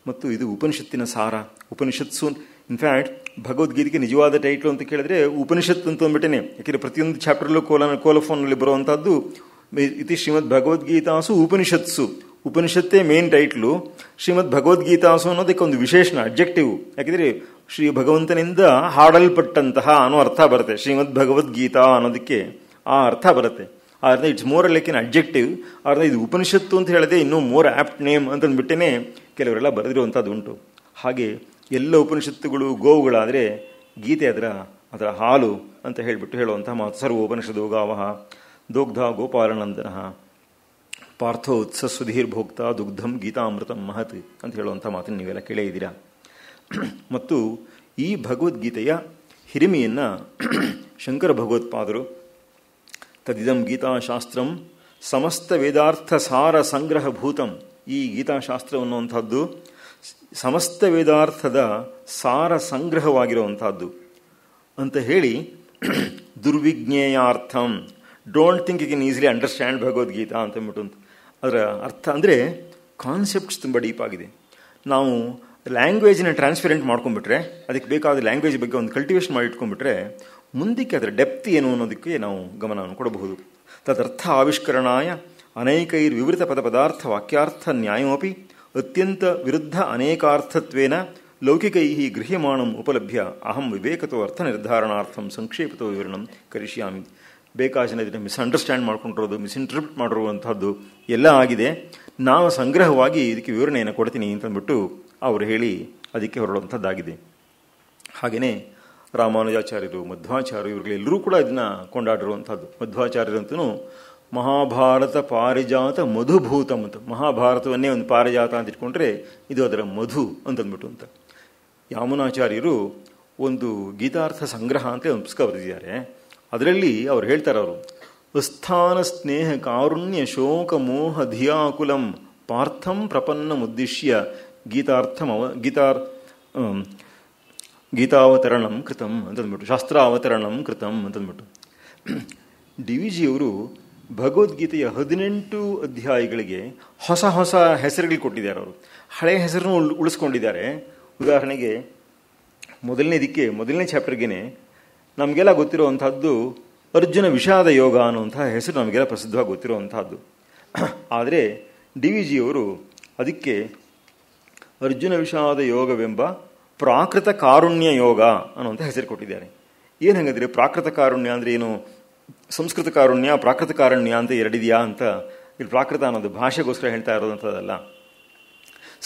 S3: ಮತ್ತು ಇದು ಉಪನಿಷತ್ತಿನ ಸಾರ. ಉಪನಿಷತ್ಸು ಇನ್ಫ್ಯಾಕ್ಟ್ ಭಗವದ್ಗೀತೆಗೆ ನಿಜವಾದ ಟೈಟ್ಲು ಅಂತ ಕೇಳಿದ್ರೆ ಉಪನಿಷತ್ ಅಂತ ಅಂದ್ಬಿಟ್ಟೇನೆ. ಯಾಕೆಂದರೆ ಪ್ರತಿಯೊಂದು ಚಾಪ್ಟರ್ಲ್ಲೂ ಕೋಲಫೋನಲ್ಲಿ ಬರುವಂತಹದ್ದು ಇತಿ ಶ್ರೀಮದ್ ಭಗವದ್ಗೀತಾಸು ಉಪನಿಷತ್ಸು. ಉಪನಿಷತ್ತೇ ಮೇನ್ ಟೈಟ್ಲು. ಶ್ರೀಮದ್ ಭಗವದ್ಗೀತಾಸು ಅನ್ನೋದಕ್ಕೆ ಒಂದು ವಿಶೇಷಣ ಅಬ್ಜೆಕ್ಟಿವ್. ಯಾಕೆಂದರೆ ಶ್ರೀ ಭಗವಂತನಿಂದ ಹಾಡಲ್ಪಟ್ಟಂತಹ ಅನ್ನೋ ಅರ್ಥ ಬರುತ್ತೆ. ಶ್ರೀಮದ್ ಭಗವದ್ಗೀತಾ ಅನ್ನೋದಕ್ಕೆ ಆ ಅರ್ಥ ಬರುತ್ತೆ. ಆದರೆ it's more like an objective. ಆದರೆ ಇದು ಉಪನಿಷತ್ತು ಅಂತ ಹೇಳಿದೆ ಇನ್ನೂ ಮೋರ್ ಆಪ್ಟ್ ನೇಮ್ ಅಂತಂದ್ಬಿಟ್ಟೇ ಕೆಲವರೆಲ್ಲ ಬರೆದಿರುವಂಥದ್ದು ಉಂಟು. ಹಾಗೆ ಎಲ್ಲ ಉಪನಿಷತ್ತುಗಳು ಗೋವುಗಳಾದರೆ ಗೀತೆ ಅದರ ಹಾಲು ಅಂತ ಹೇಳಿಬಿಟ್ಟು ಹೇಳುವಂತಹ ಮಾತು. ಸರ್ವ ಉಪನಿಷದೋ ಗಾವಃ ದೋಗ್ಧ ಗೋಪಾಲನಂದನ ಪಾರ್ಥೋ ಉತ್ಸಸುಧೀರ್ ಭೋಕ್ತ ದುಗ್ಧಂ ಗೀತಾಮೃತಂ ಮಹತ್ ಅಂತ ಹೇಳುವಂಥ ಮಾತನ್ನು ನೀವೆಲ್ಲ ಕೇಳೇ ಇದ್ದೀರಾ. ಮತ್ತು ಈ ಭಗವದ್ಗೀತೆಯ ಹಿರಿಮೆಯನ್ನು ಶಂಕರ ಭಗವತ್ಪಾದರು ತದಿದಂ ಗೀತಾಶಾಸ್ತ್ರಂ ಸಮಸ್ತ ವೇದಾರ್ಥ ಸಾರ ಸಂಗ್ರಹಭೂತಂ. ಈ ಗೀತಾಶಾಸ್ತ್ರ ಅನ್ನುವಂಥದ್ದು ಸಮಸ್ತ ವೇದಾರ್ಥದ ಸಾರ ಸಂಗ್ರಹವಾಗಿರುವಂಥದ್ದು ಅಂತ ಹೇಳಿ, ದುರ್ವಿಜ್ಞೇಯಾರ್ಥಂ, don't think you can easily understand Bhagavad Gita ಅಂತಂದ್ಬಿಟ್ಟು. ಅದರ ಅರ್ಥ ಅಂದರೆ ಕಾನ್ಸೆಪ್ಟ್ಸ್ ತುಂಬ ಡೀಪ್ ಆಗಿದೆ. ನಾವು ಲ್ಯಾಂಗ್ವೇಜ್ನ ಟ್ರಾನ್ಸ್ಪರೆಂಟ್ ಮಾಡ್ಕೊಂಡ್ಬಿಟ್ರೆ, ಅದಕ್ಕೆ ಬೇಕಾದ ಲ್ಯಾಂಗ್ವೇಜ್ ಬಗ್ಗೆ ಒಂದು ಕಲ್ಟಿವೇಷನ್ ಮಾಡಿ ಇಟ್ಕೊಂಡ್ಬಿಟ್ರೆ ಮುಂದಕ್ಕೆ ಅದರ ಡೆಪ್ತ್ ಏನು ಅನ್ನೋದಕ್ಕೆ ನಾವು ಗಮನವನ್ನು ಕೊಡಬಹುದು. ತದರ್ಥ ಆವಿಷ್ಕರಣಾಯ ಅನೇಕೈರ್ ವಿವೃತ ಪದಾರ್ಥ ವಾಕ್ಯಾರ್ಥ ನ್ಯಾಯೋಪಿ ಅತ್ಯಂತ ವಿರುದ್ಧ ಅನೇಕಾರ್ಥತ್ವೇನ ಲೌಕಿಕೈ ಗೃಹ್ಯಮಾಣಂ ಉಪಲಭ್ಯ ಅಹಂ ವಿವೇಕತೋ ಅರ್ಥ ನಿರ್ಧಾರಣಾರ್ಥಂ ಸಂಕ್ಷೇಪತೋ ವಿವರಣಂ ಕರಿಷ್ಯಾಮಿ. ಬೇಕಾದ ಜನ ಇದನ್ನು ಮಿಸ್ಅಂಡರ್ಸ್ಟ್ಯಾಂಡ್ ಮಾಡ್ಕೊಂಡಿರೋದು, ಮಿಸ್ಇಂಟರ್ಪ್ರಿಟ್ ಮಾಡಿರುವಂಥದ್ದು ಎಲ್ಲ ಆಗಿದೆ. ನಾನು ಸಂಗ್ರಹವಾಗಿ ಇದಕ್ಕೆ ವಿವರಣೆಯನ್ನು ಕೊಡ್ತೀನಿ ಅಂತಂದ್ಬಿಟ್ಟು ಅವರು ಹೇಳಿ ಅದಕ್ಕೆ ಹೊರಡುವಂಥದ್ದಾಗಿದೆ. ಹಾಗೆಯೇ ರಾಮಾನುಜಾಚಾರ್ಯರು, ಮಧ್ವಾಚಾರ್ಯರು, ಇವರುಗಳೆಲ್ಲರೂ ಕೂಡ ಇದನ್ನು ಕೊಂಡಾಡಿರುವಂಥದ್ದು. ಮಧ್ವಾಚಾರ್ಯರಂತೂ ಮಹಾಭಾರತ ಪಾರಿಜಾತ ಮಧುಭೂತಂ ಅಂತ, ಮಹಾಭಾರತವನ್ನೇ ಒಂದು ಪಾರಿಜಾತ ಅಂತ ಇಟ್ಕೊಂಡ್ರೆ ಇದು ಅದರ ಮಧು ಅಂತಂದ್ಬಿಟ್ಟು ಅಂತ. ಯಾಮುನಾಚಾರ್ಯರು ಒಂದು ಗೀತಾರ್ಥ ಸಂಗ್ರಹ ಅಂತ ಒಂದು ಪುಸ್ತಕ ಬರೆದಿದ್ದಾರೆ. ಅದರಲ್ಲಿ ಅವ್ರು ಹೇಳ್ತಾರೆ, ಅವರು ಅಸ್ಥಾನ ಸ್ನೇಹ ಕಾರುಣ್ಯ ಶೋಕ ಮೋಹ ಧಿಯಾಕುಲಂ ಪಾರ್ಥಂ ಪ್ರಪನ್ನ ಮುದ್ದಿಶ್ಯ ಗೀತಾವತರಣಂ ಕೃತಂ ಅಂತಂದ್ಬಿಟ್ಟು, ಶಾಸ್ತ್ರಾವತರಣಂ ಕೃತಂ ಅಂತಂದ್ಬಿಟ್ಟು. ಡಿ ವಿ ಜಿಯವರು ಭಗವದ್ಗೀತೆಯ 18 ಅಧ್ಯಾಯಗಳಿಗೆ ಹೊಸ ಹೊಸ ಹೆಸರುಗಳು ಕೊಟ್ಟಿದ್ದಾರೆ. ಅವರು ಹಳೆಯ ಹೆಸರನ್ನು ಉಳಿಸ್ಕೊಂಡಿದ್ದಾರೆ. ಉದಾಹರಣೆಗೆ ಮೊದಲನೇ ಚಾಪ್ಟರ್ಗೆ ನಮಗೆಲ್ಲ ಗೊತ್ತಿರುವಂತಹದ್ದು ಅರ್ಜುನ ವಿಷಾದ ಯೋಗ ಅನ್ನುವಂತಹ ಹೆಸರು ನಮಗೆಲ್ಲ ಪ್ರಸಿದ್ಧವಾಗಿ ಗೊತ್ತಿರುವಂತಹದ್ದು. ಆದರೆ DVG ಅವರು ಅದಕ್ಕೆ ಅರ್ಜುನ ವಿಷಾದ ಯೋಗವೆಂಬ ಪ್ರಾಕೃತ ಕಾರುಣ್ಯ ಯೋಗ ಅನ್ನುವಂಥ ಹೆಸರು ಕೊಟ್ಟಿದ್ದಾರೆ. ಏನು ಹಾಗಾದರೆ ಪ್ರಾಕೃತ ಕಾರುಣ್ಯ ಅಂದರೆ ಏನು? ಸಂಸ್ಕೃತ ಕಾರುಣ್ಯ, ಪ್ರಾಕೃತ ಕಾರುಣ್ಯ ಅಂತ ಎರಡಿದೆಯಾ ಅಂತ. ಇಲ್ಲಿ ಪ್ರಾಕೃತ ಅನ್ನೋದು ಭಾಷೆಗೋಸ್ಕರ ಹೇಳ್ತಾ ಇರೋದಂಥದ್ದಲ್ಲ.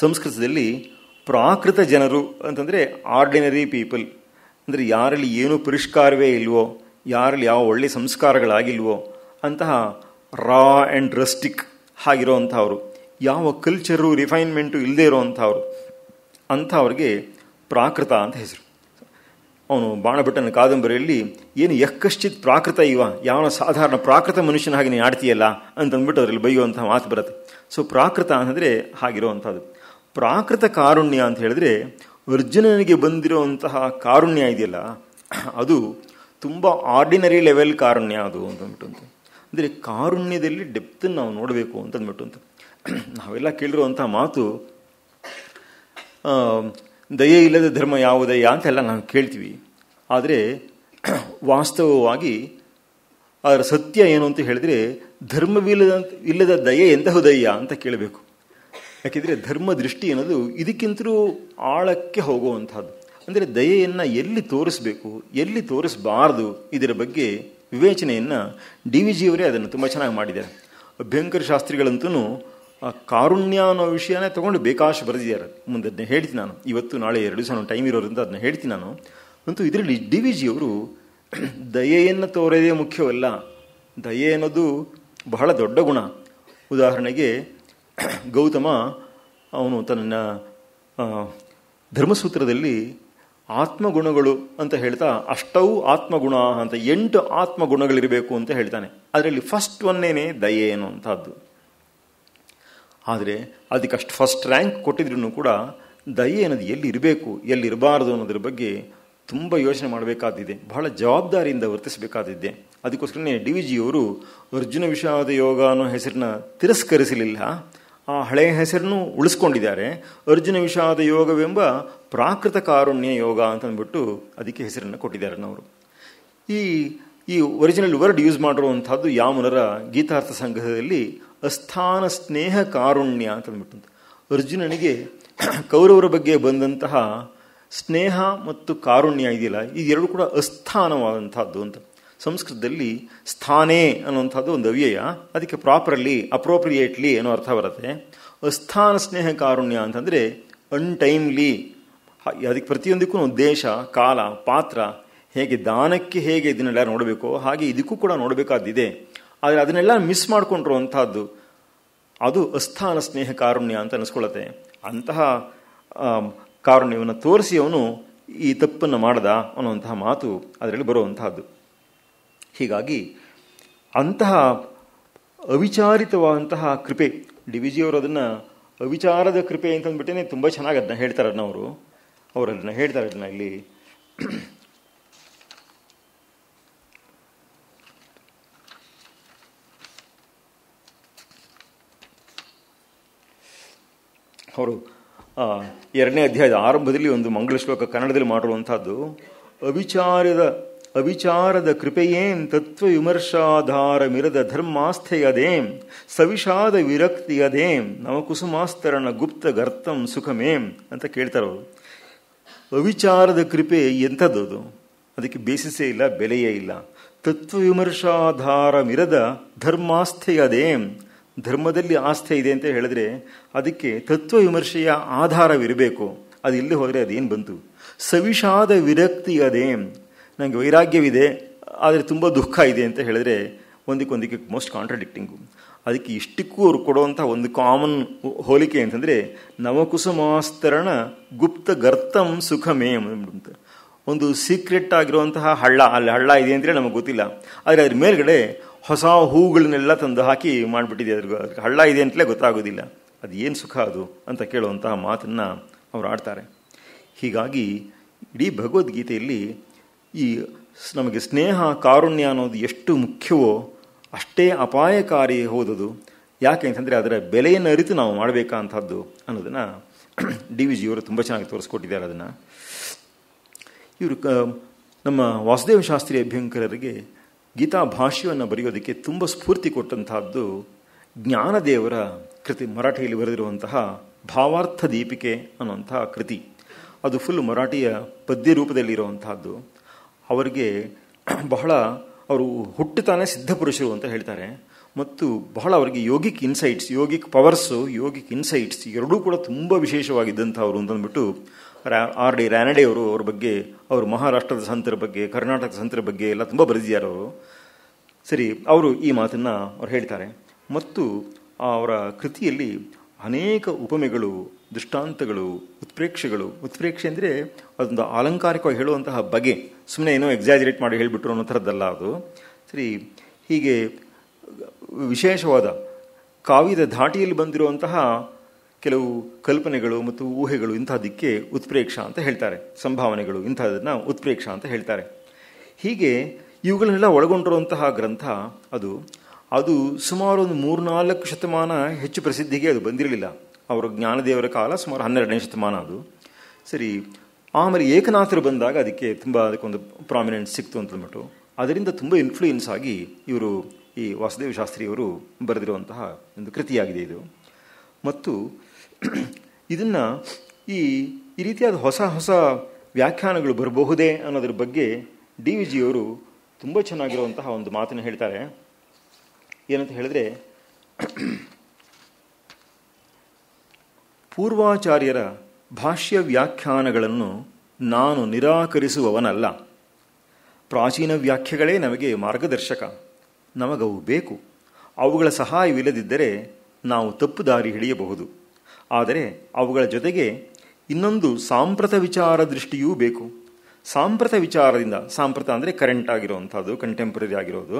S3: ಸಂಸ್ಕೃತದಲ್ಲಿ ಪ್ರಾಕೃತ ಜನರು ಅಂತಂದರೆ ಆರ್ಡಿನರಿ ಪೀಪಲ್, ಅಂದರೆ ಯಾರಲ್ಲಿ ಏನೂ ಪರಿಷ್ಕಾರವೇ ಇಲ್ವೋ, ಯಾರಲ್ಲಿ ಯಾವ ಒಳ್ಳೆಯ ಸಂಸ್ಕಾರಗಳಾಗಿಲ್ವೋ ಅಂತಹ ರಾ ಆ್ಯಂಡ್ ರಸ್ಟಿಕ್ ಆಗಿರೋವಂಥವ್ರು, ಯಾವ ಕಲ್ಚರು ರಿಫೈನ್ಮೆಂಟು ಇಲ್ಲದೇ ಇರೋವಂಥವ್ರು, ಅಂಥವ್ರಿಗೆ ಪ್ರಾಕೃತ ಅಂತ ಹೆಸರು. ಅವನು ಬಾಣಭಟ್ಟನ ಕಾದಂಬರಿಯಲ್ಲಿ ಏನು ಯಕ್ಕಶ್ಚಿತ್ ಪ್ರಾಕೃತ ಯಾವ ಸಾಧಾರಣ ಪ್ರಾಕೃತ ಮನುಷ್ಯನ ಹಾಗೆ ನೀನು ಆಡ್ತೀಯಲ್ಲ ಅಂತಂದ್ಬಿಟ್ಟು ಅದರಲ್ಲಿ ಬೈಯುವಂಥ ಮಾತು ಬರುತ್ತೆ. ಸೊ ಪ್ರಾಕೃತ ಅಂತಂದರೆ ಹಾಗಿರುವಂಥದ್ದು. ಪ್ರಾಕೃತ ಕಾರುಣ್ಯ ಅಂತ ಹೇಳಿದ್ರೆ ಅರ್ಜುನನಿಗೆ ಬಂದಿರುವಂತಹ ಕಾರುಣ್ಯ ಇದೆಯಲ್ಲ, ಅದು ತುಂಬ ಆರ್ಡಿನರಿ ಲೆವೆಲ್ ಕಾರುಣ್ಯ ಅದು ಅಂತಂದ್ಬಿಟ್ಟು. ಅಂದರೆ ಕಾರುಣ್ಯದಲ್ಲಿ ಡೆಪ್ತನ್ನು ನಾವು ನೋಡಬೇಕು ಅಂತಂದ್ಬಿಟ್ಟು ಅಂತ. ನಾವೆಲ್ಲ ಕೇಳಿರುವಂಥ ಮಾತು ದಯೆ ಇಲ್ಲದ ಧರ್ಮ ಯಾವುದಯ್ಯ ಅಂತೆಲ್ಲ ನಾವು ಕೇಳ್ತೀವಿ. ಆದರೆ ವಾಸ್ತವವಾಗಿ ಅದರ ಸತ್ಯ ಏನು ಅಂತ ಹೇಳಿದ್ರೆ ಇಲ್ಲದ ದಯೆ ಎಂತಹುದಯ್ಯ ಅಂತ ಕೇಳಬೇಕು. ಯಾಕೆಂದರೆ ಧರ್ಮ ದೃಷ್ಟಿ ಅನ್ನೋದು ಇದಕ್ಕಿಂತಲೂ ಆಳಕ್ಕೆ ಹೋಗುವಂಥದ್ದು. ಅಂದರೆ ದಯೆಯನ್ನು ಎಲ್ಲಿ ತೋರಿಸ್ಬೇಕು, ಎಲ್ಲಿ ತೋರಿಸಬಾರ್ದು, ಇದರ ಬಗ್ಗೆ ವಿವೇಚನೆಯನ್ನು DVG ಅವರೇ ಅದನ್ನು ತುಂಬ ಚೆನ್ನಾಗಿ ಮಾಡಿದ್ದಾರೆ. ಅಭ್ಯಂಕರ ಶಾಸ್ತ್ರಿಗಳಂತೂ ಕಾರುಣ್ಯ ಅನ್ನೋ ವಿಷಯನೇ ತೊಗೊಂಡು ಬೇಕಾಷ್ಟು ಬರೆದಿದ್ದಾರೆ. ಮುಂದೆ ಅದನ್ನ ಹೇಳ್ತೀನಿ ನಾನು, ಇವತ್ತು ನಾಳೆ 2 ದಿವಸ ಟೈಮ್ ಇರೋದ್ರಿಂದ ಅದನ್ನ ಹೇಳ್ತೀನಿ ನಾನು. ಅಂತೂ ಇದರಲ್ಲಿ DVG ಅವರು ದಯೆಯನ್ನು ತೋರೋದೇ ಮುಖ್ಯವಲ್ಲ, ದಯೆ ಅನ್ನೋದು ಬಹಳ ದೊಡ್ಡ ಗುಣ. ಉದಾಹರಣೆಗೆ ಗೌತಮ ಅವನು ತನ್ನ ಧರ್ಮಸೂತ್ರದಲ್ಲಿ ಆತ್ಮಗುಣಗಳು ಅಂತ ಹೇಳ್ತಾ ಅಷ್ಟವು ಆತ್ಮಗುಣ ಅಂತ 8 ಆತ್ಮಗುಣಗಳಿರಬೇಕು ಅಂತ ಹೇಳ್ತಾನೆ. ಅದರಲ್ಲಿ ಫಸ್ಟ್ ಒಂದೇನೆ ದಯೆ ಅನ್ನುವಂಥದ್ದು. ಆದರೆ ಅದಕ್ಕಷ್ಟು ಫಸ್ಟ್ ರ್ಯಾಂಕ್ ಕೊಟ್ಟಿದ್ರೂ ಕೂಡ ದಯೆ ಅನ್ನೋದು ಎಲ್ಲಿ ಇರಬೇಕು, ಎಲ್ಲಿ ಇರಬಾರದು ಅನ್ನೋದ್ರ ಬಗ್ಗೆ ತುಂಬ ಯೋಚನೆ ಮಾಡಬೇಕಾದಿದೆ, ಬಹಳ ಜವಾಬ್ದಾರಿಯಿಂದ ವರ್ತಿಸಬೇಕಾದಿದೆ. ಅದಕ್ಕೋಸ್ಕರನೇ DVG ಅವರು ಅರ್ಜುನ ವಿಷಾದ ಯೋಗ ಅನ್ನೋ ಹೆಸರನ್ನ ತಿರಸ್ಕರಿಸಲಿಲ್ಲ, ಆ ಹಳೆಯ ಹೆಸರನ್ನು ಉಳಿಸ್ಕೊಂಡಿದ್ದಾರೆ. ಅರ್ಜುನ ವಿಷಾದ ಯೋಗವೆಂಬ ಪ್ರಾಕೃತ ಕಾರುಣ್ಯ ಯೋಗ ಅಂತಂದ್ಬಿಟ್ಟು ಅದಕ್ಕೆ ಹೆಸರನ್ನು ಕೊಟ್ಟಿದ್ದಾರೆ ಅವರು. ಈ ಒರಿಜಿನಲ್ ವರ್ಡ್ ಯೂಸ್ ಮಾಡಿರುವಂಥದ್ದು ಯಾಮುನರ ಗೀತಾರ್ಥ ಸಂಗ್ರಹದಲ್ಲಿ ಅಸ್ಥಾನ ಸ್ನೇಹ ಕಾರುಣ್ಯ ಅಂತಂದ್ಬಿಟ್ಟು. ಅರ್ಜುನನಿಗೆ ಕೌರವರ ಬಗ್ಗೆ ಬಂದಂತಹ ಸ್ನೇಹ ಮತ್ತು ಕಾರುಣ್ಯ ಇದೆಯಲ್ಲ, ಇದೆರಡು ಕೂಡ ಅಸ್ಥಾನವಾದಂಥದ್ದು ಅಂತ. ಸಂಸ್ಕೃತದಲ್ಲಿ ಸ್ಥಾನೇ ಅನ್ನುವಂಥದ್ದು ಒಂದು ಅವ್ಯಯ, ಅದಕ್ಕೆ ಪ್ರಾಪರ್ಲಿ ಅಪ್ರೋಪ್ರಿಯೇಟ್ಲಿ ಅನ್ನೋ ಅರ್ಥ ಬರುತ್ತೆ. ಅಸ್ಥಾನ ಸ್ನೇಹ ಕಾರುಣ್ಯ ಅಂತಂದರೆ ಅನ್ಟೈಮ್ಲಿ, ಅದಕ್ಕೆ ಪ್ರತಿಯೊಂದಕ್ಕೂ ದೇಶ, ಕಾಲ, ಪಾತ್ರ, ಹೇಗೆ ದಾನಕ್ಕೆ ಹೇಗೆ ಇದನ್ನೆಲ್ಲ ನೋಡಬೇಕೋ ಹಾಗೆ ಇದಕ್ಕೂ ಕೂಡ ನೋಡಬೇಕಾದಿದೆ. ಆದರೆ ಅದನ್ನೆಲ್ಲ ಮಿಸ್ ಮಾಡಿಕೊಂಡಿರುವಂಥದ್ದು ಅದು ಅಸ್ಥಾನ ಸ್ನೇಹ ಕಾರುಣ್ಯ ಅಂತ ಅನಿಸ್ಕೊಳ್ಳುತ್ತೆ. ಅಂತಹ ಕಾರುಣ್ಯವನ್ನು ತೋರಿಸಿ ಅವನು ಈ ತಪ್ಪನ್ನು ಮಾಡ್ದ ಅನ್ನುವಂತಹ ಮಾತು ಅದರಲ್ಲಿ ಬರುವಂತಹದ್ದು. ಹೀಗಾಗಿ ಅಂತಹ ಅವಿಚಾರಿತವಾದಂತಹ ಕೃಪೆ, DVG ಅವರು ಅದನ್ನು ಅವಿಚಾರದ ಕೃಪೆ ಅಂತಂದ್ಬಿಟ್ಟೇ ತುಂಬ ಚೆನ್ನಾಗಿ ಅದನ್ನ ಹೇಳ್ತಾರೆ. ಅವರು ಅದನ್ನು ಹೇಳ್ತಾರೆ. ಅದನ್ನ ಇಲ್ಲಿ ಅವರು 2ನೇ ಅಧ್ಯಾಯದ ಆರಂಭದಲ್ಲಿ ಒಂದು ಮಂಗಳ ಶ್ಲೋಕ ಕನ್ನಡದಲ್ಲಿ ಮಾಡಿರುವಂತಹದ್ದು, ಅವಿಚಾರದ ಕೃಪೆಯೇಂ ತತ್ವ ವಿಮರ್ಶಾಧಾರ ಮಿರದ ಧರ್ಮಾಸ್ಥೆಯದೇಂ ಸವಿಷಾದ ವಿರಕ್ತಿಯದೇಂ ನವಕುಸುಮಾಸ್ತರಣ ಗುಪ್ತ ಗರ್ತಂ ಸುಖಮೇಂ ಅಂತ ಕೇಳ್ತಾರವರು. ಅವಿಚಾರದ ಕೃಪೆ ಎಂಥದ್ದು ಅದು? ಅದಕ್ಕೆ ಬೇಸಿಸೇ ಇಲ್ಲ, ಬೆಲೆಯೇ ಇಲ್ಲ. ತತ್ವ ವಿಮರ್ಶಾಧಾರ ಮಿರದ ಧರ್ಮಾಸ್ಥೆಯದೇಂ, ಧರ್ಮದಲ್ಲಿ ಆಸ್ಥೆ ಇದೆ ಅಂತ ಹೇಳಿದ್ರೆ ಅದಕ್ಕೆ ತತ್ವ ವಿಮರ್ಶೆಯ ಆಧಾರವಿರಬೇಕು. ಅದು ಇಲ್ಲದೆ ಹೋದರೆ ಅದೇನು ಬಂತು? ಸವಿಷಾದ ವಿರಕ್ತಿ ಅದೇಂ, ನನಗೆ ವೈರಾಗ್ಯವಿದೆ ಆದರೆ ತುಂಬ ದುಃಖ ಇದೆ ಅಂತ ಹೇಳಿದ್ರೆ ಒಂದಕ್ಕೊಂದಕ್ಕೆ ಮೋಸ್ಟ್ ಕಾಂಟ್ರಡಿಕ್ಟಿಂಗು. ಅದಕ್ಕೆ ಇಷ್ಟಕ್ಕೂ ಅವ್ರು ಕೊಡುವಂಥ ಒಂದು ಕಾಮನ್ ಹೋಲಿಕೆ ಅಂತಂದರೆ ನವಕುಸುಮಾಸ್ತರಣ ಗುಪ್ತ ಗರ್ತಂ ಸುಖಮೇಂ ಅಂತ. ಒಂದು ಸೀಕ್ರೆಟ್ ಆಗಿರುವಂತಹ ಅಲ್ಲಿ ಹಳ್ಳ ಇದೆ ಅಂದರೆ ನಮಗೆ ಗೊತ್ತಿಲ್ಲ, ಆದರೆ ಅದ್ರ ಮೇಲ್ಗಡೆ ಹೊಸ ಹೂಗಳನ್ನೆಲ್ಲ ತಂದು ಹಾಕಿ ಮಾಡಿಬಿಟ್ಟಿದೆ. ಅದ್ರ ಹಳ್ಳ ಇದೆ ಅಂತಲೇ ಗೊತ್ತಾಗೋದಿಲ್ಲ. ಅದು ಏನು ಸುಖ ಅದು ಅಂತ ಕೇಳುವಂತಹ ಮಾತನ್ನು ಅವರು ಆಡ್ತಾರೆ. ಹೀಗಾಗಿ ಇಡೀ ಭಗವದ್ಗೀತೆಯಲ್ಲಿ ಈ ನಮಗೆ ಸ್ನೇಹ ಕಾರುಣ್ಯ ಅನ್ನೋದು ಎಷ್ಟು ಮುಖ್ಯವೋ ಅಷ್ಟೇ ಅಪಾಯಕಾರಿ ಹೋದದು. ಯಾಕೆ ಅಂತಂದರೆ ಅದರ ಬೆಲೆಯನ್ನು ಅರಿತು ನಾವು ಮಾಡಬೇಕಂಥದ್ದು ಅನ್ನೋದನ್ನು ಡಿ ವಿ ಜಿಯವರು ತುಂಬ ಚೆನ್ನಾಗಿ ತೋರಿಸ್ಕೊಟ್ಟಿದ್ದಾರೆ. ಅದನ್ನು ಇವರು ನಮ್ಮ ವಾಸುದೇವ ಶಾಸ್ತ್ರಿ ಅಭ್ಯಂಕರರಿಗೆ ಗೀತಾ ಭಾಷ್ಯವನ್ನು ಬರೆಯೋದಕ್ಕೆ ತುಂಬ ಸ್ಫೂರ್ತಿ ಕೊಟ್ಟಂತಹದ್ದು ಜ್ಞಾನದೇವರ ಕೃತಿ, ಮರಾಠಿಯಲ್ಲಿ ಬರೆದಿರುವಂತಹ ಭಾವಾರ್ಥ ದೀಪಿಕೆ ಅನ್ನುವಂತಹ ಕೃತಿ. ಅದು ಫುಲ್ ಮರಾಠಿಯ ಪದ್ಯ ರೂಪದಲ್ಲಿರುವಂತಹದ್ದು. ಅವರಿಗೆ ಬಹಳ, ಅವರು ಹುಟ್ಟುತ್ತಾನೆ ಸಿದ್ಧಪುರುಷರು ಅಂತ ಹೇಳ್ತಾರೆ, ಮತ್ತು ಬಹಳ ಅವರಿಗೆ yogic insights, yogic powers, yogic insights ಎರಡೂ ಕೂಡ ತುಂಬ ವಿಶೇಷವಾಗಿದ್ದಂಥವ್ರು ಅಂತಂದ್ಬಿಟ್ಟು ಆರ್ ಡಿ ರಾನಡೆ ಅವರು ಅವ್ರ ಬಗ್ಗೆ, ಅವರು ಮಹಾರಾಷ್ಟ್ರದ ಸಂತರ ಬಗ್ಗೆ, ಕರ್ನಾಟಕದ ಸಂತರ ಬಗ್ಗೆ ಎಲ್ಲ ತುಂಬ ಬರೆದಿದ್ದಾರೆ ಅವರು. ಸರಿ, ಅವರು ಈ ಮಾತನ್ನು ಅವ್ರು ಹೇಳ್ತಾರೆ. ಮತ್ತು ಅವರ ಕೃತಿಯಲ್ಲಿ ಅನೇಕ ಉಪಮೆಗಳು, ದೃಷ್ಟಾಂತಗಳು, ಉತ್ಪ್ರೇಕ್ಷೆ ಅಂದರೆ ಅದೊಂದು ಅಲಂಕಾರಿಕವಾಗಿ ಹೇಳುವಂತಹ ಬಗೆ, ಸುಮ್ಮನೆ ಏನೋ ಎಕ್ಸಾಜರೇಟ್ ಮಾಡಿ ಹೇಳಿಬಿಟ್ರು ಅನ್ನೋ ಥರದ್ದಲ್ಲ ಅದು. ಸರಿ, ಹೀಗೆ ವಿಶೇಷವಾದ ಕಾವ್ಯದ ಧಾಟಿಯಲ್ಲಿ ಬಂದಿರುವಂತಹ ಕೆಲವು ಕಲ್ಪನೆಗಳು ಮತ್ತು ಊಹೆಗಳು, ಇಂಥದ್ದಕ್ಕೆ ಉತ್ಪ್ರೇಕ್ಷ ಅಂತ ಹೇಳ್ತಾರೆ. ಸಂಭಾವನೆಗಳು, ಇಂಥದನ್ನು ಉತ್ಪ್ರೇಕ್ಷ ಅಂತ ಹೇಳ್ತಾರೆ. ಹೀಗೆ ಇವುಗಳನ್ನೆಲ್ಲ ಒಳಗೊಂಡಿರುವಂತಹ ಗ್ರಂಥ ಅದು ಸುಮಾರು ಒಂದು 3-4 ಶತಮಾನ ಹೆಚ್ಚು ಪ್ರಸಿದ್ಧಿಗೆ ಅದು ಬಂದಿರಲಿಲ್ಲ. ಅವರ ಜ್ಞಾನದೇವರ ಕಾಲ ಸುಮಾರು 12ನೇ ಶತಮಾನ ಅದು. ಸರಿ, ಆಮೇಲೆ ಏಕನಾಥರು ಬಂದಾಗ ಅದಕ್ಕೊಂದು ಪ್ರಾಮಿನೆನ್ಸ್ ಸಿಕ್ತು ಅಂತಂದ್ಬಿಟ್ಟು ಅದರಿಂದ ತುಂಬ ಇನ್ಫ್ಲೂಯೆನ್ಸ್ ಆಗಿ ಇವರು, ಈ ವಾಸುದೇವ ಶಾಸ್ತ್ರಿಯವರು ಬರೆದಿರುವಂತಹ ಒಂದು ಕೃತಿಯಾಗಿದೆ ಇದು. ಮತ್ತು ಇದನ್ನು ಈ ರೀತಿಯಾದ ಹೊಸ ಹೊಸ ವ್ಯಾಖ್ಯಾನಗಳು ಬರಬಹುದೇ ಅನ್ನೋದ್ರ ಬಗ್ಗೆ ಡಿ ವಿ ಜಿಯವರು ತುಂಬ ಚೆನ್ನಾಗಿರುವಂತಹ ಒಂದು ಮಾತನ್ನು ಹೇಳ್ತಾರೆ. ಏನಂತ ಹೇಳಿದ್ರೆ, ಪೂರ್ವಾಚಾರ್ಯರ ಭಾಷ್ಯ ವ್ಯಾಖ್ಯಾನಗಳನ್ನು ನಾನು ನಿರಾಕರಿಸುವವನಲ್ಲ. ಪ್ರಾಚೀನ ವ್ಯಾಖ್ಯೆಗಳೇ ನಮಗೆ ಮಾರ್ಗದರ್ಶಕ, ನಮಗವು ಬೇಕು. ಅವುಗಳ ಸಹಾಯವಿಲ್ಲದಿದ್ದರೆ ನಾವು ತಪ್ಪು ದಾರಿ ಹಿಡಿಯಬಹುದು. ಆದರೆ ಅವುಗಳ ಜೊತೆಗೆ ಇನ್ನೊಂದು ಸಾಂಪ್ರತ ವಿಚಾರ ದೃಷ್ಟಿಯೂ ಬೇಕು. ಸಾಂಪ್ರತ ವಿಚಾರದಿಂದ, ಸಾಂಪ್ರತ ಅಂದರೆ ಕರೆಂಟ್ ಆಗಿರುವಂಥದ್ದು, ಕಂಟೆಂಪ್ರರಿ ಆಗಿರೋದು.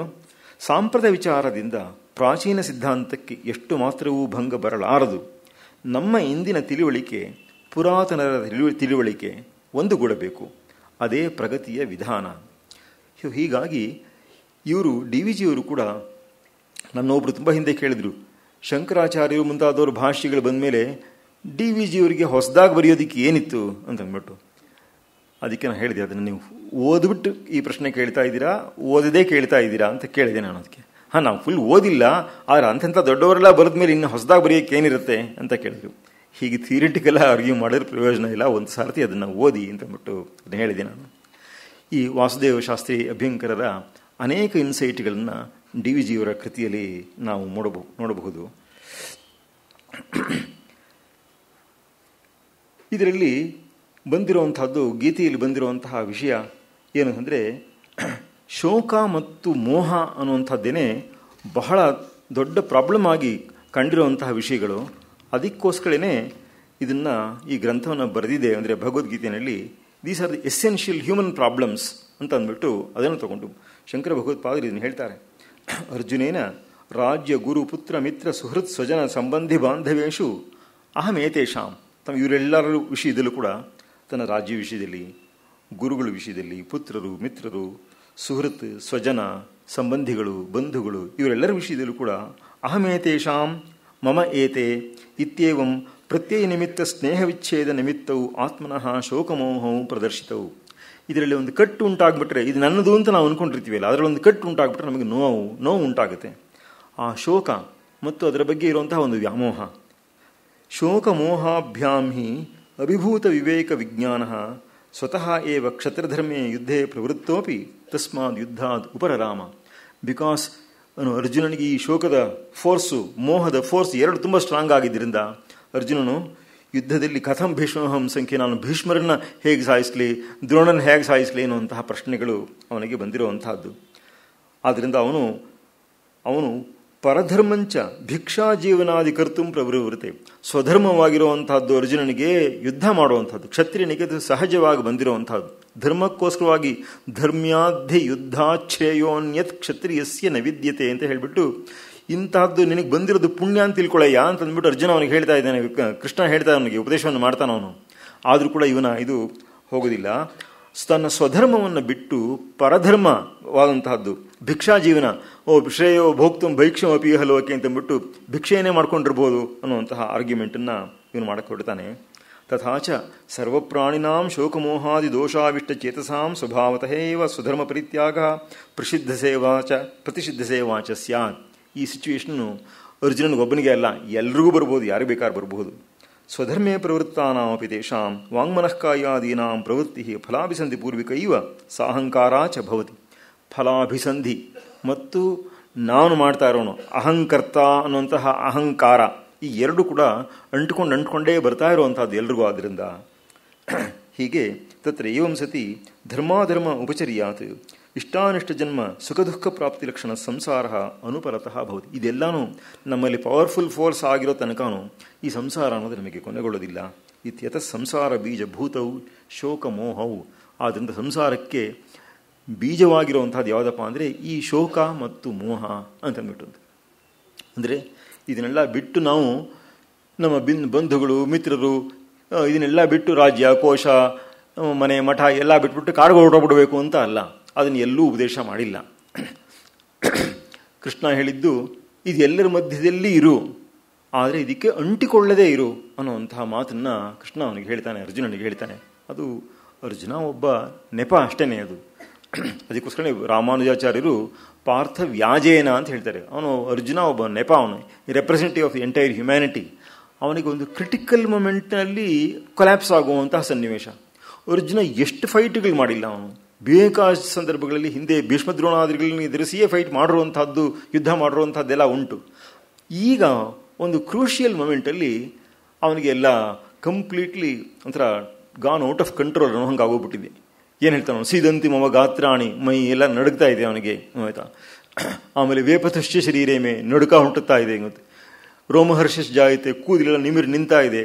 S3: ಸಾಂಪ್ರತ ವಿಚಾರದಿಂದ ಪ್ರಾಚೀನ ಸಿದ್ಧಾಂತಕ್ಕೆ ಎಷ್ಟು ಮಾತ್ರವೂ ಭಂಗ ಬರಲಾರದು. ನಮ್ಮ ಇಂದಿನ ತಿಳುವಳಿಕೆ ಪುರಾತನರ ತಿಳುವಳಿಕೆ ಒಂದುಗೂಡಬೇಕು. ಅದೇ ಪ್ರಗತಿಯ ವಿಧಾನ. ಹೀಗಾಗಿ ಇವರು, ಡಿ ವಿ ಜಿಯವರು ಕೂಡ, ನನ್ನೊಬ್ಬರು ತುಂಬ ಹಿಂದೆ ಕೇಳಿದರು, ಶಂಕರಾಚಾರ್ಯರು ಮುಂತಾದವರು ಭಾಷೆಗಳು ಬಂದ ಮೇಲೆ ಡಿ ವಿ ಜಿಯವರಿಗೆ ಹೊಸದಾಗಿ ಬರೆಯೋದಕ್ಕೆ ಏನಿತ್ತು ಅಂತಂದ್ಬಿಟ್ಟು. ಅದಕ್ಕೆ ನಾನು ಹೇಳಿದೆ, ಅದನ್ನು ನೀವು ಓದ್ಬಿಟ್ಟು ಈ ಪ್ರಶ್ನೆ ಕೇಳ್ತಾ ಇದ್ದೀರಾ, ಓದದೇ ಕೇಳ್ತಾ ಇದ್ದೀರಾ ಅಂತ ಕೇಳಿದೆ ನಾನು. ಅದಕ್ಕೆ ನಾವು ಫುಲ್ ಓದಿಲ್ಲ, ಆದರೆ ಅಂಥ ದೊಡ್ಡವರೆಲ್ಲ ಬರೆದ ಮೇಲೆ ಇನ್ನು ಹೊಸದಾಗಿ ಬರೆಯೋಕ್ಕೆ ಏನಿರುತ್ತೆ ಅಂತ ಕೇಳಿದ್ರು. ಹೀಗೆ ಥಿಯರಿಟಿಕಲ್ ಆರ್ಗ್ಯೂ ಮಾಡಿದ್ರೆ ಪ್ರಯೋಜನ ಇಲ್ಲ, ಒಂದು ಸಾರ್ತಿ ಅದನ್ನು ಓದಿ ಅಂತಂದ್ಬಿಟ್ಟು ಅದನ್ನು ಹೇಳಿದೆ ನಾನು. ಈ ವಾಸುದೇವ ಶಾಸ್ತ್ರಿ ಅಭ್ಯಂಕರರ ಅನೇಕ ಇನ್ಸೈಟ್ಗಳನ್ನು ಡಿ ವಿ ಜಿಯವರ ಕೃತಿಯಲ್ಲಿ ನಾವು ನೋಡಬಹುದು. ಇದರಲ್ಲಿ ಬಂದಿರುವಂತಹದ್ದು, ಗೀತೆಯಲ್ಲಿ ಬಂದಿರುವಂತಹ ವಿಷಯ ಏನು ಅಂದರೆ, ಶೋಕ ಮತ್ತು ಮೋಹ ಅನ್ನುವಂಥದ್ದೇನೆ ಬಹಳ ದೊಡ್ಡ ಪ್ರಾಬ್ಲಮ್ ಆಗಿ ಕಂಡಿರುವಂತಹ ವಿಷಯಗಳು. ಅದಕ್ಕೋಸ್ಕರನೇ ಇದನ್ನು, ಈ ಗ್ರಂಥವನ್ನು ಬರೆದಿದೆ. ಅಂದರೆ ಭಗವದ್ಗೀತೆಯಲ್ಲಿ these are the essential human problems ಅಂತ ಅಂದ್ಬಿಟ್ಟು ಅದನ್ನು ತಗೊಂಡು ಶಂಕರ ಭಗವತ್ಪಾದರು ಇದನ್ನು ಹೇಳ್ತಾರೆ. ಅರ್ಜುನೇನ ರಾಜ್ಯ ಗುರು ಪುತ್ರ ಮಿತ್ರ ಸುಹೃತ್ ಸ್ವಜನ ಸಂಬಂಧಿ ಬಾಂಧವೇಶು ಅಹಮೇತೇಷಾಂ. ಇವರೆಲ್ಲರ ವಿಷಯದಲ್ಲೂ ಕೂಡ, ತನ್ನ ರಾಜ್ಯ ವಿಷಯದಲ್ಲಿ, ಗುರುಗಳ ವಿಷಯದಲ್ಲಿ, ಪುತ್ರರು, ಮಿತ್ರರು, ಸುಹೃತ್, ಸ್ವಜನ, ಸಂಬಂಧಿಗಳು, ಬಂಧುಗಳು, ಇವರೆಲ್ಲರ ವಿಷಯದಲ್ಲೂ ಕೂಡ ಅಹಮೇತೇಷಾಂ ಮಮ ಏತೆ ಇತ್ಯೇವಂ ಪ್ರತ್ಯಯ ನಿಮಿತ್ತ ಸ್ನೇಹ ವಿಚ್ಛೇದ ನಿಮಿತ್ತವು ಆತ್ಮನಃ ಶೋಕಮೋಹವು ಪ್ರದರ್ಶಿತವು. ಇದರಲ್ಲಿ ಒಂದು ಕಟ್ಟು ಉಂಟಾಗ್ಬಿಟ್ರೆ, ಇದು ನನ್ನದು ಅಂತ ನಾವು ಅಂದ್ಕೊಂಡಿರ್ತೀವಲ್ಲ, ಅದರಲ್ಲಿ ಒಂದು ಕಟ್ಟು ಉಂಟಾಗ್ಬಿಟ್ರೆ ನಮಗೆ ನೋವು ಉಂಟಾಗುತ್ತೆ. ಆ ಶೋಕ ಮತ್ತು ಅದರ ಬಗ್ಗೆ ಇರುವಂತಹ ಒಂದು ವ್ಯಾಮೋಹ. ಶೋಕಮೋಹಾಭ್ಯಾಂ ಹಿ ಅಭಿಭೂತ ವಿವೇಕ ವಿಜ್ಞಾನ ಸ್ವತಃ ಏವ ಕ್ಷತ್ರಧರ್ಮೇ ಯುದ್ಧೇ ಪ್ರವೃತ್ತೋಪಿ ತಸ್ಮಾದ್ ಯುದ್ಧಾದ್ ಉಪರರಾಮ. ಬಿಕಾಸ್ ಅರ್ಜುನನಿಗೆ ಈ ಶೋಕದ ಫೋರ್ಸು, ಮೋಹದ ಫೋರ್ಸ್ ಎರಡು ತುಂಬ ಸ್ಟ್ರಾಂಗ್ ಆಗಿದ್ದರಿಂದ ಅರ್ಜುನನು ಯುದ್ಧದಲ್ಲಿ ಕಥಂ ಭೀಷ್ಮಹಂ ಸಂಖ್ಯೆ, ನಾನು ಭೀಷ್ಮರನ್ನ ಹೇಗೆ ಸಾಯಿಸಲಿ, ದ್ರೋಣನ ಹೇಗೆ ಸಾಯಿಸಲಿ ಅನ್ನುವಂತಹ ಪ್ರಶ್ನೆಗಳು ಅವನಿಗೆ ಬಂದಿರುವಂತಹದ್ದು. ಆದ್ದರಿಂದ ಅವನು ಪರಧರ್ಮಂಚ ಭಿಕ್ಷಾ ಜೀವನಾದಿ ಕರ್ತುಂ ಪ್ರವೃವೃತೆ. ಸ್ವಧರ್ಮವಾಗಿರುವಂತಹದ್ದು ಅರ್ಜುನನಿಗೆ ಯುದ್ಧ ಮಾಡುವಂಥದ್ದು, ಕ್ಷತ್ರಿಯನಿಗೆ ಅದು ಸಹಜವಾಗಿ ಬಂದಿರುವಂತಹದ್ದು. ಧರ್ಮಕ್ಕೋಸ್ಕರವಾಗಿ ಧರ್ಮ್ಯಾಧ್ಯ ಯುದ್ಧಾಚ್ಛೇಯೋನ್ಯತ್ ಕ್ಷತ್ರಿಯಸ್ಯ ನವಿದ್ಯತೆ ಅಂತ ಹೇಳಿಬಿಟ್ಟು, ಇಂತಹದ್ದು ನಿನಗೆ ಬಂದಿರೋದು ಪುಣ್ಯ ಅಂತ ತಿಳ್ಕೊಳ್ಳಯ್ಯ ಅಂತಂದ್ಬಿಟ್ಟು ಅರ್ಜುನ ಅವನಿಗೆ ಹೇಳ್ತಾ ಇದ್ದಾನೆ. ಕೃಷ್ಣ ಹೇಳ್ತಾ ಅವನಿಗೆ ಉಪದೇಶವನ್ನು ಮಾಡ್ತಾನೆ ಅವನು. ಆದರೂ ಕೂಡ ಇದು ಹೋಗೋದಿಲ್ಲ. ತನ್ನ ಸ್ವಧರ್ಮವನ್ನು ಬಿಟ್ಟು ಪರಧರ್ಮವಾದಂತಹದ್ದು ಭಿಕ್ಷಾ ಜೀವನ, ಶ್ರೇಯೋ ಭೋಕ್ತುಂ ಭೈಕ್ಷಮಪಿ ಹಲೋಕೆ ಅಂತಂದ್ಬಿಟ್ಟು ಭಿಕ್ಷೆಯನ್ನೇ ಮಾಡ್ಕೊಂಡಿರ್ಬೋದು ಅನ್ನುವಂತಹ ಆರ್ಗ್ಯುಮೆಂಟನ್ನು ಇವನು ಮಾಡಕ್ಕೆ ಹೊರಡ್ತಾನೆ. ತಥಾಚ ಸರ್ವಪ್ರಾಣಿನಾಂ ಶೋಕಮೋಹಾದಿ ದೋಷಾವಿಷ್ಟ ಚೇತಸಾಂ ಸ್ವಭಾವತಃ ಸ್ವಧರ್ಮ ಪರಿತ್ಯಾಗ ಪ್ರತಿಷಿದ್ಧ ಸೇವಾಚ ಸ್ಯಾತ್. ಈ ಸಿಚುವೇಶನ್ನು ಅರ್ಜುನನಿಗೊಬ್ಬನಿಗೆ ಅಲ್ಲ, ಎಲ್ರಿಗೂ ಬರ್ಬೋದು, ಯಾರು ಬೇಕಾದ್ರೂ ಬರಬಹುದು. ಸ್ವಧರ್ಮೇ ಪ್ರವೃತ್ತಾನಾಮಪಿ ತೇಷಾಂ ವಾಂಗ್ಮನಃಕಾಯಾದೀನಾಂ ಪ್ರವೃತ್ತಿ ಫಲಾಭಿಸಂಧಿ ಪೂರ್ವಿಕೈವ ಸಾಹಂಕಾರ ಚ ಭವತಿ. ಫಲಾಭಿಸಂಧಿ ಮತ್ತು ನಾನು ಮಾಡ್ತಾ ಇರೋನು ಅಹಂಕರ್ತ ಅನ್ನುವಂತಹ ಅಹಂಕಾರ, ಈ ಎರಡು ಕೂಡ ಅಂಟ್ಕೊಂಡೇ ಬರ್ತಾ ಇರುವಂತಹದ್ದು ಎಲ್ರಿಗೂ. ಆದ್ದರಿಂದ ಹೀಗೆ ತತ್ರ ಏವಂ ಸತಿ ಧರ್ಮಾಧರ್ಮ ಉಪಚರ್ಯಾತ್ ಇಷ್ಟಾನಿಷ್ಟ ಜನ್ಮ ಸುಖ ದುಃಖ ಪ್ರಾಪ್ತಿ ಲಕ್ಷಣ ಸಂಸಾರ ಅನುಪರತಃ ಭವತಿ. ಇದೆಲ್ಲಾನು ನಮ್ಮಲ್ಲಿ ಪವರ್ಫುಲ್ ಫೋರ್ಸ್ ಆಗಿರೋ ತನಕನೂ ಈ ಸಂಸಾರ ಅನ್ನೋದು ನಮಗೆ ಕೊನೆಗೊಳ್ಳೋದಿಲ್ಲ. ಇತ್ಯತ ಸಂಸಾರ ಬೀಜ ಭೂತವು ಶೋಕ ಮೋಹವು. ಆದ್ದರಿಂದ ಸಂಸಾರಕ್ಕೆ ಬೀಜವಾಗಿರುವಂಥದ್ದು ಯಾವುದಪ್ಪ ಅಂದರೆ ಈ ಶೋಕ ಮತ್ತು ಮೋಹ ಅಂತಂದ್ಬಿಟ್ಟು. ಅಂದರೆ ಇದನ್ನೆಲ್ಲ ಬಿಟ್ಟು ನಾವು ನಮ್ಮ ಬಂಧುಗಳು ಮಿತ್ರರು ಇದನ್ನೆಲ್ಲ ಬಿಟ್ಟು ರಾಜ್ಯ ಕೋಶ ಮನೆ ಮಠ ಎಲ್ಲ ಬಿಟ್ಬಿಟ್ಟು ಕಾಡಿಗೆ ಹೊರಟೋಗ್ಬಿಡಬೇಕು ಅಂತ ಅಲ್ಲ, ಅದನ್ನು ಎಲ್ಲೂ ಉಪದೇಶ ಮಾಡಿಲ್ಲ. ಕೃಷ್ಣ ಹೇಳಿದ್ದು ಇದು ಎಲ್ಲರ ಮಧ್ಯದಲ್ಲಿ ಇರು, ಆದರೆ ಇದಕ್ಕೆ ಅಂಟಿಕೊಳ್ಳದೇ ಇರು ಅನ್ನುವಂತಹ ಮಾತನ್ನು ಕೃಷ್ಣ ಅವನಿಗೆ ಹೇಳ್ತಾನೆ, ಅರ್ಜುನನಿಗೆ ಹೇಳ್ತಾನೆ. ಅದು ಅರ್ಜುನ ಒಬ್ಬ ನೆಪ ಅಷ್ಟೇನೆ. ಅದು ಅದಕ್ಕೋಸ್ಕರ ರಾಮಾನುಜಾಚಾರ್ಯರು ಪಾರ್ಥ ವ್ಯಾಜೇನ ಅಂತ ಹೇಳ್ತಾರೆ. ಅವನು ಅರ್ಜುನ ಒಬ್ಬ ನೆಪ, ಅವನು representative of the entire humanity. ಅವನಿಗೆ ಒಂದು ಕ್ರಿಟಿಕಲ್ ಮೊಮೆಂಟ್ನಲ್ಲಿ ಕೊಲ್ಯಾಪ್ಸ್ ಆಗುವಂತಹ ಸನ್ನಿವೇಶ. ಅರ್ಜುನ ಎಷ್ಟು ಫೈಟ್ಗಳು ಮಾಡಿಲ್ಲ, ಅವನು ಬೇಕಾದ ಸಂದರ್ಭಗಳಲ್ಲಿ ಹಿಂದೆ ಭೀಷ್ಮದ್ರೋಣಾದಿಗಳನ್ನ ಎದುರಿಸಿಯೇ ಫೈಟ್ ಮಾಡಿರುವಂಥದ್ದು, ಯುದ್ಧ ಮಾಡಿರುವಂಥದ್ದೆಲ್ಲ ಉಂಟು. ಈಗ ಒಂದು ಕ್ರೂಷಿಯಲ್ ಮೊಮೆಂಟಲ್ಲಿ ಅವನಿಗೆ ಎಲ್ಲ ಕಂಪ್ಲೀಟ್ಲಿ ಒಂಥರ ಗಾನ್ ಔಟ್ ಆಫ್ ಕಂಟ್ರೋಲ್ ಅನ್ನೋ ಹಂಗೆ ಆಗೋಗ್ಬಿಟ್ಟಿದೆ. ಏನು ಹೇಳ್ತಾನೆ ಅವನು, ಸೀದಂತಿ ಮಮ ಗಾತ್ರಾಣಿ, ಮೈ ಎಲ್ಲ ನಡುಗ್ತಾ ಇದೆ ಅವನಿಗೆ, ಆಯ್ತಾ. ಆಮೇಲೆ ವೇಪತಶ್ಚ ಶರೀರೇಮೆ, ನಡುಕ ಹುಟ್ಟುತ್ತಾ ಇದೆ, ರೋಮಹರ್ಷಸ್ ಜಾಯಿತೆ, ಕೂದಲೆಲ್ಲ ನಿಮಿರು ನಿಂತಾ ಇದೆ.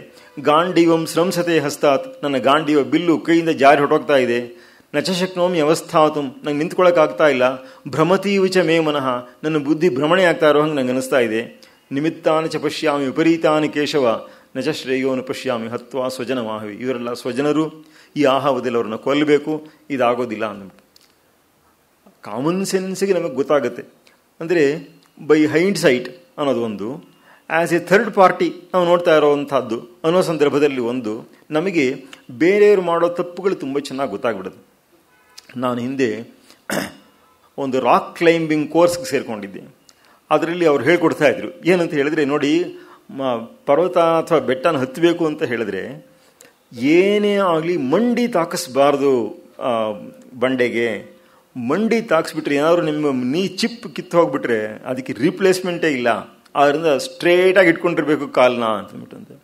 S3: ಗಾಂಡೀವಂ ಸ್ರಂಸತೆ ಹಸ್ತಾತ್, ನನ್ನ ಗಾಂಡೀವ ಬಿಲ್ಲು ಕೈಯಿಂದ ಜಾರಿ ಹೊಟ್ಟೋಗ್ತಾ ಇದೆ. ನಚಶಕ್ನೋಮಿ ಅವಸ್ಥಾತು, ನಂಗೆ ನಿಂತ್ಕೊಳ್ಳೋಕ್ಕಾಗ್ತಾ ಇಲ್ಲ. ಭ್ರಮತೀವಿಚ ಮೇ ಮನಃ, ನನ್ನ ಬುದ್ಧಿ ಭ್ರಮಣೆ ಆಗ್ತಾ ಇರೋ ಹಂಗೆ ನಂಗೆ ಅನಿಸ್ತಾ ಇದೆ. ನಿಮಿತ್ತಾನಿ ಚ ಪಶ್ಯಾಮಿ ವಿಪರೀತಾನಿ ಕೇಶವ, ನಚ ಶ್ರೇಯೋನು ಪಶ್ಯಾಮಿ ಹತ್ವಾ ಸ್ವಜನ ಮಾಹವಿ. ಇವರೆಲ್ಲ ಸ್ವಜನರು, ಈ ಆಹಾವದಲ್ಲಿ ಅವ್ರನ್ನ ಕೊಲ್ಲಬೇಕು, ಇದಾಗೋದಿಲ್ಲ ಅಂದ್ಬಿಟ್ಟು. ಕಾಮನ್ ಸೆನ್ಸ್ಗೆ ನಮಗೆ ಗೊತ್ತಾಗುತ್ತೆ. ಅಂದರೆ ಬೈ ಹೈಂಡ್ ಸೈಟ್ ಅನ್ನೋದು ಒಂದು, ಆ್ಯಸ್ ಎ ಥರ್ಡ್ ಪಾರ್ಟಿ ನಾವು ನೋಡ್ತಾ ಇರೋವಂಥದ್ದು ಅನ್ನೋ ಸಂದರ್ಭದಲ್ಲಿ ಒಂದು, ನಮಗೆ ಬೇರೆಯವರು ಮಾಡೋ ತಪ್ಪುಗಳು ತುಂಬ ಚೆನ್ನಾಗಿ ಗೊತ್ತಾಗ್ಬಿಡುತ್ತೆ. ನಾನು ಹಿಂದೆ ಒಂದು ರಾಕ್ ಕ್ಲೈಂಬಿಂಗ್ ಕೋರ್ಸ್ಗೆ ಸೇರಿಕೊಂಡಿದ್ದೆ. ಅದರಲ್ಲಿ ಅವ್ರು ಹೇಳ್ಕೊಡ್ತಾ ಇದ್ರು, ಏನಂತ ಹೇಳಿದ್ರೆ, ನೋಡಿ ಪರ್ವತ ಅಥವಾ ಬೆಟ್ಟನ ಹತ್ತಬೇಕು ಅಂತ ಹೇಳಿದ್ರೆ ಏನೇ ಆಗಲಿ ಮಂಡಿ ತಾಕಿಸ್ಬಾರ್ದು. ಬಂಡೆಗೆ ಮಂಡಿ ತಾಕಿಸ್ಬಿಟ್ರೆ ಏನಾದ್ರು ನಿಮ್ಮ ನೀ ಚಿಪ್ ಕಿತ್ತು ಹೋಗ್ಬಿಟ್ರೆ ಅದಕ್ಕೆ ರೀಪ್ಲೇಸ್ಮೆಂಟೇ ಇಲ್ಲ, ಅದರಿಂದ ಸ್ಟ್ರೇಟಾಗಿ ಇಟ್ಕೊಂಡಿರ್ಬೇಕು ಕಾಲನ್ನ ಅಂತಂದ್ಬಿಟ್ಟಂತೆ.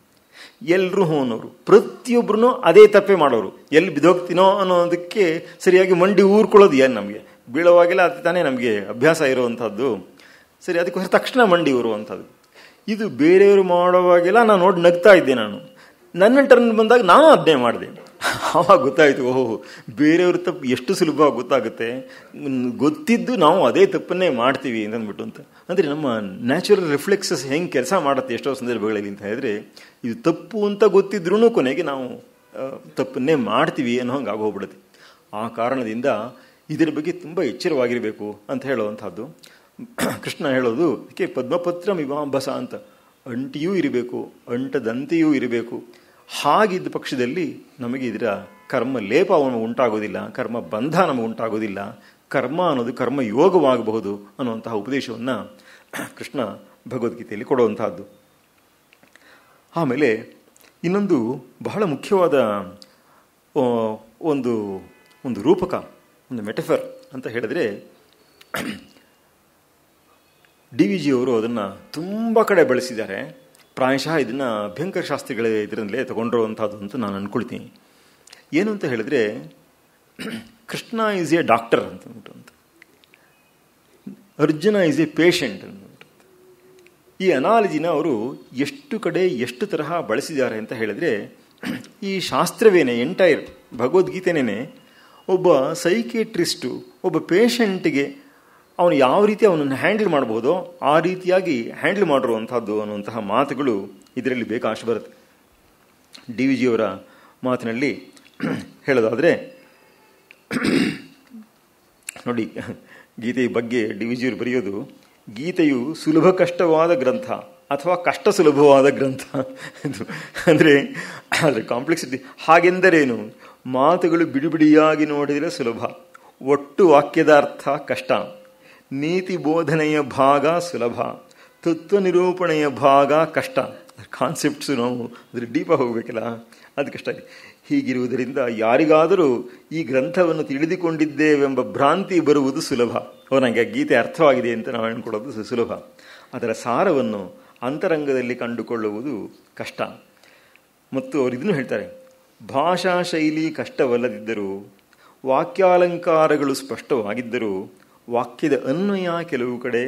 S3: ಎಲ್ಲರೂ ಹೋನವರು, ಪ್ರತಿಯೊಬ್ಬರೂ ಅದೇ ತಪ್ಪೇ ಮಾಡೋರು. ಎಲ್ಲಿ ಬಿದ್ದೋಗ್ತೀನೋ ಅನ್ನೋದಕ್ಕೆ ಸರಿಯಾಗಿ ಮಂಡಿ ಊರ್ಕೊಳ್ಳೋದು ಏನು ನಮಗೆ ಬೀಳೋವಾಗೆಲ್ಲ ಅದು ತಾನೇ ನಮಗೆ ಅಭ್ಯಾಸ ಇರುವಂಥದ್ದು. ಸರಿ, ಅದಕ್ಕೋಸ್ಕರ ತಕ್ಷಣ ಮಂಡಿ ಊರುವಂಥದ್ದು. ಇದು ಬೇರೆಯವರು ಮಾಡೋವಾಗೆಲ್ಲ ನಾನು ನೋಡಿ ನಗ್ತಾ ಇದ್ದೆ. ನನ್ನ ಟರ್ನ್ ಬಂದಾಗ ನಾನು ಅದನ್ನೇ ಮಾಡಿದೆ. ಆವಾಗ ಗೊತ್ತಾಯಿತು, ಓಹೋ, ಬೇರೆಯವ್ರ ತಪ್ಪು ಎಷ್ಟು ಸುಲಭವಾಗಿ ಗೊತ್ತಾಗುತ್ತೆ, ಗೊತ್ತಿದ್ದು ನಾವು ಅದೇ ತಪ್ಪನ್ನೇ ಮಾಡ್ತೀವಿ ಅಂತಂದ್ಬಿಟ್ಟು ಅಂತ. ಅಂದರೆ ನಮ್ಮ ನ್ಯಾಚುರಲ್ ರಿಫ್ಲೆಕ್ಸಸ್ ಹೆಂಗೆ ಕೆಲಸ ಮಾಡುತ್ತೆ ಎಷ್ಟೋ ಸಂದರ್ಭಗಳಲ್ಲಿ ಅಂತ ಹೇಳಿದ್ರೆ, ಇದು ತಪ್ಪು ಅಂತ ಗೊತ್ತಿದ್ರೂ ಕೊನೆಗೆ ನಾವು ತಪ್ಪನ್ನೇ ಮಾಡ್ತೀವಿ ಅನ್ನೋ ಹಂಗೆ ಆಗೋಗ್ಬಿಡುತ್ತೆ. ಆ ಕಾರಣದಿಂದ ಇದರ ಬಗ್ಗೆ ತುಂಬ ಎಚ್ಚರವಾಗಿರಬೇಕು ಅಂತ ಹೇಳುವಂಥದ್ದು ಕೃಷ್ಣ ಹೇಳೋದು. ಅದಕ್ಕೆ ಪದ್ಮಪತ್ರ ಮಿವಾಂಬಸ ಅಂತ, ಅಂಟಿಯೂ ಇರಬೇಕು, ಅಂಟದಂತೆಯೂ ಇರಬೇಕು. ಹಾಗಿದ್ದ ಪಕ್ಷದಲ್ಲಿ ನಮಗೆ ಇದರ ಕರ್ಮ ಲೇಪ ಉಂಟಾಗೋದಿಲ್ಲ, ಕರ್ಮ ಬಂಧ ನಮಗೆ ಉಂಟಾಗೋದಿಲ್ಲ, ಕರ್ಮ ಅನ್ನೋದು ಕರ್ಮ ಯೋಗವಾಗಬಹುದು ಅನ್ನುವಂತಹ ಉಪದೇಶವನ್ನು ಕೃಷ್ಣ ಭಗವದ್ಗೀತೆಯಲ್ಲಿ ಕೊಡುವಂತಹದ್ದು. ಆಮೇಲೆ ಇನ್ನೊಂದು ಬಹಳ ಮುಖ್ಯವಾದ ಒಂದು ಒಂದು ರೂಪಕ, ಒಂದು ಮೆಟಫರ್ ಅಂತ ಹೇಳಿದ್ರೆ, DVG ಅವರು ಅದನ್ನು ತುಂಬ ಕಡೆ ಬಳಸಿದ್ದಾರೆ. ಪ್ರಾಯಶಃ ಇದನ್ನು ಅಭ್ಯಂಕರ ಶಾಸ್ತ್ರಿಗಳ ಇದರಲ್ಲೇ ತಗೊಂಡಿರುವಂಥದ್ದು ಅಂತ ನಾನು ಅಂದ್ಕೊಳ್ತೀನಿ. ಏನು ಅಂತ ಹೇಳಿದ್ರೆ, ಕೃಷ್ಣ ಈಸ್ ಎ ಡಾಕ್ಟರ್ ಅಂತ, ಅರ್ಜುನ ಈಸ್ ಎ ಪೇಷಂಟ್ ಅಂತ. ಈ ಅನಾಲಜಿನ ಅವರು ಎಷ್ಟು ಕಡೆ ಎಷ್ಟು ತರಹ ಬಳಸಿದ್ದಾರೆ ಅಂತ ಹೇಳಿದ್ರೆ, ಈ ಶಾಸ್ತ್ರವೇನೆ, ಎಂಟೈರ್ ಭಗವದ್ಗೀತೆನೇ ಒಬ್ಬ ಸೈಕಿಯಾಟ್ರಿಸ್ಟು ಒಬ್ಬ ಪೇಷಂಟ್ಗೆ ಅವನು ಯಾವ ರೀತಿ ಅವನನ್ನು ಹ್ಯಾಂಡಲ್ ಮಾಡ್ಬೋದೋ ಆ ರೀತಿಯಾಗಿ ಹ್ಯಾಂಡಲ್ ಮಾಡಿರುವಂಥದ್ದು ಅನ್ನುವಂತಹ ಮಾತುಗಳು ಇದರಲ್ಲಿ ಬೇಕಾಷ್ಟು ಬರುತ್ತೆ. DVG ಅವರ ಮಾತಿನಲ್ಲಿ ಹೇಳೋದಾದರೆ, ನೋಡಿ, ಗೀತೆಯ ಬಗ್ಗೆ ಡಿ ವಿ ಜಿಯವರು ಬರೆಯೋದು, ಗೀತೆಯು ಸುಲಭ ಕಷ್ಟವಾದ ಗ್ರಂಥ ಅಥವಾ ಕಷ್ಟ ಸುಲಭವಾದ ಗ್ರಂಥ. ಅಂದರೆ ಅದರ ಕಾಂಪ್ಲೆಕ್ಸಿಟಿ ಹಾಗೆಂದರೇನು? ಮಾತುಗಳು ಬಿಡಿಬಿಡಿಯಾಗಿ ನೋಡಿದರೆ ಸುಲಭ, ಒಟ್ಟು ವಾಕ್ಯದ ಅರ್ಥ ಕಷ್ಟ, ನೀತಿ ಬೋಧನೆಯ ಭಾಗ ಸುಲಭ, ತತ್ವ ನಿರೂಪಣೆಯ ಭಾಗ ಕಷ್ಟ. ಕಾನ್ಸೆಪ್ಟ್ಸು ನಾವು ಅದ್ರ ಡೀಪಾಗಿ ಹೋಗಬೇಕಲ್ಲ, ಅದು ಕಷ್ಟ. ಹೀಗಿರುವುದರಿಂದ ಯಾರಿಗಾದರೂ ಈ ಗ್ರಂಥವನ್ನು ತಿಳಿದುಕೊಂಡಿದ್ದೇವೆಂಬ ಭ್ರಾಂತಿ ಬರುವುದು ಸುಲಭ. ನನಗೆ ಗೀತೆ ಅರ್ಥವಾಗಿದೆ ಅಂತ ನಾವು ಹೇಳ್ಕೊಳ್ಳೋದು ಸುಲಭ. ಅದರ ಸಾರವನ್ನು ಅಂತರಂಗದಲ್ಲಿ ಕಂಡುಕೊಳ್ಳುವುದು ಕಷ್ಟ. ಮತ್ತು ಅವರು ಇದನ್ನು ಹೇಳ್ತಾರೆ, ಭಾಷಾ ಶೈಲಿ ಕಷ್ಟವಲ್ಲದಿದ್ದರೂ, ವಾಕ್ಯಾಲಂಕಾರಗಳು ಸ್ಪಷ್ಟವಾಗಿದ್ದರೂ ವಾಕ್ಯದ ಅನ್ವಯ ಕೆಲವು ಕಡೆ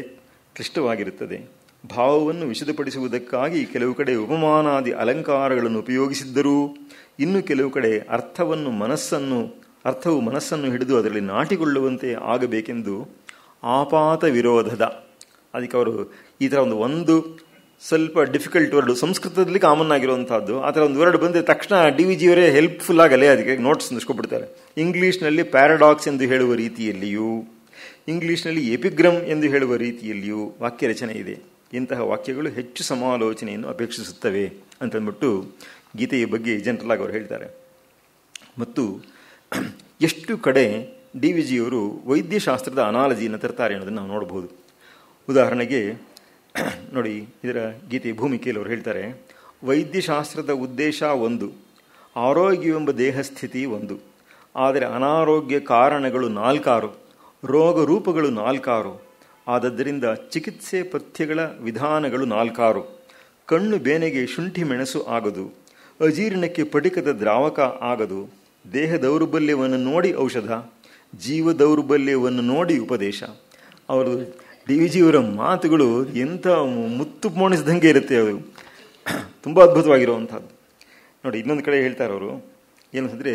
S3: ಕ್ಲಿಷ್ಟವಾಗಿರುತ್ತದೆ. ಭಾವವನ್ನು ವಿಶದಪಡಿಸುವುದಕ್ಕಾಗಿ ಕೆಲವು ಕಡೆ ಉಪಮಾನಾದಿ ಅಲಂಕಾರಗಳನ್ನು ಉಪಯೋಗಿಸಿದ್ದರೂ ಇನ್ನು ಕೆಲವು ಕಡೆ ಅರ್ಥವು ಮನಸ್ಸನ್ನು ಹಿಡಿದು ಅದರಲ್ಲಿ ನಾಟಿಕೊಳ್ಳುವಂತೆ ಆಗಬೇಕೆಂದು ಆಪಾತ ವಿರೋಧದ, ಅದಕ್ಕೆ ಅವರು ಈ ಥರ ಒಂದು ಸ್ವಲ್ಪ ಡಿಫಿಕಲ್ಟ್ ವರ್ಡ್ ಸಂಸ್ಕೃತದಲ್ಲಿ ಕಾಮನ್ ಆಗಿರುವಂಥದ್ದು, ಆ ಥರ ಒಂದು ವರ್ಡ್ ಬಂದರೆ ತಕ್ಷಣ ಡಿ ವಿ ಜಿಯವರೇ ಹೆಲ್ಪ್ಫುಲ್ ಆಗಲೇ ಅದಕ್ಕೆ ನೋಟ್ಸ್ ನಿಸ್ಕೊಬಿಡ್ತಾರೆ. ಇಂಗ್ಲೀಷ್ನಲ್ಲಿ ಪ್ಯಾರಾಡಾಕ್ಸ್ ಎಂದು ಹೇಳುವ ರೀತಿಯಲ್ಲಿಯೂ, ಇಂಗ್ಲೀಷ್ನಲ್ಲಿ ಎಪಿಗ್ರಮ್ ಎಂದು ಹೇಳುವ ರೀತಿಯಲ್ಲಿಯೂ ವಾಕ್ಯ ರಚನೆ ಇದೆ. ಇಂತಹ ವಾಕ್ಯಗಳು ಹೆಚ್ಚು ಸಮಾಲೋಚನೆಯನ್ನು ಅಪೇಕ್ಷಿಸುತ್ತವೆ ಅಂತಂದ್ಬಿಟ್ಟು ಗೀತೆಯ ಬಗ್ಗೆ ಜನರಲ್ ಆಗಿ ಅವರು ಹೇಳ್ತಾರೆ. ಮತ್ತು ಎಷ್ಟು ಕಡೆ ಡಿ ವಿ ಜಿಯವರು ವೈದ್ಯಶಾಸ್ತ್ರದ ಅನಾಲಜಿಯನ್ನು ತರ್ತಾರೆ ಅನ್ನೋದನ್ನು ನಾವು ನೋಡಬಹುದು. ಉದಾಹರಣೆಗೆ ನೋಡಿ, ಇದರ ಗೀತೆಯ ಭೂಮಿಕೆಯಲ್ಲಿ ಅವರು ಹೇಳ್ತಾರೆ, ವೈದ್ಯಶಾಸ್ತ್ರದ ಉದ್ದೇಶ ಒಂದು, ಆರೋಗ್ಯವೆಂಬ ದೇಹಸ್ಥಿತಿ ಒಂದು, ಆದರೆ ಅನಾರೋಗ್ಯ ಕಾರಣಗಳು 4, ರೋಗ ರೂಪಗಳು 4, ಆದದ್ದರಿಂದ ಚಿಕಿತ್ಸೆ ಪಥ್ಯಗಳ ವಿಧಾನಗಳು 4, ಕಣ್ಣು ಬೇನೆಗೆ ಶುಂಠಿ ಮೆಣಸು ಆಗದು, ಅಜೀರ್ಣಕ್ಕೆ ಪಟಿಕದ ದ್ರಾವಕ ಆಗದು, ದೇಹ ದೌರ್ಬಲ್ಯವನ್ನು ನೋಡಿ ಔಷಧ, ಜೀವ ದೌರ್ಬಲ್ಯವನ್ನು ನೋಡಿ ಉಪದೇಶ. ಅವರು ಡಿ ವಿ ಜಿಯವರ ಮಾತುಗಳು ಎಂಥ ಮುತ್ತು ಮೋಣಿಸಿದಂಗೆ ಇರುತ್ತೆ, ಅದು ತುಂಬ ಅದ್ಭುತವಾಗಿರುವಂಥದ್ದು. ನೋಡಿ, ಇನ್ನೊಂದು ಕಡೆ ಹೇಳ್ತಾರೆ ಅವರು ಏನಂತಂದರೆ,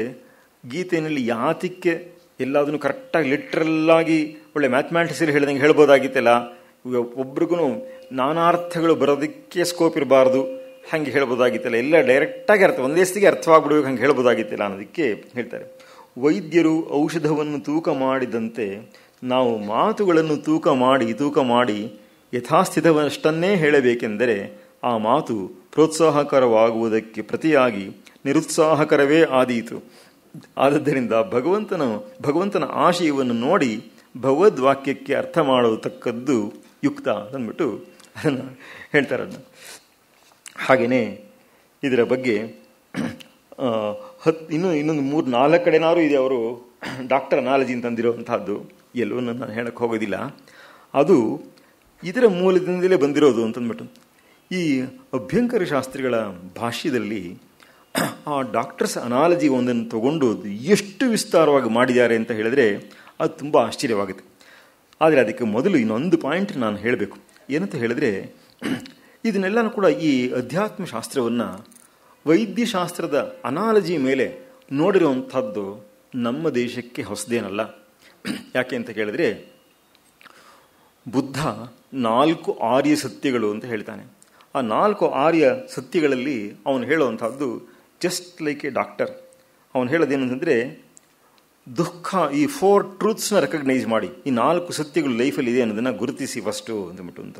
S3: ಗೀತೆಯಲ್ಲಿ ಯಾತಕ್ಕೆ ಎಲ್ಲದನ್ನು ಕರೆಕ್ಟಾಗಿ ಲಿಟ್ರಲ್ಲಾಗಿ ಒಳ್ಳೆ ಮ್ಯಾಥಮ್ಯಾಟಿಕ್ಸಲ್ಲಿ ಹೇಳ್ದಂಗೆ ಹೇಳ್ಬೋದಾಗಿತ್ತಲ್ಲ, ಒಬ್ರಿಗೂ ನಾನಾರ್ಥಗಳು ಬರೋದಕ್ಕೆ ಸ್ಕೋಪ್ ಇರಬಾರ್ದು, ಹಾಗೆ ಹೇಳ್ಬೋದಾಗಿತ್ತಲ್ಲ, ಎಲ್ಲ ಡೈರೆಕ್ಟಾಗಿ ಒಂದೇ ಸ್ಥಿತಿಗೆ ಅರ್ಥವಾಗ್ಬಿಡ್ಬೇಕು, ಹಂಗೆ ಹೇಳ್ಬೋದಾಗಿತ್ತಿಲ್ಲ ಅನ್ನೋದಕ್ಕೆ ಹೇಳ್ತಾರೆ. ವೈದ್ಯರು ಔಷಧವನ್ನು ತೂಕ ಮಾಡಿದಂತೆ ನಾವು ಮಾತುಗಳನ್ನು ತೂಕ ಮಾಡಿ ಯಥಾಸ್ಥಿತವಷ್ಟನ್ನೇ ಹೇಳಬೇಕೆಂದರೆ ಆ ಮಾತು ಪ್ರೋತ್ಸಾಹಕರವಾಗುವುದಕ್ಕೆ ಪ್ರತಿಯಾಗಿ ನಿರುತ್ಸಾಹಕರವೇ ಆದೀತು. ಆದ್ದರಿಂದ ಭಗವಂತನ ಆಶಯವನ್ನು ನೋಡಿ ಭಗವದ್ವಾಕ್ಯಕ್ಕೆ ಅರ್ಥ ಮಾಡತಕ್ಕದ್ದು ಯುಕ್ತ ಅಂದ್ಬಿಟ್ಟು ಅದನ್ನು ಹೇಳ್ತಾರೆ. ಹಾಗೆಯೇ ಇದರ ಬಗ್ಗೆ ಇನ್ನೊಂದು 3-4 ಕಡೆನಾರು ಇದೆ. ಅವರು ಡಾಕ್ಟರ್ ಅನಾಲಜಿ ಅಂತಂದಿರುವಂತಹದ್ದು ಎಲ್ಲವನ್ನೂ ನಾನು ಹೇಳಕ್ಕೆ ಹೋಗೋದಿಲ್ಲ, ಅದು ಇದರ ಮೂಲದಿಂದಲೇ ಬಂದಿರೋದು ಅಂತಂದ್ಬಿಟ್ಟು. ಈ ಅಭ್ಯಂಕರ ಶಾಸ್ತ್ರಿಗಳ ಭಾಷ್ಯದಲ್ಲಿ ಆ ಡಾಕ್ಟರ್ಸ್ ಅನಾಲಜಿ ಒಂದನ್ನು ತಗೊಂಡು ಎಷ್ಟು ವಿಸ್ತಾರವಾಗಿ ಮಾಡಿದ್ದಾರೆ ಅಂತ ಹೇಳಿದ್ರೆ ಅದು ತುಂಬ ಆಶ್ಚರ್ಯವಾಗುತ್ತೆ. ಆದರೆ ಅದಕ್ಕೆ ಮೊದಲು ಇನ್ನೊಂದು ಪಾಯಿಂಟ್ ನಾನು ಹೇಳಬೇಕು. ಏನಂತ ಹೇಳಿದ್ರೆ, ಇದನ್ನೆಲ್ಲನೂ ಕೂಡ ಈ ಅಧ್ಯಾತ್ಮ ಶಾಸ್ತ್ರವನ್ನು ವೈದ್ಯಶಾಸ್ತ್ರದ ಅನಾಲಜಿ ಮೇಲೆ ನೋಡಿರುವಂಥದ್ದು ನಮ್ಮ ದೇಶಕ್ಕೆ ಹೊಸದೇನಲ್ಲ. ಯಾಕೆ ಅಂತ ಕೇಳಿದ್ರೆ, ಬುದ್ಧ 4 ಆರ್ಯ ಸತ್ಯಗಳು ಅಂತ ಹೇಳ್ತಾನೆ. ಆ 4 ಆರ್ಯ ಸತ್ಯಗಳಲ್ಲಿ ಅವನು ಹೇಳುವಂಥದ್ದು ಜಸ್ಟ್ ಲೈಕ್ ಎ ಡಾಕ್ಟರ್. ಅವನು ಹೇಳೋದೇನಂತಂದರೆ, ದುಃಖ, ಈ 4 ಟ್ರೂತ್ಸ್ನ ರೆಕಗ್ನೈಸ್ ಮಾಡಿ, ಈ 4 ಸತ್ಯಗಳು ಲೈಫಲ್ಲಿ ಇದೆ ಅನ್ನೋದನ್ನು ಗುರುತಿಸಿ ಫಸ್ಟು ಅಂದ್ಬಿಟ್ಟು ಅಂತ.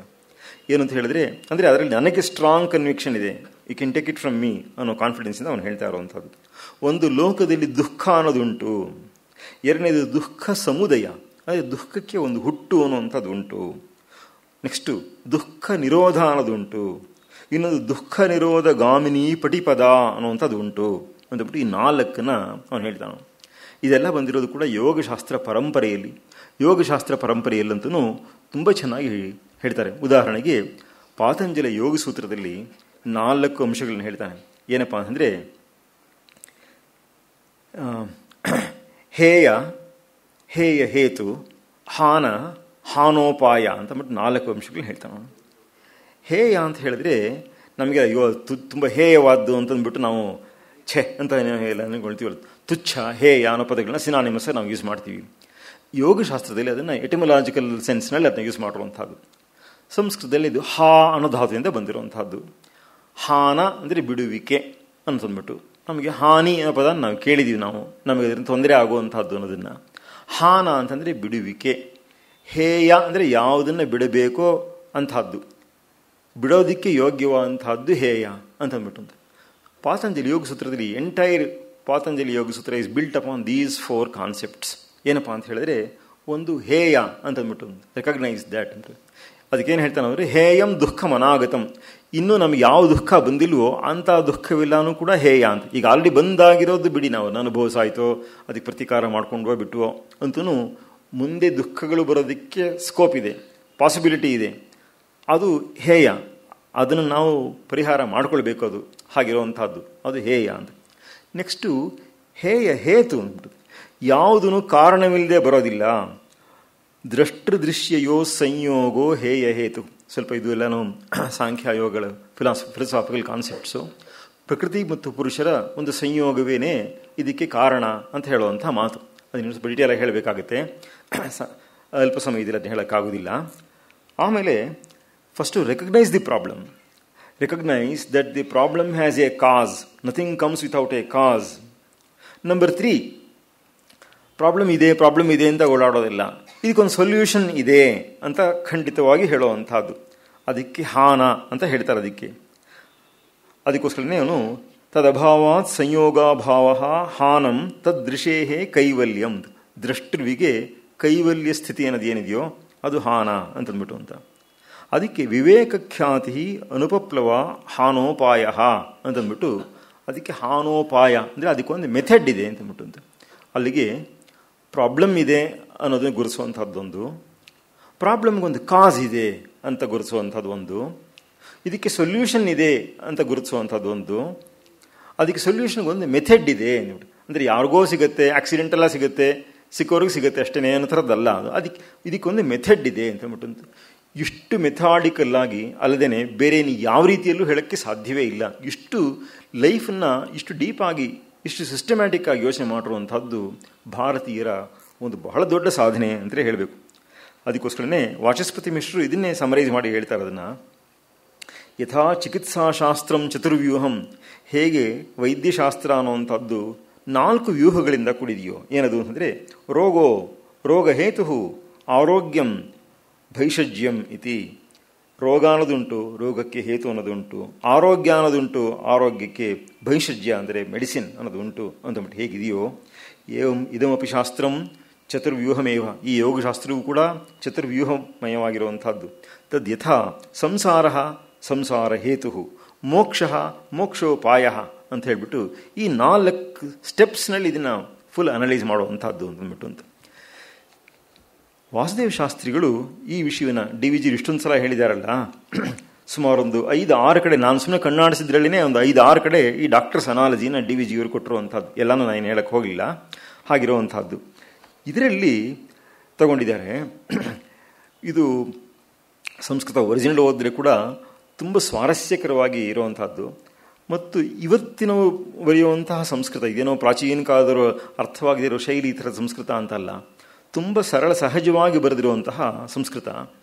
S3: ಏನಂತ ಹೇಳಿದ್ರೆ, ಅಂದರೆ ಅದರಲ್ಲಿ ನನಗೆ ಸ್ಟ್ರಾಂಗ್ ಕನ್ವಿಕ್ಷನ್ ಇದೆ, you can take it from me ಅನ್ನೋ ಕಾನ್ಫಿಡೆನ್ಸಿಂದ ಅವನು ಹೇಳ್ತಾ ಇರುವಂಥದ್ದು. ಒಂದು, ಲೋಕದಲ್ಲಿ ದುಃಖ ಅನ್ನೋದುಂಟು. ಎರಡನೇದು, ದುಃಖ ಸಮುದಯ, ಅದೇ ದುಃಖಕ್ಕೆ ಒಂದು ಹುಟ್ಟು ಅನ್ನುವಂಥದ್ದು ಉಂಟು. ನೆಕ್ಸ್ಟು, ದುಃಖ ನಿರೋಧ ಅನ್ನೋದುಂಟು. ಇನ್ನೊಂದು, ದುಃಖ ನಿರೋಧ ಗಾಮಿನಿ ಪಟಿಪದ ಅನ್ನುವಂಥದ್ದು ಉಂಟು ಅಂದ್ಬಿಟ್ಟು ಈ 4ನ್ನ ಅವನು ಹೇಳ್ತಾನೆ. ಇದೆಲ್ಲ ಬಂದಿರೋದು ಕೂಡ ಯೋಗಶಾಸ್ತ್ರ ಪರಂಪರೆಯಲ್ಲಿ. ಯೋಗಶಾಸ್ತ್ರ ಪರಂಪರೆಯಲ್ಲಂತೂ ತುಂಬ ಚೆನ್ನಾಗಿ ಹೇಳ್ತಾರೆ. ಉದಾಹರಣೆಗೆ ಪಾತಂಜಲ ಯೋಗ ಸೂತ್ರದಲ್ಲಿ 4 ಅಂಶಗಳನ್ನ ಹೇಳ್ತಾನೆ. ಏನಪ್ಪ ಅಂದರೆ, ಹೇಯ ಹೇತು, ಹಾನ ಹಾನೋಪಾಯ ಅಂತಂದ್ಬಿಟ್ಟು 4 ಅಂಶಗಳನ್ನ ಹೇಳ್ತಾನೆ. ಹೇಯ ಅಂತ ಹೇಳಿದ್ರೆ ನಮಗೆ ಅಯ್ಯೋ ತುಂಬ ಹೇಯವಾದ್ದು ಅಂತಂದ್ಬಿಟ್ಟು ನಾವು ಛೆ ಅಂತ ಹೇಳ್ತೀವಲ್ಲ, ತುಚ್ಛ ಹೇಯ ಅನ್ನೋ ಪದಗಳನ್ನ ಸಿನಾನಿಮಸ್ ನಾವು ಯೂಸ್ ಮಾಡ್ತೀವಿ. ಯೋಗಶಾಸ್ತ್ರದಲ್ಲಿ ಅದನ್ನು ಎಟಿಮಲಾಜಿಕಲ್ ಸೆನ್ಸ್ನಲ್ಲಿ ಅದನ್ನ ಯೂಸ್ ಮಾಡಿರುವಂಥದ್ದು. ಸಂಸ್ಕೃತದಲ್ಲಿ ಇದು ಹಾ ಅನ್ನೋ ಧಾತುವಿಂದ ಬಂದಿರುವಂಥದ್ದು. ಹಾನ ಅಂದರೆ ಬಿಡುವಿಕೆ ಅಂತಂದ್ಬಿಟ್ಟು, ನಮಗೆ ಹಾನಿ ಅನ್ನೋ ಪದ ನಾವು ಕೇಳಿದ್ದೀವಿ, ನಮಗೆ ಅದರಿಂದ ತೊಂದರೆ ಆಗುವಂಥದ್ದು ಅನ್ನೋದನ್ನು. ಹಾನ ಅಂತಂದರೆ ಬಿಡುವಿಕೆ, ಹೇಯ ಅಂದರೆ ಯಾವುದನ್ನು ಬಿಡಬೇಕೋ ಅಂತಹದ್ದು, ಬಿಡೋದಕ್ಕೆ ಯೋಗ್ಯವಾದಂತಹದ್ದು ಹೇಯ ಅಂತಂದ್ಬಿಟ್ಟು. ಪಾತಂಜಲಿ ಯೋಗ ಸೂತ್ರದಲ್ಲಿ ಎಂಟೈರ್ ಪಾತಂಜಲಿ ಯೋಗ ಸೂತ್ರ is built upon these 4 concepts. ಏನಪ್ಪ ಅಂತ ಹೇಳಿದ್ರೆ, ಒಂದು ಹೇಯ ಅಂತಂದ್ಬಿಟ್ಟು ರೆಕಗ್ನೈಸ್ ದ್ಯಾಟ್ ಅಂತ. ಅದಕ್ಕೇನು ಹೇಳ್ತಾನೆ ಅಂದರೆ, ಹೇಯಂ ದುಃಖಂ ಅನಾಗತಂ, ಇನ್ನೂ ನಮ್ಗೆ ಯಾವ ದುಃಖ ಬಂದಿಲ್ವೋ ಅಂಥ ದುಃಖವಿಲ್ಲನೂ ಕೂಡ ಹೇಯ ಅಂತ. ಈಗ ಆಲ್ರೆಡಿ ಬಂದಾಗಿರೋದು ಬಿಡಿ, ನಾವು ಅನುಭವಿಸಾಯ್ತೋ ಅದಕ್ಕೆ ಪ್ರತಿಕಾರ ಮಾಡ್ಕೊಂಡ್ವೋ ಬಿಟ್ಟುವೋ ಅಂತೂ ಮುಂದೆ ದುಃಖಗಳು ಬರೋದಕ್ಕೆ ಸ್ಕೋಪ್ ಇದೆ, ಪಾಸಿಬಿಲಿಟಿ ಇದೆ, ಅದು ಹೇಯ. ಅದನ್ನು ನಾವು ಪರಿಹಾರ ಮಾಡ್ಕೊಳ್ಬೇಕು, ಅದು ಹಾಗಿರುವಂಥದ್ದು, ಅದು ಹೇಯ ಅಂತ. ನೆಕ್ಸ್ಟು ಹೇಯ ಹೇತು ಅಂದ್ಬಿಟ್ಟು, ಯಾವುದೂ ಕಾರಣವಿಲ್ಲದೆ ಬರೋದಿಲ್ಲ. ದೃಷ್ಟೃದೃಶ್ಯಯೋ ಸಂಯೋಗೋ ಹೇಯ ಹೇತು. ಸ್ವಲ್ಪ ಇದು ಎಲ್ಲನೂ ಸಾಂಖ್ಯ ಯೋಗಗಳ ಫಿಲಾಸಾಫಿಕಲ್ ಕಾನ್ಸೆಪ್ಟ್ಸು. ಪ್ರಕೃತಿ ಮತ್ತು ಪುರುಷರ ಒಂದು ಸಂಯೋಗವೇನೇ ಇದಕ್ಕೆ ಕಾರಣ ಅಂತ ಹೇಳುವಂಥ ಮಾತು. ಅದನ್ನು ಸ್ವಲ್ಪ ಡೀಟೇಲಾಗಿ ಹೇಳಬೇಕಾಗುತ್ತೆ, ಅಲ್ಪ ಸಮಯದಲ್ಲಿ ಅದನ್ನ ಹೇಳೋಕ್ಕಾಗೋದಿಲ್ಲ. ಆಮೇಲೆ first recognise the problem. Recognise that the problem has a cause, nothing comes without a cause. Number 3, problem ಇದೆ ಅಂತ ಓಡಾಡೋದಿಲ್ಲ, ಇದಕ್ಕೊಂದು ಸೊಲ್ಯೂಷನ್ ಇದೆ ಅಂತ ಖಂಡಿತವಾಗಿ ಹೇಳುವಂಥದ್ದು. ಅದಕ್ಕೆ ಹಾನ ಅಂತ ಹೇಳ್ತಾರೆ. ಅದಕ್ಕೋಸ್ಕರನೇ ಅವನು ತದಭಾವಾತ್ ಸಂಯೋಗಾಭಾವ ಹಾನಂ ತದ್ದೃಶೇಹೇ ಕೈವಲ್ಯಂ. ದೃಷ್ಟೃವಿಗೆ ಕೈವಲ್ಯ ಸ್ಥಿತಿ ಅನ್ನೋದು ಏನಿದೆಯೋ ಅದು ಹಾನ ಅಂತಂದ್ಬಿಟ್ಟು ಅಂತ. ಅದಕ್ಕೆ ವಿವೇಕಖ್ಯಾತಿ ಅನುಪಪ್ಲವ ಹಾನೋಪಾಯ ಅಂತಂದ್ಬಿಟ್ಟು, ಅದಕ್ಕೆ ಹಾನೋಪಾಯ ಅಂದರೆ ಅದಕ್ಕೊಂದು ಮೆಥಡ್ ಇದೆ ಅಂತಂದ್ಬಿಟ್ಟು ಅಂತ. ಅಲ್ಲಿಗೆ ಪ್ರಾಬ್ಲಮ್ ಇದೆ ಅನ್ನೋದನ್ನು ಗುರುತಿಸುವಂಥದ್ದೊಂದು, ಪ್ರಾಬ್ಲಮ್ಗೊಂದು ಕಾಸ್ ಇದೆ ಅಂತ ಗುರುತಿಸುವಂಥದ್ದು ಒಂದು, ಇದಕ್ಕೆ ಸೊಲ್ಯೂಷನ್ ಇದೆ ಅಂತ ಗುರುತಿಸುವಂಥದ್ದು ಒಂದು, ಅದಕ್ಕೆ ಸೊಲ್ಯೂಷನ್ಗೊಂದು ಮೆಥಡ್ ಇದೆ ಅಂದರೆ ಯಾರಿಗೋ ಸಿಗುತ್ತೆ, ಆಕ್ಸಿಡೆಂಟೆಲ್ಲ ಸಿಗುತ್ತೆ, ಸಿಕ್ಕೋರಿಗೆ ಸಿಗುತ್ತೆ ಅಷ್ಟೇ ಅನ್ನೋ ಥರದ್ದಲ್ಲ. ಇದಕ್ಕೊಂದು ಮೆಥಡ್ ಇದೆ ಅಂತಂದ್ಬಿಟ್ಟು ಇಷ್ಟು ಮೆಥಾಡಿಕಲ್ ಆಗಿ ಅಲ್ಲದೇ ಬೇರೆ ಯಾವ ರೀತಿಯಲ್ಲೂ ಹೇಳೋಕ್ಕೆ ಸಾಧ್ಯವೇ ಇಲ್ಲ. ಇಷ್ಟು ಲೈಫನ್ನು ಇಷ್ಟು ಡೀಪಾಗಿ ಇಷ್ಟು ಸಿಸ್ಟಮ್ಯಾಟಿಕ್ ಆಗಿ ಯೋಚನೆ ಮಾಡಿರುವಂಥದ್ದು ಭಾರತೀಯರ ಒಂದು ಬಹಳ ದೊಡ್ಡ ಸಾಧನೆ ಅಂತಲೇ ಹೇಳಬೇಕು. ಅದಕ್ಕೋಸ್ಕರನೇ ವಾಚಸ್ಪತಿ ಮಿಶ್ರರು ಇದನ್ನೇ ಸಮರೈಸ್ ಮಾಡಿ ಹೇಳ್ತಾರೆ. ಅದನ್ನು ಯಥಾ ಚಿಕಿತ್ಸಾಶಾಸ್ತ್ರಂ ಚತುರ್ವ್ಯೂಹಂ, ಹೇಗೆ ವೈದ್ಯಶಾಸ್ತ್ರ ಅನ್ನುವಂಥದ್ದು 4 ವ್ಯೂಹಗಳಿಂದ ಕೂಡಿದೆಯೋ. ಏನದು ಅಂದರೆ ರೋಗ ಹೇತು ಆರೋಗ್ಯಂ ಭೈಷಜ್ಯಂ ಇತಿ. ರೋಗ ಅನ್ನೋದುಂಟು, ರೋಗಕ್ಕೆ ಹೇತು ಅನ್ನೋದುಂಟು, ಆರೋಗ್ಯ ಅನ್ನೋದುಂಟು, ಆರೋಗ್ಯಕ್ಕೆ ಭೈಷಜ್ಯ ಅಂದರೆ ಮೆಡಿಸಿನ್ ಅನ್ನೋದು ಉಂಟು ಅಂತಂದ್ಬಿಟ್ಟು ಹೇಗಿದೆಯೋ, ಇದಮಪಿ ಶಾಸ್ತ್ರಂ ಚತುರ್ವ್ಯೂಹಮೇವ, ಈ ಯೋಗಶಾಸ್ತ್ರವೂ ಕೂಡ ಚತುರ್ವ್ಯೂಹಮಯವಾಗಿರುವಂಥದ್ದು. ತದ್ ಯಥಾ ಸಂಸಾರ ಹೇತು, ಮೋಕ್ಷೋಪಾಯ ಅಂತ ಹೇಳ್ಬಿಟ್ಟು ಈ 4 ಸ್ಟೆಪ್ಸ್ನಲ್ಲಿ ಇದನ್ನು ಫುಲ್ ಅನಲೈಸ್ ಮಾಡುವಂಥದ್ದು ಅಂತಂದ್ಬಿಟ್ಟು ಅಂತ. ವಾಸುದೇವ ಶಾಸ್ತ್ರಿಗಳು ಈ ವಿಷಯವನ್ನು DVG ಇಷ್ಟೊಂದು ಸಲ ಹೇಳಿದಾರಲ್ಲ, ಸುಮಾರು ಒಂದು 5-6 ಕಡೆ, ನಾನು ಸುಮ್ಮನೆ ಕಣ್ಣಾಡಿಸಿದ್ರಲ್ಲೇ ಒಂದು 5-6 ಕಡೆ ಈ ಡಾಕ್ಟರ್ಸ್ ಅನಾಲಜಿನ DVG ಇವರು ಕೊಟ್ಟಿರುವಂಥದ್ದು. ಎಲ್ಲನೂ ನಾನು ಹೇಳಕ್ಕೆ ಹೋಗಲಿಲ್ಲ, ಹಾಗಿರುವಂಥದ್ದು ಇದರಲ್ಲಿ ತಗೊಂಡಿದ್ದಾರೆ. ಇದು ಸಂಸ್ಕೃತ ಒರಿಜಿನಲ್ ಓದಿದ್ರೆ ಕೂಡ ತುಂಬ ಸ್ವಾರಸ್ಯಕರವಾಗಿ ಇರುವಂಥದ್ದು. ಮತ್ತು ಇವತ್ತಿನ ಬರೆಯುವಂತಹ ಸಂಸ್ಕೃತ ಇದೇನೋ ಪ್ರಾಚೀನ ಕಾಲದವರು ಅರ್ಥವಾಗಿರೋ ಶೈಲಿ ಈ ಥರದ ಸಂಸ್ಕೃತ ಅಂತಲ್ಲ, ತುಂಬ ಸರಳ ಸಹಜವಾಗಿ ಬರೆದಿರುವಂತಹ ಸಂಸ್ಕೃತ.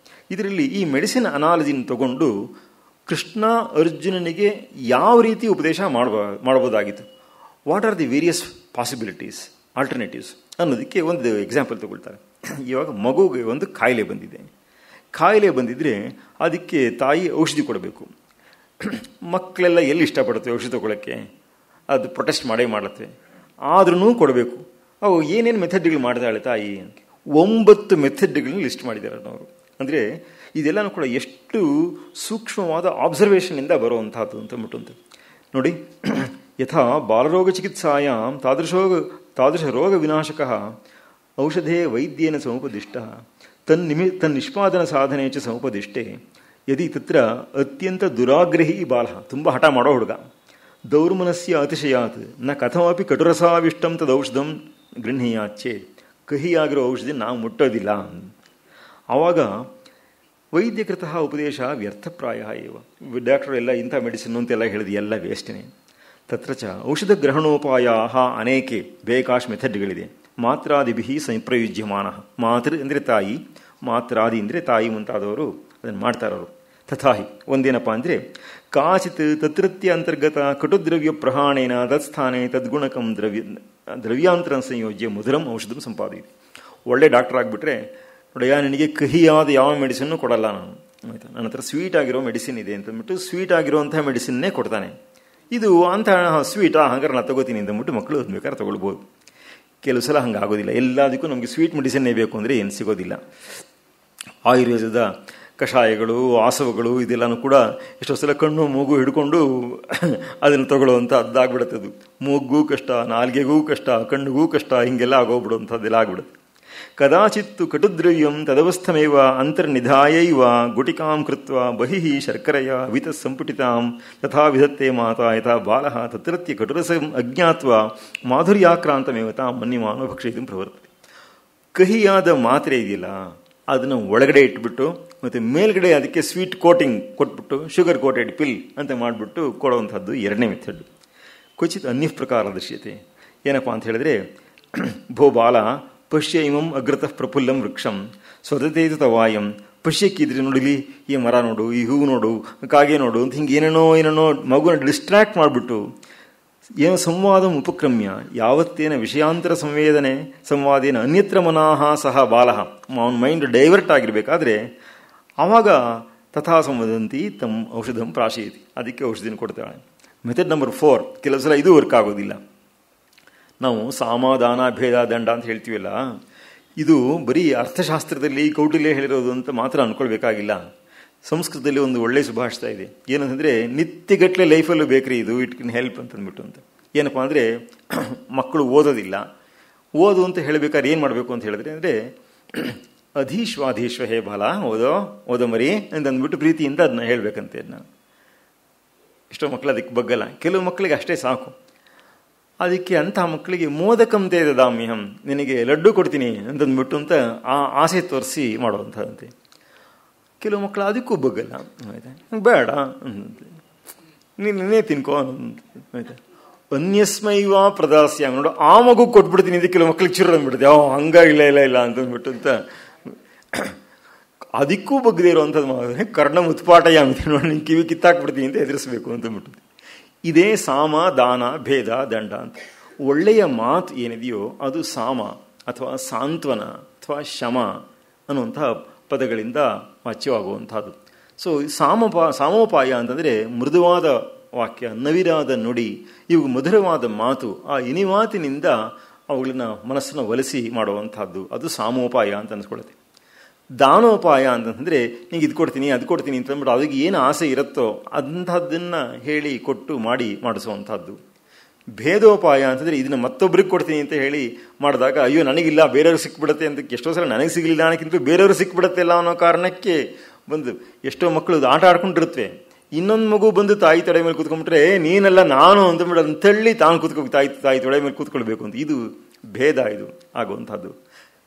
S3: ಇದರಲ್ಲಿ ಈ ಮೆಡಿಸಿನ್ ಅನಾಲಜಿನ ತಗೊಂಡು ಕೃಷ್ಣ ಅರ್ಜುನನಿಗೆ ಯಾವ ರೀತಿ ಉಪದೇಶ ಮಾಡಬಹುದಾಗಿತ್ತು, what are the various possibilities, alternatives ಅನ್ನೋದಕ್ಕೆ ಒಂದು ಎಕ್ಸಾಂಪಲ್ ತಗೊಳ್ತಾರೆ. ಇವಾಗ ಮಗುಗೆ ಒಂದು ಕಾಯಿಲೆ ಬಂದಿದ್ರೆ ಅದಕ್ಕೆ ತಾಯಿ ಔಷಧಿ ಕೊಡಬೇಕು. ಮಕ್ಕಳೆಲ್ಲ ಎಲ್ಲಿ ಇಷ್ಟಪಡುತ್ತೆ ಔಷಧಿ ತಗೊಳ್ಳೋಕ್ಕೆ, ಅದು ಪ್ರೊಟೆಸ್ಟ್ ಮಾಡುತ್ತೆ, ಆದ್ರೂ ಕೊಡಬೇಕು. ಅವು ಏನೇನು ಮೆಥಡ್ಗಳು ಮಾಡ್ತಾಳೆ ತಾಯಿ, 9 ಮೆಥಡ್ಗಳನ್ನ ಲಿಸ್ಟ್ ಮಾಡಿದ್ದಾರೆ ಅವರು. ಅಂದರೆ ಇದೆಲ್ಲನೂ ಕೂಡ ಎಷ್ಟು ಸೂಕ್ಷ್ಮವಾದ ಆಬ್ಸರ್ವೇಷನ್ನಿಂದ ಬರುವಂಥದ್ದು ಅಂತಂದ್ಬಿಟ್ಟು ನೋಡಿ. ಯಥಾ ಬಾಲರೋಗ ಚಿಕಿತ್ಸಾಯಾಂ ತಾದೃಶ ರೋಗ ವಿನಾಶಕ ಔಷಧೇ ವೈದ್ಯೇನ ಸಮುಪದಿಷ್ಟ ತನ್ನಿಷ್ಪಾದನ ಸಾಧನೆ ಚ ಸಮುಪದಿಷ್ಟೆ ಯದಿ ತತ್ರ ಅತ್ಯಂತ ದುರಾಗ್ರಹಿ ಬಾಲ, ತುಂಬ ಹಠ ಮಾಡೋ ಹುಡುಗ, ದೌರ್ಮನಸ್ಯ ಅತಿಶಯಾತ್ ನ ಕಥಮಪಿ ಕಟುರಸಾವಿಷ್ಟಂ ತದೌಷಧಂ ಗೃಹೀಯಾಚೆ, ಕಹಿಯಾಗಿರೋ ಔಷಧಿ ನಾವು ಮುಟ್ಟೋದಿಲ್ಲ. ಆವಾಗ ವೈದ್ಯಕೃತ ಉಪದೇಶ ವ್ಯರ್ಥಪ್ರಾಯ ಇವ, ಡಾಕ್ಟರ್ ಎಲ್ಲ ಇಂಥ ಮೆಡಿಸಿನ್ ಅಂತೆಲ್ಲ ಹೇಳಿದ ಎಲ್ಲ ವೇಸ್ಟೇ. ತತ್ರ ಚ ಔಷಧ ಗ್ರಹಣೋಪಾಯ ಅನೇಕೆ ಬೇಕಾಶ್ ಮೆಥಡ್ಗಳಿದೆ. ಮಾತ್ರಾದಿಭಿ ಸಂಪ್ರಯುಜ್ಯಮಾನ, ಮಾತೃ ಅಂದರೆ ತಾಯಿ, ಮಾತ್ರಾದಿ ಅಂದರೆ ತಾಯಿ ಮುಂತಾದವರು ಅದನ್ನು ಮಾಡ್ತಾರವರು. ತಥಾಹಿ ಒಂದೇನಪ್ಪ ಅಂದರೆ ಕಾಚಿತ್ ತತ್ರತ್ಯ ಅಂತರ್ಗತ ಕಟುದ್ರವ್ಯ ಪ್ರಹಾಣೇನ ತತ್ಸ್ಥಾನೆ ತದ್ಗುಣಕಂ ದ್ರವ್ಯಾಂತರ ಸಂಯೋಜ್ಯ ಮಧುರಂ ಔಷಧಂ ಸಂಪಾದಿದೆ. ಒಳ್ಳೆ ಡಾಕ್ಟರ್ ಆಗಿಬಿಟ್ರೆ, ನೋಡಯ್ಯ ನಿನಗೆ ಕಹಿಯಾದ ಯಾವ ಮೆಡಿಸಿನ್ನು ಕೊಡಲ್ಲ ನಾನು, ಆಯಿತಾ, ನನ್ನ ಹತ್ರ ಸ್ವೀಟ್ ಆಗಿರೋ ಮೆಡಿಸಿನ್ ಇದೆ ಅಂತಂದ್ಬಿಟ್ಟು ಸ್ವೀಟ್ ಆಗಿರೋಂಥ ಮೆಡಿಸಿನ್ನೇ ಕೊಡ್ತಾನೆ. ಇದು ಅಂತ ಸ್ವೀಟಾ, ಹಾಗಾದ್ರೆ ನಾನು ತಗೋತೀನಿ ಅಂತಂದ್ಬಿಟ್ಟು ಮಕ್ಕಳು ಬೇಕಾದ್ರೆ ತೊಗೊಳ್ಬೋದು. ಕೆಲವು ಸಲ ಹಂಗೆ ಆಗೋದಿಲ್ಲ. ಎಲ್ಲದಕ್ಕೂ ನಮಗೆ ಸ್ವೀಟ್ ಮೆಡಿಸಿನ್ನೇ ಬೇಕು ಅಂದರೆ ಏನು ಸಿಗೋದಿಲ್ಲ. ಆಯುರ್ವೇದದ ಕಷಾಯಗಳು, ಆಸವಗಳು ಇದೆಲ್ಲನೂ ಕೂಡ ಎಷ್ಟೋ ಸಲ ಕಣ್ಣು ಮೂಗು ಹಿಡ್ಕೊಂಡು ಅದನ್ನು ತಗೊಳ್ಳುವಂಥ ಅದಾಗ್ಬಿಡುತ್ತದು. ಮೂಗಿಗೂ ಕಷ್ಟ, ನಾಲ್ಗೆಗೂ ಕಷ್ಟ, ಕಣ್ಣಿಗೂ ಕಷ್ಟ, ಹಿಂಗೆಲ್ಲ ಆಗೋಗ್ಬಿಡುವಂಥದ್ದೆಲ್ಲ ಆಗ್ಬಿಡುತ್ತೆ. ಕದಾಚಿತ್ತು ಕಟುದ್ರವ್ಯಂ ತದವಸ್ಥಮೇವ ಅಂತರ್ನಿಧಾಯೈವ ಗುಟಿಕಾಂ ಕೃತ್ವ ಬಹಿಃ ಶರ್ಕರೆಯ ವಿತ ಸಂಪುಟಿತಾಂ ತಥಾ ವಿಧತ್ತೆ ಮಾತಾ ಯಥಾ ಬಾಲಃ ತತ್ರತ್ಯ ಕಟುರಸಂ ಅಜ್ಞಾತ್ವ ಮಾಧುರ್ಯಾಕ್ರಾಂತಮೇವ ತಾಂ ಮನ್ಯಮಾನೋ ಭಕ್ಷಯಿತು ಪ್ರವರ್ತತೆ. ಕಹಿಯಾದ ಮಾತ್ರೆ ಇದೆಯಲ್ಲ, ಅದನ್ನು ಒಳಗಡೆ ಇಟ್ಬಿಟ್ಟು ಮತ್ತು ಮೇಲ್ಗಡೆ ಅದಕ್ಕೆ ಸ್ವೀಟ್ ಕೋಟಿಂಗ್ ಕೊಟ್ಬಿಟ್ಟು ಶುಗರ್ ಕೋಟೆಡ್ ಪಿಲ್ ಅಂತ ಮಾಡಿಬಿಟ್ಟು ಕೊಡುವಂಥದ್ದು ಎರಡನೇ ಮೆಥಡ್. ಕ್ವಚಿತ್ ಅನ್ಯ ಪ್ರಕಾರ ದೃಶ್ಯತೆ. ಏನಪ್ಪ ಅಂತ ಹೇಳಿದ್ರೆ, ಭೋ ಬಾಲ ಪಶ್ಯ ಇಮಂ ಅಗ್ರತಃ ಪ್ರಫುಲ್ಲಂ ವೃಕ್ಷಂ ಸ್ವತತೇತು ತವಾಯಂ. ಪಶ್ಯಕ್ಕಿದ್ರೆ ನೋಡಿಲಿ, ಈ ಮರ ನೋಡು, ಈ ಹೂವು ನೋಡು, ಕಾಗೆ ನೋಡು ಅಂತ ಹಿಂಗೆ ಏನೇನೋ ಮಗುನ ಡಿಸ್ಟ್ರಾಕ್ಟ್ ಮಾಡಿಬಿಟ್ಟು ಏನೋ ಸಂವಾದ ಉಪಕ್ರಮ್ಯ ಯಾವತ್ತೇನ ವಿಷಯಾಂತರ ಸಂವಾದೇನ ಅನ್ಯತ್ರ ಮನಃ ಸಹ ಬಾಲಃ, ಅವನ ಮೈಂಡ್ ಡೈವರ್ಟ್ ಆಗಿರಬೇಕಾದ್ರೆ ಆವಾಗ ತಥಾ ಸಂವದಂತಿ ತಮ್ಮ ಔಷಧಂ ಪ್ರಾಶಯತಿ, ಅದಕ್ಕೆ ಔಷಧಿನ ಕೊಡ್ತಾಳೆ. ಮೆಥಡ್ ನಂಬರ್ 4, ಕೆಲವು ಸಲ ಇದು ವರ್ಕ್ ಆಗೋದಿಲ್ಲ. ನಾವು ಸಾಮಾಧಾನ ಭೇದ ದಂಡ ಅಂತ ಹೇಳ್ತೀವಲ್ಲ, ಇದು ಬರೀ ಅರ್ಥಶಾಸ್ತ್ರದಲ್ಲಿ ಕೌಟಿಲ್ಯ ಹೇಳಿರೋದು ಅಂತ ಮಾತ್ರ ಅಂದ್ಕೊಳ್ಬೇಕಾಗಿಲ್ಲ. ಸಂಸ್ಕೃತದಲ್ಲಿ ಒಂದು ಒಳ್ಳೆಯ ಸುಭಾಷಿತ ಇದೆ, ಏನಂತಂದರೆ ನಿತ್ಯಗಟ್ಟಲೆ ಲೈಫಲ್ಲೂ ಬೇಕ್ರಿ ಇದು, ಇಟ್ ಕ್ಯಾನ್ ಹೆಲ್ಪ್ ಅಂತಂದ್ಬಿಟ್ಟು ಅಂತ. ಏನಪ್ಪ ಅಂದರೆ, ಮಕ್ಕಳು ಓದೋದಿಲ್ಲ, ಓದು ಅಂತ ಹೇಳಬೇಕಾದ್ರೆ ಏನು ಮಾಡಬೇಕು ಅಂತ ಹೇಳಿದ್ರೆ ಅಂದರೆ, ಅಧೀಶ್ವಾಧೀಶ್ವ ಹೇ ಬಾಲ, ಓದೋ ಮರಿ ಅಂತಂದ್ಬಿಟ್ಟು ಪ್ರೀತಿಯಿಂದ ಅದನ್ನ ಹೇಳಬೇಕಂತೆ. ಅದನ್ನ ಎಷ್ಟೋ ಮಕ್ಕಳು ಅದಕ್ಕೆ ಬಗ್ಗಲ್ಲ, ಕೆಲವು ಮಕ್ಕಳಿಗೆ ಅಷ್ಟೇ ಸಾಕು. ಅದಕ್ಕೆ ಅಂಥ ಮಕ್ಕಳಿಗೆ ಮೋದಕಂತೆ ದದಾಮ್ಯಹಂ, ನಿನಗೆ ಲಡ್ಡು ಕೊಡ್ತೀನಿ ಅಂತಂದ್ಬಿಟ್ಟು ಅಂತ ಆ ಆಸೆ ತೋರಿಸಿ ಮಾಡುವಂಥದ್ದಂತೆ. ಕೆಲವು ಮಕ್ಕಳು ಅದಕ್ಕೂ ಬಗ್ಗಲ್ಲ, ಆಯ್ತಾ, ಬೇಡ ನೀನೇ ತಿನ್ಕೋ ಆಯ್ತಾ. ಅನ್ಯಸ್ಮೈವ ಪ್ರದಾಸ್ಯ, ನೋಡು ಆ ಮಗು ಕೊಟ್ಬಿಡ್ತೀನಿ ಅಂತ ಕೆಲವು ಮಕ್ಕಳಿಗೆ ಚಿರು ಅಂದ್ಬಿಡುತ್ತೆ, ಹಂಗ ಇಲ್ಲ ಅಂತಂದ್ಬಿಟ್ಟು ಅಂತ ಅದಕ್ಕೂ ಬಗ್ಗದೇ ಇರುವಂಥದ್ದು ಕರ್ಣ ಉತ್ಪಾಟಯ ಅಂತ ನೋಡಿ, ನೀನು ಕಿವಿ ಕಿತ್ತಾಕ್ಬಿಡ್ತೀನಿ ಅಂತ ಎದುರಿಸ್ಬೇಕು ಅಂತಂದ್ಬಿಟ್ಟು. ಇದೇ ಸಾಮ ದಾನ ಭೇದ ದಂಡ ಅಂತ. ಒಳ್ಳೆಯ ಮಾತು ಏನಿದೆಯೋ ಅದು ಸಾಮ ಅಥವಾ ಸಾಂತ್ವನ ಅಥವಾ ಶಮ ಅನ್ನುವಂತಹ ಪದಗಳಿಂದ ವಾಚ್ಯವಾಗುವಂಥದ್ದು. ಸೊ ಸಾಮೋಪಾಯ ಅಂತಂದರೆ ಮೃದುವಾದ ವಾಕ್ಯ, ನವಿರಾದ ನುಡಿ, ಇವು ಮಧುರವಾದ ಮಾತು, ಆ ಇನಿಮಾತಿನಿಂದ ಅವುಗಳನ್ನ ಮನಸ್ಸನ್ನು ಒಲಿಸಿ ಮಾಡುವಂಥದ್ದು, ಅದು ಸಾಮೋಪಾಯ ಅಂತ ಅನ್ಸ್ಕೊಳ್ಳುತ್ತೆ. ದಾನೋಪಾಯ ಅಂತಂದರೆ ನಿಂಗೆ ಇದು ಕೊಡ್ತೀನಿ ಅದು ಕೊಡ್ತೀನಿ ಅಂತಂದ್ಬಿಟ್ಟು ಅದಕ್ಕೆ ಏನು ಆಸೆ ಇರುತ್ತೋ ಅಂಥದ್ದನ್ನು ಹೇಳಿ ಕೊಟ್ಟು ಮಾಡಿಸುವಂಥದ್ದು. ಭೇದೋಪಾಯ ಅಂತಂದರೆ ಇದನ್ನು ಮತ್ತೊಬ್ಬರಿಗೆ ಕೊಡ್ತೀನಿ ಅಂತ ಹೇಳಿ ಮಾಡಿದಾಗ ಅಯ್ಯೋ ನನಗಿಲ್ಲ ಬೇರೆಯವ್ರಿಗೆ ಸಿಕ್ಬಿಡುತ್ತೆ ಅಂತ, ಎಷ್ಟೋ ಸಲ ನನಗೆ ಸಿಗಲಿಲ್ಲ ಅನ್ನೋಕ್ಕಿಂತ ಬೇರೆಯವ್ರಿಗೆ ಸಿಕ್ಬಿಡುತ್ತೆ ಇಲ್ಲ ಅನ್ನೋ ಕಾರಣಕ್ಕೆ ಬಂದು ಎಷ್ಟೋ ಮಕ್ಕಳು ಆಟ ಆಡ್ಕೊಂಡಿರುತ್ತವೆ. ಇನ್ನೊಂದು ಮಗು ಬಂದು ತಾಯಿ ತೊಡೆ ಮೇಲೆ ಕೂತ್ಕೊಂಡ್ಬಿಟ್ರೆ ನೀನೆಲ್ಲ ನಾನು ಅಂತಂದ್ಬಿಟ್ಟು ಅದನ್ನು ತಳ್ಳಿ ತಾನು ಕೂತ್ಕೊಂಡು ತಾಯಿ ತೊಡೆ ಮೇಲೆ ಕೂತ್ಕೊಳ್ಬೇಕು ಅಂತ, ಇದು ಭೇದ, ಇದು ಆಗುವಂಥದ್ದು.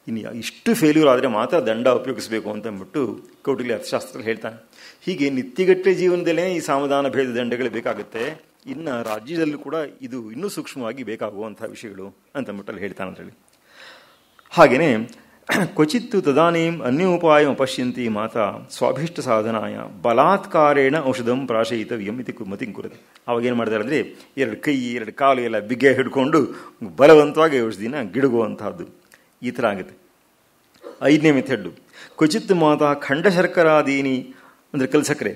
S3: ಇನ್ನು ಇಷ್ಟು ಫೇಲ್ಯೂರ್ ಆದರೆ ಮಾತ್ರ ದಂಡ ಉಪಯೋಗಿಸಬೇಕು ಅಂತಂದ್ಬಿಟ್ಟು ಕೌಟಿಲ್ಯ ಅರ್ಥಶಾಸ್ತ್ರದಲ್ಲಿ ಹೇಳ್ತಾನೆ. ಹೀಗೆ ನಿತ್ಯಗಟ್ಟಲೆ ಜೀವನದಲ್ಲೇ ಈ ಸಾಮಧಾನ ಭೇದ ದಂಡಗಳು ಬೇಕಾಗುತ್ತೆ. ಇನ್ನು ರಾಜ್ಯದಲ್ಲೂ ಕೂಡ ಇದು ಇನ್ನೂ ಸೂಕ್ಷ್ಮವಾಗಿ ಬೇಕಾಗುವಂಥ ವಿಷಯಗಳು ಅಂತಂದ್ಬಿಟ್ಟಲ್ಲಿ ಹೇಳ್ತಾನೆ ಅಂತೇಳಿ. ಹಾಗೆಯೇ ಕ್ವಚಿತ್ತು ತದಾನೀಂ ಅನ್ಯೋಪಾಯ ಪಶ್ಯಂತಿ ಮಾತಾ ಸ್ವಾಭೀಷ್ಟ ಸಾಧನಾಯ ಬಲಾತ್ಕಾರೇಣ ಔಷಧಂ ಪ್ರಾಶಯಿತವ್ಯಂ ಇತಿ ಮತಿಂಕುರತೆ. ಅವಾಗ ಏನು ಮಾಡ್ತಾರೆ ಅಂದರೆ, ಎರಡು ಕೈ ಎರಡು ಕಾಲು ಎಲ್ಲ ಬಿಗ್ಗೆ ಹಿಡ್ಕೊಂಡು ಬಲವಂತವಾಗಿ ಔಷಧಿನ ಗಿಡುಗುವಂತಹದ್ದು ಈ ಥರ ಆಗುತ್ತೆ. 5ನೇ ಮೆಥಡ್ಡು, ಕ್ವಚಿತ್ ಮಾತಾ ಖಂಡ ಶರ್ಕರಾದೀನಿ ಅಂದರೆ ಕಲ್ಸಕ್ರೆ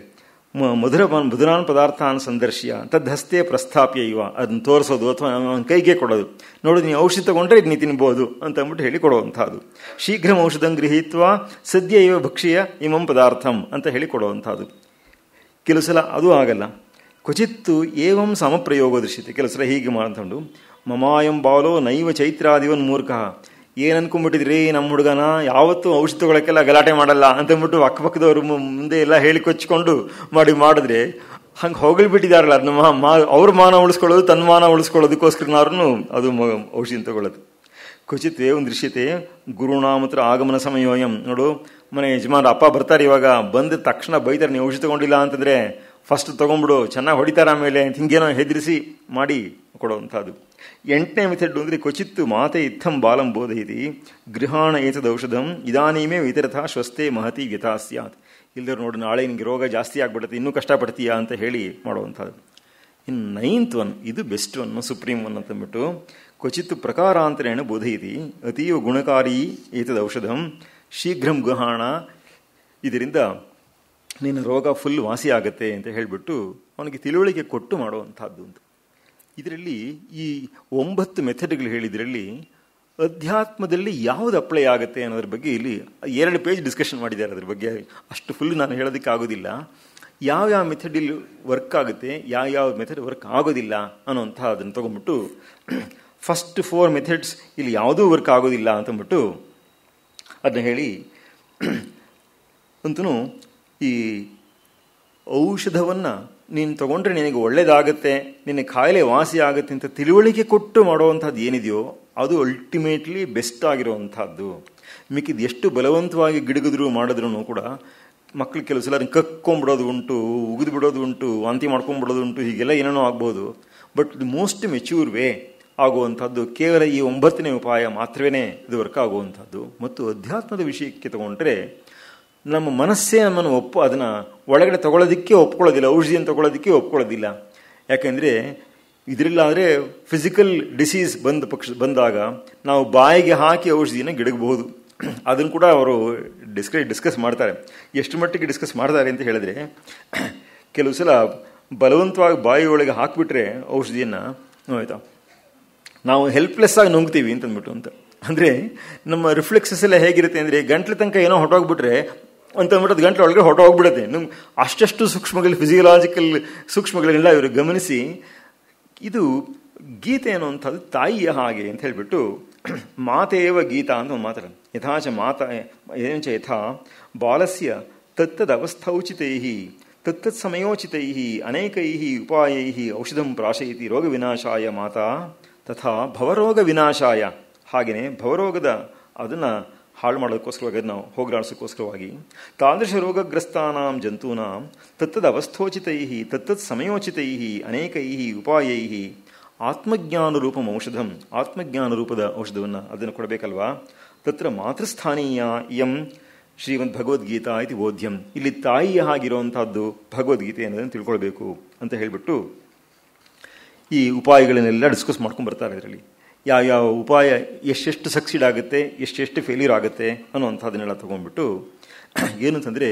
S3: ಮಧುರಾನ್ ಪದಾರ್ಥಾನ್ ಸಂದರ್ಶ್ಯ ತದ್ಹಸ್ತೆ ಪ್ರಸ್ಥಾಪ್ಯ ಇವ, ಅದನ್ನು ತೋರಿಸೋದು ಅಥವಾ ಅವನ ಕೈಗೆ ಕೊಡೋದು, ನೋಡು ನೀನು ಔಷಧಿ ತಗೊಂಡ್ರೆ ಇದು ನೀ ತಿನ್ಬೋದು ಅಂತ ಅಂದ್ಬಿಟ್ಟು ಹೇಳಿ ಕೊಡುವಂಥದ್ದು. ಶೀಘ್ರ ಔಷಧಂ ಗೃಹೀತ್ವ ಸದ್ಯ ಇವ ಭಕ್ಷ್ಯ ಇಮಂ ಪದಾರ್ಥಂ ಅಂತ ಹೇಳಿ ಕೊಡುವಂಥದ್ದು. ಕೆಲವು ಸಲ ಅದು ಆಗಲ್ಲ. ಕ್ವಚಿತ್ತು ಏವಂ ಸಮಪ್ರಯೋಗ ದೃಶ್ಯತೆ, ಕೆಲವು ಸಲ ಹೀಗೆ ಮಾಡ್ಕೊಂಡು ಮಮಾಯಂ ಬಾಲೋ ನೈವ ಚೈತ್ರಾದಿವನ್ ಮೂರ್ಖ, ಏನು ಅನ್ಕೊಂಡ್ಬಿಟ್ಟಿದ್ರಿ ನಮ್ಮ ಹುಡುಗನ ಯಾವತ್ತೂ ಔಷಧಿ ತಗೊಳಕ್ಕೆಲ್ಲ ಗಲಾಟೆ ಮಾಡಲ್ಲ ಅಂತಂದ್ಬಿಟ್ಟು ಅಕ್ಕಪಕ್ಕದವ್ರು ಮುಂದೆ ಎಲ್ಲ ಹೇಳಿ ಕೊಚ್ಕೊಂಡು ಮಾಡಿದ್ರೆ ಹಂಗೆ ಹೊಗಳ್ಬಿಟ್ಟಿದಾರಲ್ಲ, ಅದನ್ನ ಅವ್ರ ಮಾನ ಉಳಿಸ್ಕೊಳ್ಳೋದು ತನ್ನ ಮಾನ ಉಳಿಸ್ಕೊಳ್ಳೋದಕ್ಕೋಸ್ಕರನಾದ್ರೂ ಅದು ಔಷಧಿ ತಗೊಳ್ಳೋದು. ಕ್ವಚಿತ್ ಒಂದು ದೃಶ್ಯತೆ ಗುರುನಾಮತ್ರ ಆಗಮನ ಸಮಯೋಯಂ, ನೋಡು ಮನೆ ಯಜಮಾನ್ರ ಅಪ್ಪ ಬರ್ತಾರೆ, ಇವಾಗ ಬಂದ ತಕ್ಷಣ ಬೈತಾರೆ, ನೀವು ಔಷಧಿ ತಗೊಂಡಿಲ್ಲ ಅಂತಂದರೆ ಫಸ್ಟ್ ತೊಗೊಂಡ್ಬಿಡು ಚೆನ್ನಾಗಿ ಹೊಡಿತಾರೆ ಆಮೇಲೆ ಅಂತ ಹಿಂಗೇನೋ ಹೆದರಿಸಿ ಮಾಡಿ ಕೊಡುವಂಥದ್ದು. 8ನೇ ಮೆಥಡ್ ಅಂದರೆ ಕ್ವಚಿತ್ತು ಮಾತೆ ಇತ್ತಂ ಬಾಲಂ ಬೋಧಯತಿ ಗೃಹಾಣ ಏತದೌಷಧಂ ಇದಾನೀಮೇ ವಿತರಥ ಸ್ವಸ್ಥೆ ಮಹತಿ ವ್ಯಥಾ ಸ್ಯಾತ್. ಇಲ್ಲದ್ರೆ ನೋಡು ನಾಳೆ ನಿಮಗೆ ರೋಗ ಜಾಸ್ತಿ ಆಗ್ಬಿಡುತ್ತೆ, ಇನ್ನೂ ಕಷ್ಟಪಡ್ತೀಯಾ ಅಂತ ಹೇಳಿ ಮಾಡುವಂಥದ್ದು. ಇನ್ನು 9th ಒನ್, ಇದು ಬೆಸ್ಟ್ ಒನ್, ಸುಪ್ರೀಂ ಒನ್ ಅಂತಂದ್ಬಿಟ್ಟು ಕ್ವಚಿತ್ ಪ್ರಕಾರಾಂತರೇಣ ಬೋಧಯತಿ ಅತೀವ ಗುಣಕಾರಿ ಏತದೌಷಧಂ ಶೀಘ್ರಂ ಗೃಹಾಣ, ಇದರಿಂದ ನಿನ್ನ ರೋಗ ಫುಲ್ ವಾಸಿ ಆಗತ್ತೆ ಅಂತ ಹೇಳಿಬಿಟ್ಟು ಅವನಿಗೆ ತಿಳುವಳಿಕೆ ಕೊಟ್ಟು ಮಾಡುವಂಥದ್ದು ಅಂತ. ಇದರಲ್ಲಿ ಈ 9 ಮೆಥಡ್ಗಳು ಹೇಳಿದ್ರಲ್ಲಿ ಅಧ್ಯಾತ್ಮದಲ್ಲಿ ಯಾವುದು ಅಪ್ಲೈ ಆಗುತ್ತೆ ಅನ್ನೋದ್ರ ಬಗ್ಗೆ ಇಲ್ಲಿ 2 ಪೇಜ್ ಡಿಸ್ಕಷನ್ ಮಾಡಿದ್ದಾರೆ. ಅದ್ರ ಬಗ್ಗೆ ಅಷ್ಟು ಫುಲ್ ನಾನು ಹೇಳೋದಕ್ಕೆ ಆಗೋದಿಲ್ಲ. ಯಾವ್ಯಾವ ಮೆಥಡ್ ಇಲ್ಲಿ ವರ್ಕ್ ಆಗುತ್ತೆ, ಯಾವ ಮೆಥಡ್ ವರ್ಕ್ ಆಗೋದಿಲ್ಲ ಅನ್ನೋಂಥ ಅದನ್ನು ತೊಗೊಂಡ್ಬಿಟ್ಟು ಫಸ್ಟ್ 4 ಮೆಥಡ್ಸ್ ಇಲ್ಲಿ ಯಾವುದೂ ವರ್ಕ್ ಆಗೋದಿಲ್ಲ ಅಂತಂದ್ಬಿಟ್ಟು ಅದನ್ನ ಹೇಳಿ ಅಂತೂ ಈ ಔಷಧವನ್ನು ನೀನು ತಗೊಂಡ್ರೆ ನಿನಗೆ ಒಳ್ಳೇದಾಗತ್ತೆ, ನಿನ್ನ ಕಾಯಿಲೆ ವಾಸಿ ಆಗುತ್ತೆ ಅಂತ ತಿಳುವಳಿಕೆ ಕೊಟ್ಟು ಮಾಡುವಂಥದ್ದು ಏನಿದೆಯೋ ಅದು ಅಲ್ಟಿಮೇಟ್ಲಿ ಬೆಸ್ಟ್ ಆಗಿರುವಂಥದ್ದು. ಮಿಕ್ಕಿದ್ದು ಎಷ್ಟು ಬಲವಂತವಾಗಿ ಗಿಡಗಿದ್ರು ಮಾಡಿದ್ರು ಕೂಡ ಮಕ್ಕಳು ಕೆಲವು ಸಲ ಕಕ್ಕೊಂಡ್ಬಿಡೋದು ಉಂಟು, ಉಗಿದು ಬಿಡೋದು ಉಂಟು, ವಾಂತಿ ಮಾಡ್ಕೊಂಡ್ಬಿಡೋದು ಉಂಟು, ಹೀಗೆಲ್ಲ ಏನೇನೋ ಆಗ್ಬೋದು. But the most mature way ಆಗುವಂಥದ್ದು ಕೇವಲ ಈ 9ನೇ ಉಪಾಯ ಮಾತ್ರವೇ ಇದು ವರ್ಕ್ ಆಗುವಂಥದ್ದು. ಮತ್ತು ಅಧ್ಯಾತ್ಮದ ವಿಷಯಕ್ಕೆ ತಗೊಂಡ್ರೆ ನಮ್ಮ ಮನಸ್ಸೇ ನಮ್ಮನ್ನು ಅದನ್ನು ಒಳಗಡೆ ತಗೊಳ್ಳೋದಕ್ಕೆ ಒಪ್ಕೊಳ್ಳೋದಿಲ್ಲ, ಔಷಧಿಯನ್ನು ತಗೊಳ್ಳೋದಕ್ಕೆ ಒಪ್ಕೊಳ್ಳೋದಿಲ್ಲ. ಯಾಕೆಂದರೆ ಇದರಲ್ಲಾದರೆ ಫಿಸಿಕಲ್ ಡಿಸೀಸ್ ಬಂದಾಗ ನಾವು ಬಾಯಿಗೆ ಹಾಕಿ ಔಷಧಿಯನ್ನು ಗಿಡಗಬಹುದು. ಅದನ್ನು ಕೂಡ ಅವರು ಡಿಸ್ಕಸ್ ಮಾಡ್ತಾರೆ. ಎಷ್ಟು ಮಟ್ಟಿಗೆ ಡಿಸ್ಕಸ್ ಮಾಡ್ತಾರೆ ಅಂತ ಹೇಳಿದ್ರೆ, ಕೆಲವು ಸಲ ಬಲವಂತವಾಗಿ ಬಾಯಿಯೊಳಗೆ ಹಾಕಿಬಿಟ್ರೆ ಔಷಧಿಯನ್ನು ಆಯಿತಾ ನಾವು ಹೆಲ್ಪ್ಲೆಸ್ ಆಗಿ ನುಂಗ್ತೀವಿ ಅಂತಂದ್ಬಿಟ್ಟು ಅಂತ. ಅಂದರೆ ನಮ್ಮ ರಿಫ್ಲೆಕ್ಸಸ್ ಎಲ್ಲ ಹೇಗಿರುತ್ತೆ ಅಂದರೆ ಗಂಟ್ಲು ತನಕ ಏನೋ ಹೊಟ್ಟೋಗ್ಬಿಟ್ರೆ ಅಂತಂದ್ಬಿಟ್ಟು ಅದು ಗಂಟ್ಲು ಒಳಗೆ ಹೊಟ್ಟೋಗ್ಬಿಡುತ್ತೆ. ಅಷ್ಟು ಸೂಕ್ಷ್ಮಗಳು, ಫಿಸಿಯಲಾಜಿಕಲ್ ಸೂಕ್ಷ್ಮಗಳನ್ನೆಲ್ಲ ಇವರು ಗಮನಿಸಿ ಇದು ಗೀತೆ ಅನ್ನುವಂಥದ್ದು ತಾಯಿಯ ಹಾಗೆ ಅಂತ ಹೇಳಿಬಿಟ್ಟು ಮಾತೇವ ಗೀತಾ ಅಂತ ಒಂದು ಮಾತಾಡ ಯಥಾಚ ಮಾತಾ ಏನಂಚ ಯಥಾ ಬಾಲಸ್ಯ ತತ್ತದವಸ್ಥೌಚಿತೈ ತತ್ತತ್ ಸಮಯೋಚಿತೈ ಅನೇಕೈ ಉಪಾಯೈ ಔಷಧಂ ಪ್ರಾಶಯತಿ ರೋಗ ವಿನಾಶಾಯ ಮಾತಾ ತಥಾ ಭವರೋಗ ವಿನಾಶಾಯ. ಹಾಗೆಯೇ ಭವರೋಗದ ಅದನ್ನು ಹಾಳು ಮಾಡೋದಕ್ಕೋಸ್ಕರವಾಗಿ ನಾವು ಹೋಗಲಾಡಿಸೋಕ್ಕೋಸ್ಕರವಾಗಿ ತಾದೃಶ ರೋಗಗ್ರಸ್ತಾನಾಂ ಜಂತೂನಾಂ ತತ್ತದ ಅವಸ್ಥೋಚಿತೈ ತತ್ತತ್ ಸಮಯೋಚಿತೈ ಅನೇಕೈ ಉಪಾಯೈ ಆತ್ಮಜ್ಞಾನರೂಪಂ ಔಷಧಂ, ಆತ್ಮಜ್ಞಾನರೂಪದ ಔಷಧವನ್ನು ಅದನ್ನು ಕೊಡಬೇಕಲ್ವಾ. ತತ್ರ ಮಾತೃಸ್ಥಾನೀಯ ಇಯಂ ಶ್ರೀಮದ್ ಭಗವದ್ಗೀತಾ ಇತಿ ಬೋಧ್ಯಂ. ಇಲ್ಲಿ ತಾಯಿಯ ಹಾಗಿರುವಂತಹದ್ದು ಭಗವದ್ಗೀತೆ ಅನ್ನೋದನ್ನು ತಿಳ್ಕೊಳ್ಬೇಕು ಅಂತ ಹೇಳಿಬಿಟ್ಟು ಈ ಉಪಾಯಗಳನ್ನೆಲ್ಲ ಡಿಸ್ಕಸ್ ಮಾಡ್ಕೊಂಡು ಬರ್ತಾರೆ. ಇದರಲ್ಲಿ ಯಾವ ಉಪಾಯ ಎಷ್ಟೆಷ್ಟು ಸಕ್ಸೀಡ್ ಆಗುತ್ತೆ, ಎಷ್ಟೆಷ್ಟು ಫೇಲ್ಯೂರ್ ಆಗುತ್ತೆ ಅನ್ನೋವಂಥದ್ದನ್ನೆಲ್ಲ ತೊಗೊಂಡ್ಬಿಟ್ಟು ಏನಂತಂದರೆ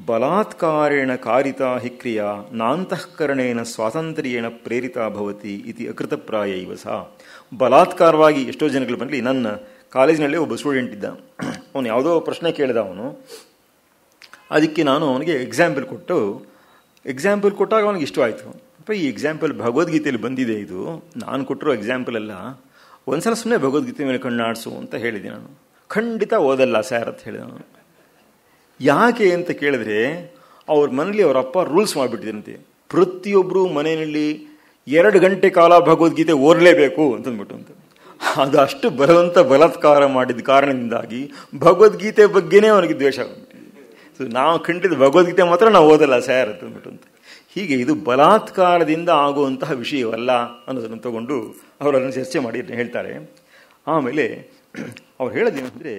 S3: ಬಲಾತ್ಕಾರೇಣ ಕಾರಿತಾ ಹಿ ಕ್ರಿಯಾ ನಾಂತಃಕರಣೇನ ಸ್ವಾತಂತ್ರ್ಯೇಣ ಪ್ರೇರಿತಾ ಭವತಿ ಇತಿ ಅಕೃತಪ್ರಾಯ ಇವ ಸಹ. ಬಲಾತ್ಕಾರವಾಗಿ ಎಷ್ಟೋ ಜನಗಳು ಬರಲಿ. ನನ್ನ ಕಾಲೇಜಿನಲ್ಲೇ ಒಬ್ಬ ಸ್ಟೂಡೆಂಟ್ ಇದ್ದ. ಅವನು ಯಾವುದೋ ಪ್ರಶ್ನೆ ಕೇಳಿದ. ಅದಕ್ಕೆ ನಾನು ಅವನಿಗೆ ಎಕ್ಸಾಂಪಲ್ ಕೊಟ್ಟಾಗ ಅವನಿಗೆ ಇಷ್ಟವಾಯಿತು. ಅಪ್ಪ ಈ ಎಕ್ಸಾಂಪಲ್ ಭಗವದ್ಗೀತೆಯಲ್ಲಿ ಬಂದಿದೆ, ಇದು ನಾನು ಕೊಟ್ಟಿರೋ ಎಕ್ಸಾಂಪಲ್ ಅಲ್ಲ, ಒಂದ್ಸಲ ಸುಮ್ಮನೆ ಭಗವದ್ಗೀತೆ ಮೇಲೆ ಕಣ್ಣಾಡಿಸು ಅಂತ ಹೇಳಿದೆ. ನಾನು ಖಂಡಿತ ಓದಲ್ಲ ಸ್ಯಾರ್ ಅಂತ ಹೇಳಿದೆ. ನಾನು ಯಾಕೆ ಅಂತ ಕೇಳಿದ್ರೆ ಅವ್ರ ಮನೇಲಿ ಅವರ ಅಪ್ಪ ರೂಲ್ಸ್ ಮಾಡಿಬಿಟ್ಟಿದಂತೆ, ಪ್ರತಿಯೊಬ್ಬರು ಮನೆಯಲ್ಲಿ 2 ಗಂಟೆ ಕಾಲ ಭಗವದ್ಗೀತೆ ಓದಲೇಬೇಕು ಅಂತಂದ್ಬಿಟ್ಟು ಅಂತ. ಅದು ಅಷ್ಟು ಬಲಾತ್ಕಾರ ಮಾಡಿದ ಕಾರಣದಿಂದಾಗಿ ಭಗವದ್ಗೀತೆ ಬಗ್ಗೆನೇ ಅವನಿಗೆ ದ್ವೇಷ ಆಗ್ಬಿಟ್ಟಿದೆ. ಸೊ ನಾವು ಖಂಡಿತ ಭಗವದ್ಗೀತೆ ಮಾತ್ರ ನಾವು ಓದಲ್ಲ ಸ್ಯಾರ್ ಅಂತಂದ್ಬಿಟ್ಟು ಅಂತ. ಹೀಗೆ ಇದು ಬಲಾತ್ಕಾರದಿಂದ ಆಗುವಂತಹ ವಿಷಯವಲ್ಲ ಅನ್ನೋದನ್ನು ತಗೊಂಡು ಅವರು ಅದನ್ನು ಚರ್ಚೆ ಮಾಡಿ ಹೇಳ್ತಾರೆ. ಆಮೇಲೆ ಅವ್ರು ಹೇಳೋದೇನೆಂದರೆ,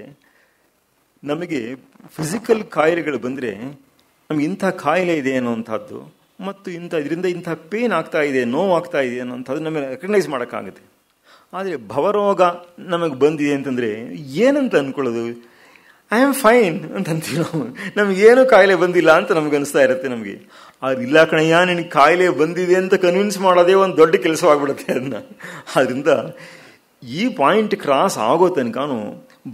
S3: ನಮಗೆ ಫಿಸಿಕಲ್ ಕಾಯಿಲೆಗಳು ಬಂದರೆ ನಮ್ಗೆ ಇಂಥ ಕಾಯಿಲೆ ಇದೆ ಅನ್ನೋವಂಥದ್ದು ಮತ್ತು ಇದರಿಂದ ಇಂಥ ಪೇನ್ ಆಗ್ತಾ ಇದೆ, ನೋವಾಗ್ತಾ ಇದೆ ಅನ್ನೋಂಥದ್ದು ನಮಗೆ ರೆಕಗ್ನೈಸ್ ಮಾಡೋಕ್ಕಾಗುತ್ತೆ. ಆದರೆ ಭವರೋಗ ನಮಗೆ ಬಂದಿದೆ ಅಂತಂದರೆ ಏನಂತ ಅಂದ್ಕೊಳ್ಳೋದು, ಐ ಆಮ್ ಫೈನ್ ಅಂತಂತೀವಿ ನಾವು. ನಮಗೇನು ಕಾಯಿಲೆ ಬಂದಿಲ್ಲ ಅಂತ ನಮ್ಗೆ ಅನಿಸ್ತಾ ಇರುತ್ತೆ ನಮಗೆ. ಆದ್ರೆ ಇಲ್ಲ ಕಣಯ್ಯ, ನಿನಗೆ ಕಾಯಿಲೆ ಬಂದಿದೆ ಅಂತ ಕನ್ವಿನ್ಸ್ ಮಾಡೋದೇ ಒಂದು ದೊಡ್ಡ ಕೆಲಸವಾಗ್ಬಿಡುತ್ತೆ ಅದನ್ನ. ಆದ್ದರಿಂದ ಈ ಪಾಯಿಂಟ್ ಕ್ರಾಸ್ ಆಗೋ ತನಕನೂ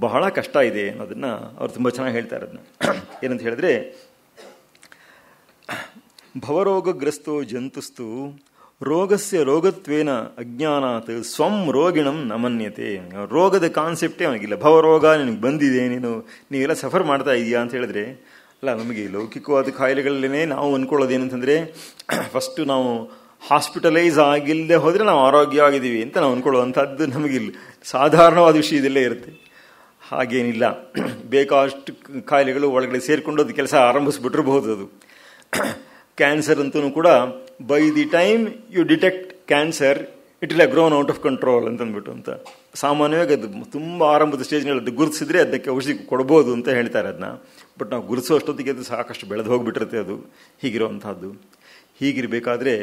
S3: ಬಹಳ ಕಷ್ಟ ಇದೆ ಅನ್ನೋದನ್ನ ಅವ್ರು ತುಂಬ ಚೆನ್ನಾಗಿ ಹೇಳ್ತಾರೆ. ಅದನ್ನ ಏನಂತ ಹೇಳಿದ್ರೆ, ಭವರೋಗಗ್ರಸ್ತೋ ಜಂತುಸ್ತು ರೋಗಸ್ಯ ರೋಗತ್ವೇನ ಅಜ್ಞಾನಾತ್ ಸ್ವಂ ರೋಗಿಣಂ ನಮನ್ಯತೆ. ರೋಗದ ಕಾನ್ಸೆಪ್ಟೇ ಅವನಿಗಿಲ್ಲ. ಭವರೋಗ ನಿನಗೆ ಬಂದಿದೆ, ನೀವೆಲ್ಲ ಸಫರ್ ಮಾಡ್ತಾ ಇದೆಯಾ ಅಂತ ಹೇಳಿದ್ರೆ, ಅಲ್ಲ, ನಮಗೆ ಲೌಕಿಕವಾದ ಕಾಯಿಲೆಗಳಲ್ಲೇ ನಾವು ಅಂದ್ಕೊಳ್ಳೋದೇನಂತಂದರೆ ಫಸ್ಟು ನಾವು ಹಾಸ್ಪಿಟಲೈಸ್ ಆಗಿಲ್ಲದೆ ಹೋದರೆ ನಾವು ಆರೋಗ್ಯವಾಗಿದ್ದೀವಿ ಅಂತ ನಾವು ಅಂದ್ಕೊಳ್ಳುವಂಥದ್ದು ನಮಗಿಲ್ಲ. ಸಾಧಾರಣವಾದ ವಿಷಯದಲ್ಲೇ ಇರುತ್ತೆ. ಹಾಗೇನಿಲ್ಲ. ಬೇಕಾಷ್ಟು ಕಾಯಿಲೆಗಳು ಒಳಗಡೆ ಸೇರಿಕೊಂಡು ಅದು ಕೆಲಸ ಆರಂಭಿಸ್ಬಿಟ್ಟಿರಬಹುದು. ಅದು ಕ್ಯಾನ್ಸರ್ ಅಂತೂ ಕೂಡ by the time you detect cancer it will have grown out of control ಅಂತಂದ್ಬಿಟ್ಟು ಅಂತ. ಸಾಮಾನ್ಯವಾಗಿ ಅದು ತುಂಬ ಆರಂಭದ ಸ್ಟೇಜ್ನಲ್ಲಿ ಅದು ಗುರುತಿಸಿದ್ರೆ ಅದಕ್ಕೆ ಔಷಧಿ ಕೊಡ್ಬೋದು ಅಂತ ಹೇಳ್ತಾರೆ ಅದನ್ನ. ಬಟ್ ನಾವು ಗುರುತಿಸೋ ಅಷ್ಟೊತ್ತಿಗೆ ಅದು ಸಾಕಷ್ಟು ಬೆಳೆದು ಹೋಗಿಬಿಟ್ಟಿರುತ್ತೆ ಅದು. ಹೀಗಿರುವಂಥದ್ದು. ಹೀಗಿರಬೇಕಾದ್ರೆ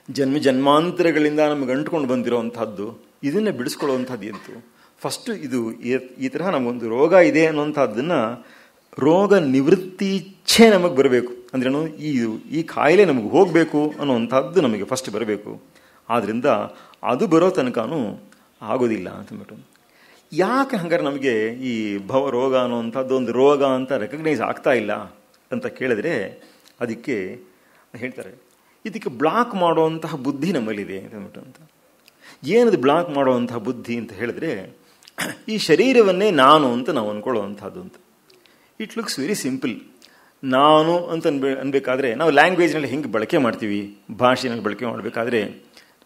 S3: ಜನ್ಮ ಜನ್ಮಾಂತರಗಳಿಂದ ನಮಗೆ ಅಂಟ್ಕೊಂಡು ಬಂದಿರೋವಂಥದ್ದು, ಇದನ್ನೇ ಬಿಡಿಸ್ಕೊಳ್ಳುವಂಥದ್ದು ಎಂತು. ಫಸ್ಟು ಇದು ಈ ತರಹ ನಮಗೊಂದು ರೋಗ ಇದೆ ಅನ್ನೋಂಥದ್ದನ್ನು ರೋಗ ನಿವೃತ್ತಿ ಇಚ್ಛೆ ನಮಗೆ ಬರಬೇಕು. ಅಂದ್ರೇನು, ಈ ಕಾಯಿಲೆ ನಮಗೆ ಹೋಗಬೇಕು ಅನ್ನೋವಂಥದ್ದು ನಮಗೆ ಫಸ್ಟ್ ಬರಬೇಕು. ಆದ್ದರಿಂದ ಅದು ಬರೋ ತನಕನೂ ಆಗೋದಿಲ್ಲ ಅಂತಂದ್ಬಿಟ್ಟು. ಯಾಕೆ ಹಂಗಾರೆ ನಮಗೆ ಈ ಭವರೋಗ ಅನ್ನೋವಂಥದ್ದು ಒಂದು ರೋಗ ಅಂತ ರೆಕಗ್ನೈಸ್ ಆಗ್ತಾ ಇಲ್ಲ ಅಂತ ಕೇಳಿದ್ರೆ, ಅದಕ್ಕೆ ಹೇಳ್ತಾರೆ, ಇದಕ್ಕೆ ಬ್ಲಾಕ್ ಮಾಡುವಂತಹ ಬುದ್ಧಿ ನಮ್ಮಲ್ಲಿದೆ ಅಂತಂದ್ಬಿಟ್ಟು. ಅಂತ ಏನದು ಬ್ಲಾಕ್ ಮಾಡುವಂತಹ ಬುದ್ಧಿ ಅಂತ ಹೇಳಿದ್ರೆ, ಈ ಶರೀರವನ್ನೇ ನಾನು ಅಂತ ನಾವು ಅಂದ್ಕೊಳ್ಳುವಂಥದ್ದು ಅಂತ. It looks very simple. ನಾನು ಅಂತ ಅನ್ಬೇಕಾದ್ರೆ ನಾವು ಲ್ಯಾಂಗ್ವೇಜ್ನಲ್ಲಿ ಹೆಂಗೆ ಬಳಕೆ ಮಾಡ್ತೀವಿ, ಭಾಷೆನಲ್ಲಿ ಬಳಕೆ ಮಾಡಬೇಕಾದ್ರೆ,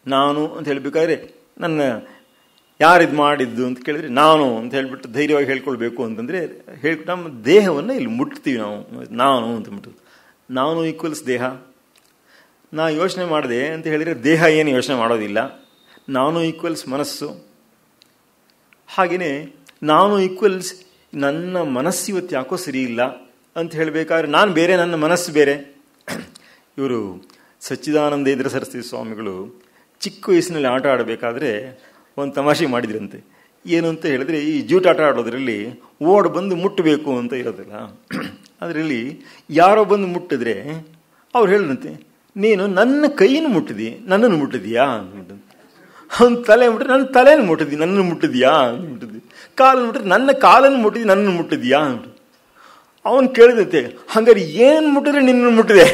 S3: ನಾನು ಅಂತ ಹೇಳಬೇಕಾದ್ರೆ ನನ್ನ ಯಾರಿದು ಮಾಡಿದ್ದು ಅಂತ ಕೇಳಿದ್ರೆ ನಾನು ಅಂತ ಹೇಳ್ಬಿಟ್ಟು ಧೈರ್ಯವಾಗಿ ಹೇಳ್ಕೊಳ್ಬೇಕು ಅಂತಂದರೆ ನಮ್ಮ ದೇಹವನ್ನು ಇಲ್ಲಿ ಮುಟ್ತೀವಿ ನಾವು, ನಾನು ಅಂತಂದ್ಬಿಟ್ಟು. ನಾನು ಈಕ್ವಲ್ಸ್ ದೇಹ. ನಾ ಯೋಚನೆ ಮಾಡಿದೆ ಅಂತ ಹೇಳಿದರೆ ದೇಹ ಏನು ಯೋಚನೆ ಮಾಡೋದಿಲ್ಲ. ನಾನು ಈಕ್ವಲ್ಸ್ ಮನಸ್ಸು. ಹಾಗೆಯೇ ನಾನು ಈಕ್ವಲ್ಸ್ ನನ್ನ ಮನಸ್ಸು ಇವತ್ತು ಯಾಕೋ ಸರಿ ಇಲ್ಲ ಅಂತ ಹೇಳಬೇಕಾದ್ರೆ ನಾನು ಬೇರೆ, ನನ್ನ ಮನಸ್ಸು ಬೇರೆ. ಇವರು ಸಚ್ಚಿದಾನಂದೇಂದ್ರ ಸರಸ್ವತಿ ಸ್ವಾಮಿಗಳು ಚಿಕ್ಕ ವಯಸ್ಸಿನಲ್ಲಿ ಆಟ ಆಡಬೇಕಾದ್ರೆ ಒಂದು ತಮಾಷೆ ಮಾಡಿದ್ರಂತೆ. ಏನು ಅಂತ ಹೇಳಿದ್ರೆ, ಈ ಜೂಟಾಟ ಆಡೋದ್ರಲ್ಲಿ ಓಡ್ ಬಂದು ಮುಟ್ಟಬೇಕು ಅಂತ ಇರೋದಿಲ್ಲ. ಅದರಲ್ಲಿ ಯಾರೋ ಬಂದು ಮುಟ್ಟಿದ್ರೆ ಅವ್ರು ಹೇಳಿದಂತೆ, ನೀನು ನನ್ನ ಕೈಯನ್ನು ಮುಟ್ಟಿದಿ, ನನ್ನನ್ನು ಮುಟ್ಟಿದೀಯಾ ಅಂದ್ಬಿಟ್ಟು. ಅವನ ತಲೆ ಮುಟ್ಟಿದ್ರೆ ನನ್ನ ತಲೆಯನ್ನು ಮುಟ್ಟಿದ್ದಿ, ನನ್ನನ್ನು ಮುಟ್ಟಿದ್ಯಾ ಅಂದ್ಬಿಟ್ಟಿದ್ದಿ. ಕಾಲನ್ನು ಮುಟ್ಟಿದ್ರೆ ನನ್ನ ಕಾಲನ್ನು ಮುಟ್ಟಿದ್ದಿ, ನನ್ನನ್ನು ಮುಟ್ಟಿದ್ಯಾ ಅಂತ. ಅವನು ಕೇಳಿದಂತೆ, ಹಂಗಾರೆ ಏನು ಮುಟ್ಟಿದ್ರೆ ನಿನ್ನನ್ನು ಮುಟ್ಟಿದೆ.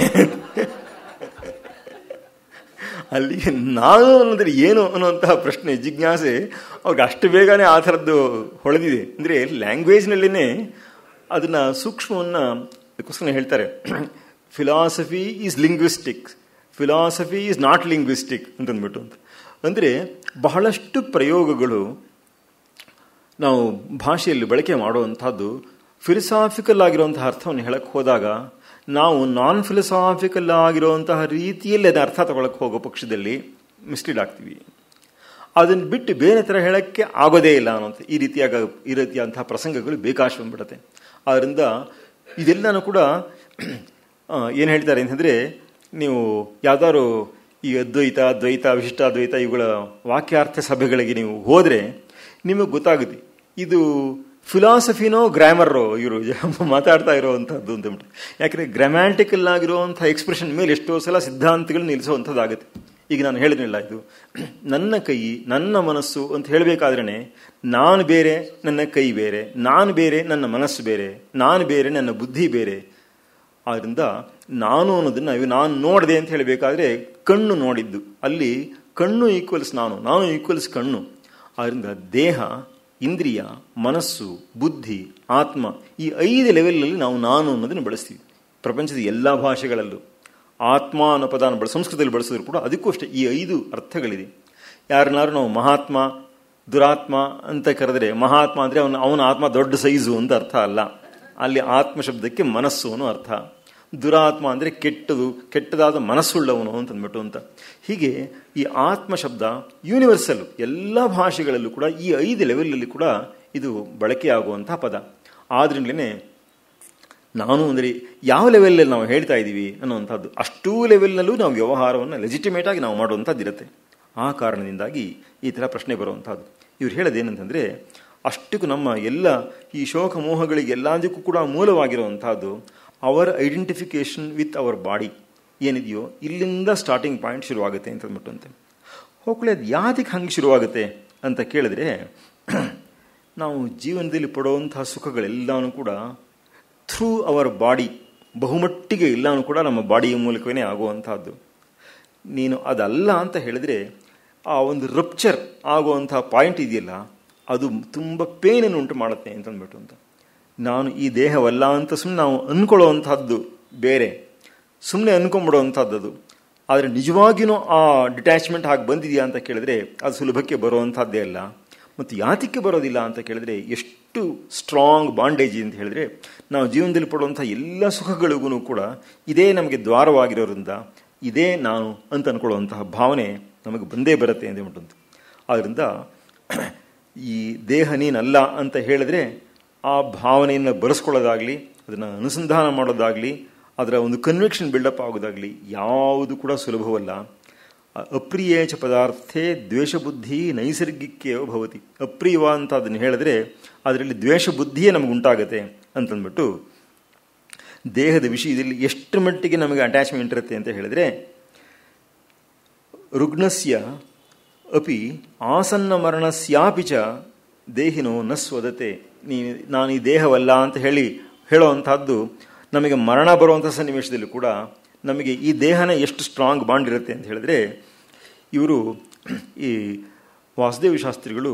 S3: ಅಲ್ಲಿಗೆ ನಾನು ಅನ್ನೋದ್ರೆ ಏನು ಅನ್ನುವಂತಹ ಪ್ರಶ್ನೆ, ಜಿಜ್ಞಾಸೆ ಅವ್ರಿಗೆ ಅಷ್ಟು ಬೇಗನೆ ಆ ಥರದ್ದು ಹೊಳೆದಿದೆ. ಅಂದರೆ ಲ್ಯಾಂಗ್ವೇಜ್ನಲ್ಲಿನೇ ಅದನ್ನು ಸೂಕ್ಷ್ಮವನ್ನು ಅದಕ್ಕೋಸ್ಕರ ಹೇಳ್ತಾರೆ, philosophy is linguistic, philosophy is not linguistic ಅಂತಂದ್ಬಿಟ್ಟು. ಅಂತ ಅಂದರೆ ಬಹಳಷ್ಟು ಪ್ರಯೋಗಗಳು ನಾವು ಭಾಷೆಯಲ್ಲಿ ಬಳಕೆ ಮಾಡುವಂಥದ್ದು ಫಿಲಸಾಫಿಕಲ್ ಆಗಿರುವಂತಹ ಅರ್ಥವನ್ನು ಹೇಳಕ್ಕೆ ಹೋದಾಗ ನಾವು ನಾನ್ ಫಿಲಸಾಫಿಕಲ್ ಆಗಿರುವಂತಹ ರೀತಿಯಲ್ಲಿ ಅದನ್ನ ಅರ್ಥ ತಗೊಳಕ್ಕೆ ಹೋಗೋ ಪಕ್ಷದಲ್ಲಿ ಮಿಸ್ಲೀಡ್ ಆಗ್ತೀವಿ. ಅದನ್ನು ಬಿಟ್ಟು ಬೇರೆ ಥರ ಹೇಳೋಕ್ಕೆ ಆಗೋದೇ ಇಲ್ಲ ಅನ್ನೋಂಥ ಈ ರೀತಿಯಾದಂತಹ ಪ್ರಸಂಗಗಳು ಬೇಕಾಶ್ ಬಂದ್ಬಿಡುತ್ತೆ. ಆದ್ದರಿಂದ ಇದೆಲ್ಲನೂ ಕೂಡ ಏನು ಹೇಳ್ತಾರೆ ಅಂತಂದರೆ, ನೀವು ಯಾವ್ದಾದ್ರು ಈ ಅದ್ವೈತ, ದ್ವೈತ, ವಿಶಿಷ್ಟಾದ್ವೈತ ಇವುಗಳ ವಾಕ್ಯಾರ್ಥ ಸಭೆಗಳಿಗೆ ನೀವು ಹೋದರೆ ನಿಮಗೆ ಗೊತ್ತಾಗುತ್ತೆ ಇದು ಫಿಲಾಸಫಿನೋ ಗ್ರಾಮರೋ ಇವರು ಮಾತಾಡ್ತಾ ಇರೋವಂಥದ್ದು ಅಂತಂದ್ಬಿಟ್ಟು. ಯಾಕಂದರೆ ಗ್ರಾಮ್ಯಾಟಿಕಲ್ ಆಗಿರುವಂಥ ಎಕ್ಸ್ಪ್ರೆಷನ್ ಮೇಲೆ ಎಷ್ಟೋ ಸಲ ಸಿದ್ಧಾಂತಗಳು ನಿಲ್ಲಿಸುವಂಥದ್ದಾಗುತ್ತೆ. ಈಗ ನಾನು ಹೇಳಿದ್ನಿಲ್ಲ, ಇದು ನನ್ನ ಕೈ, ನನ್ನ ಮನಸ್ಸು ಅಂತ ಹೇಳಬೇಕಾದ್ರೇ ನಾನು ಬೇರೆ, ನನ್ನ ಕೈ ಬೇರೆ, ನಾನು ಬೇರೆ, ನನ್ನ ಮನಸ್ಸು ಬೇರೆ, ನಾನು ಬೇರೆ, ನನ್ನ ಬುದ್ಧಿ ಬೇರೆ. ಆದ್ದರಿಂದ ನಾನು ಅನ್ನೋದನ್ನು ನಾನು ನೋಡಿದೆ ಅಂತ ಹೇಳಬೇಕಾದ್ರೆ ಕಣ್ಣು ನೋಡಿದ್ದು, ಅಲ್ಲಿ ಕಣ್ಣು ಈಕ್ವಲ್ಸ್ ನಾನು, ನಾನು ಈಕ್ವಲ್ಸ್ ಕಣ್ಣು. ಆದ್ದರಿಂದ ದೇಹ, ಇಂದ್ರಿಯ, ಮನಸ್ಸು, ಬುದ್ಧಿ, ಆತ್ಮ, ಈ 5 ಲೆವೆಲ್ನಲ್ಲಿ ನಾವು ನಾನು ಅನ್ನೋದನ್ನು ಬಳಸ್ತೀವಿ. ಪ್ರಪಂಚದ ಎಲ್ಲ ಭಾಷೆಗಳಲ್ಲೂ ಆತ್ಮ ಅನ್ನೋ ಪದಾನ ಸಂಸ್ಕೃತದಲ್ಲಿ ಬಳಸಿದ್ರು ಕೂಡ ಅದಕ್ಕೂ ಅಷ್ಟೇ ಈ 5 ಅರ್ಥಗಳಿದೆ. ಯಾರನ್ನಾರು ನಾವು ಮಹಾತ್ಮ, ದುರಾತ್ಮ ಅಂತ ಕರೆದ್ರೆ, ಮಹಾತ್ಮ ಅಂದರೆ ಅವನ ಆತ್ಮ ದೊಡ್ಡ ಸೈಜು ಅಂತ ಅರ್ಥ ಅಲ್ಲ. ಅಲ್ಲಿ ಆತ್ಮ ಶಬ್ದಕ್ಕೆ ಮನಸ್ಸು ಅನ್ನೋ ಅರ್ಥ. ದುರಾತ್ಮ ಅಂದರೆ ಕೆಟ್ಟದಾದ ಮನಸ್ಸುಳ್ಳವನು ಅಂತಂದ್ಬಿಟ್ಟು ಅಂತ. ಹೀಗೆ ಈ ಆತ್ಮ ಶಬ್ದ ಯೂನಿವರ್ಸಲ್ ಎಲ್ಲ ಭಾಷೆಗಳಲ್ಲೂ ಕೂಡ ಈ 5 ಲೆವೆಲಲ್ಲಿ ಕೂಡ ಇದು ಬಳಕೆಯಾಗುವಂತಹ ಪದ. ಆದ್ರಿಂದಲೇ ನಾನು ಅಂದರೆ ಯಾವ ಲೆವೆಲಲ್ಲಿ ನಾವು ಹೇಳ್ತಾ ಇದ್ದೀವಿ ಅನ್ನೋವಂಥದ್ದು, ಅಷ್ಟೂ ಲೆವೆಲ್ನಲ್ಲೂ ನಾವು ವ್ಯವಹಾರವನ್ನು ಲೆಜಿಟಿಮೇಟ್ ಆಗಿ ನಾವು ಮಾಡುವಂಥದ್ದು ಇರುತ್ತೆ. ಆ ಕಾರಣದಿಂದಾಗಿ ಈ ಥರ ಪ್ರಶ್ನೆ ಬರುವಂಥದ್ದು. ಇವ್ರು ಹೇಳೋದೇನಂತಂದರೆ, ಅಷ್ಟಕ್ಕೂ ನಮ್ಮ ಎಲ್ಲ ಈ ಶೋಕ ಮೋಹಗಳಿಗೆ ಎಲ್ಲದಕ್ಕೂ ಕೂಡ ಮೂಲವಾಗಿರುವಂಥದ್ದು our identification with our body ಏನಿದೆಯೋ, ಇಲ್ಲಿಂದ ಸ್ಟಾರ್ಟಿಂಗ್ ಪಾಯಿಂಟ್ ಶುರುವಾಗುತ್ತೆ ಅಂತ ಅಂದ್ಬಿಟ್ಟಂತೆ. ಹೋಗ್ಲೇ ಅದು ಯಾತಕ್ಕೆ ಹಂಗೆ ಶುರುವಾಗುತ್ತೆ ಅಂತ ಕೇಳಿದ್ರೆ, ನಾವು ಜೀವನದಲ್ಲಿ ಪಡುವಂತಹ ಸುಖಗಳೆಲ್ಲವೂ ಕೂಡ ಥ್ರೂ ಅವರ್ ಬಾಡಿ, ಬಹುಮಟ್ಟಿಗೆ ಎಲ್ಲವೂ ಕೂಡ ನಮ್ಮ ಬಾಡಿಯ ಮೂಲಕವೇ ಆಗುವಂತಹದ್ದು. ನೀನು ಅದಲ್ಲ ಅಂತ ಹೇಳಿದ್ರೆ ಆ ಒಂದು ರಪ್ಚರ್ ಆಗುವಂಥ ಪಾಯಿಂಟ್ ಇದೆಯಲ್ಲ, ಅದು ತುಂಬ ಪೇನನ್ನು ಉಂಟು ಮಾಡುತ್ತೆ ಅಂತಂದ್ಬಿಟ್ಟು ಅಂತ. ನಾನು ಈ ದೇಹವಲ್ಲ ಅಂತ ಸುಮ್ಮನೆ ನಾವು ಅಂದ್ಕೊಳ್ಳೋವಂಥದ್ದು ಬೇರೆ, ಸುಮ್ಮನೆ ಅಂದ್ಕೊಂಡ್ಬಿಡೋವಂಥದ್ದು ಅದು. ಆದರೆ ನಿಜವಾಗಿಯೂ ಆ ಡಿಟ್ಯಾಚ್ಮೆಂಟ್ ಹಾಗೆ ಬಂದಿದೆಯಾ ಅಂತ ಕೇಳಿದ್ರೆ ಅದು ಸುಲಭಕ್ಕೆ ಬರುವಂಥದ್ದೇ ಅಲ್ಲ. ಮತ್ತು ಯಾತಕ್ಕೆ ಬರೋದಿಲ್ಲ ಅಂತ ಕೇಳಿದ್ರೆ, ಎಷ್ಟು ಸ್ಟ್ರಾಂಗ್ ಬಾಂಡೇಜ್ ಅಂತ ಹೇಳಿದ್ರೆ, ನಾವು ಜೀವನದಲ್ಲಿ ಪಡುವಂಥ ಎಲ್ಲ ಸುಖಗಳಿಗೂ ಕೂಡ ಇದೇ ನಮಗೆ ದ್ವಾರವಾಗಿರೋದ್ರಿಂದ ಇದೇ ನಾನು ಅಂತ ಅಂದ್ಕೊಳ್ಳುವಂತಹ ಭಾವನೆ ನಮಗೆ ಬಂದೇ ಬರುತ್ತೆ ಅಂದ್ಬಿಟ್ಟು. ಆದ್ದರಿಂದ ಈ ದೇಹ ನೀನಲ್ಲ ಅಂತ ಹೇಳಿದ್ರೆ ಆ ಭಾವನೆಯನ್ನು ಬರೆಸ್ಕೊಳ್ಳೋದಾಗಲಿ, ಅದನ್ನು ಅನುಸಂಧಾನ ಮಾಡೋದಾಗಲಿ, ಅದರ ಒಂದು ಕನ್ವಿಕ್ಷನ್ ಬಿಲ್ಡಪ್ ಆಗೋದಾಗಲಿ ಯಾವುದು ಕೂಡ ಸುಲಭವಲ್ಲ. ಅಪ್ರಿಯೇ ಚ ಪದಾರ್ಥೇ ದ್ವೇಷಬುದ್ಧಿ ನೈಸರ್ಗಿಕೇವ ಭವತಿ. ಅಪ್ರಿಯವ ಅಂತ ಅದನ್ನು ಹೇಳಿದ್ರೆ ಅದರಲ್ಲಿ ದ್ವೇಷ ಬುದ್ಧಿಯೇ ನಮಗುಂಟಾಗುತ್ತೆ ಅಂತಂದ್ಬಿಟ್ಟು, ದೇಹದ ವಿಷಯದಲ್ಲಿ ಎಷ್ಟು ಮಟ್ಟಿಗೆ ನಮಗೆ ಅಟ್ಯಾಚ್ಮೆಂಟ್ ಇರುತ್ತೆ ಅಂತ ಹೇಳಿದ್ರೆ, ರುಗ್ನಸ್ಯ ಅಪಿ ಆಸನ್ನ ಮರಣಸ್ಯಾಪಿ ಚ ದೇಹಿನೋ ನ ಸ್ವದತೆ. ನಾನು ಈ ದೇಹವಲ್ಲ ಅಂತ ಹೇಳೋವಂಥದ್ದು ನಮಗೆ ಮರಣ ಬರುವಂಥ ಸನ್ನಿವೇಶದಲ್ಲೂ ಕೂಡ ನಮಗೆ ಈ ದೇಹನ ಎಷ್ಟು ಸ್ಟ್ರಾಂಗ್ ಬಾಂಡ್ ಇರುತ್ತೆ ಅಂತ ಹೇಳಿದ್ರೆ, ಇವರು ಈ ವಾಸುದೇವ ಶಾಸ್ತ್ರಿಗಳು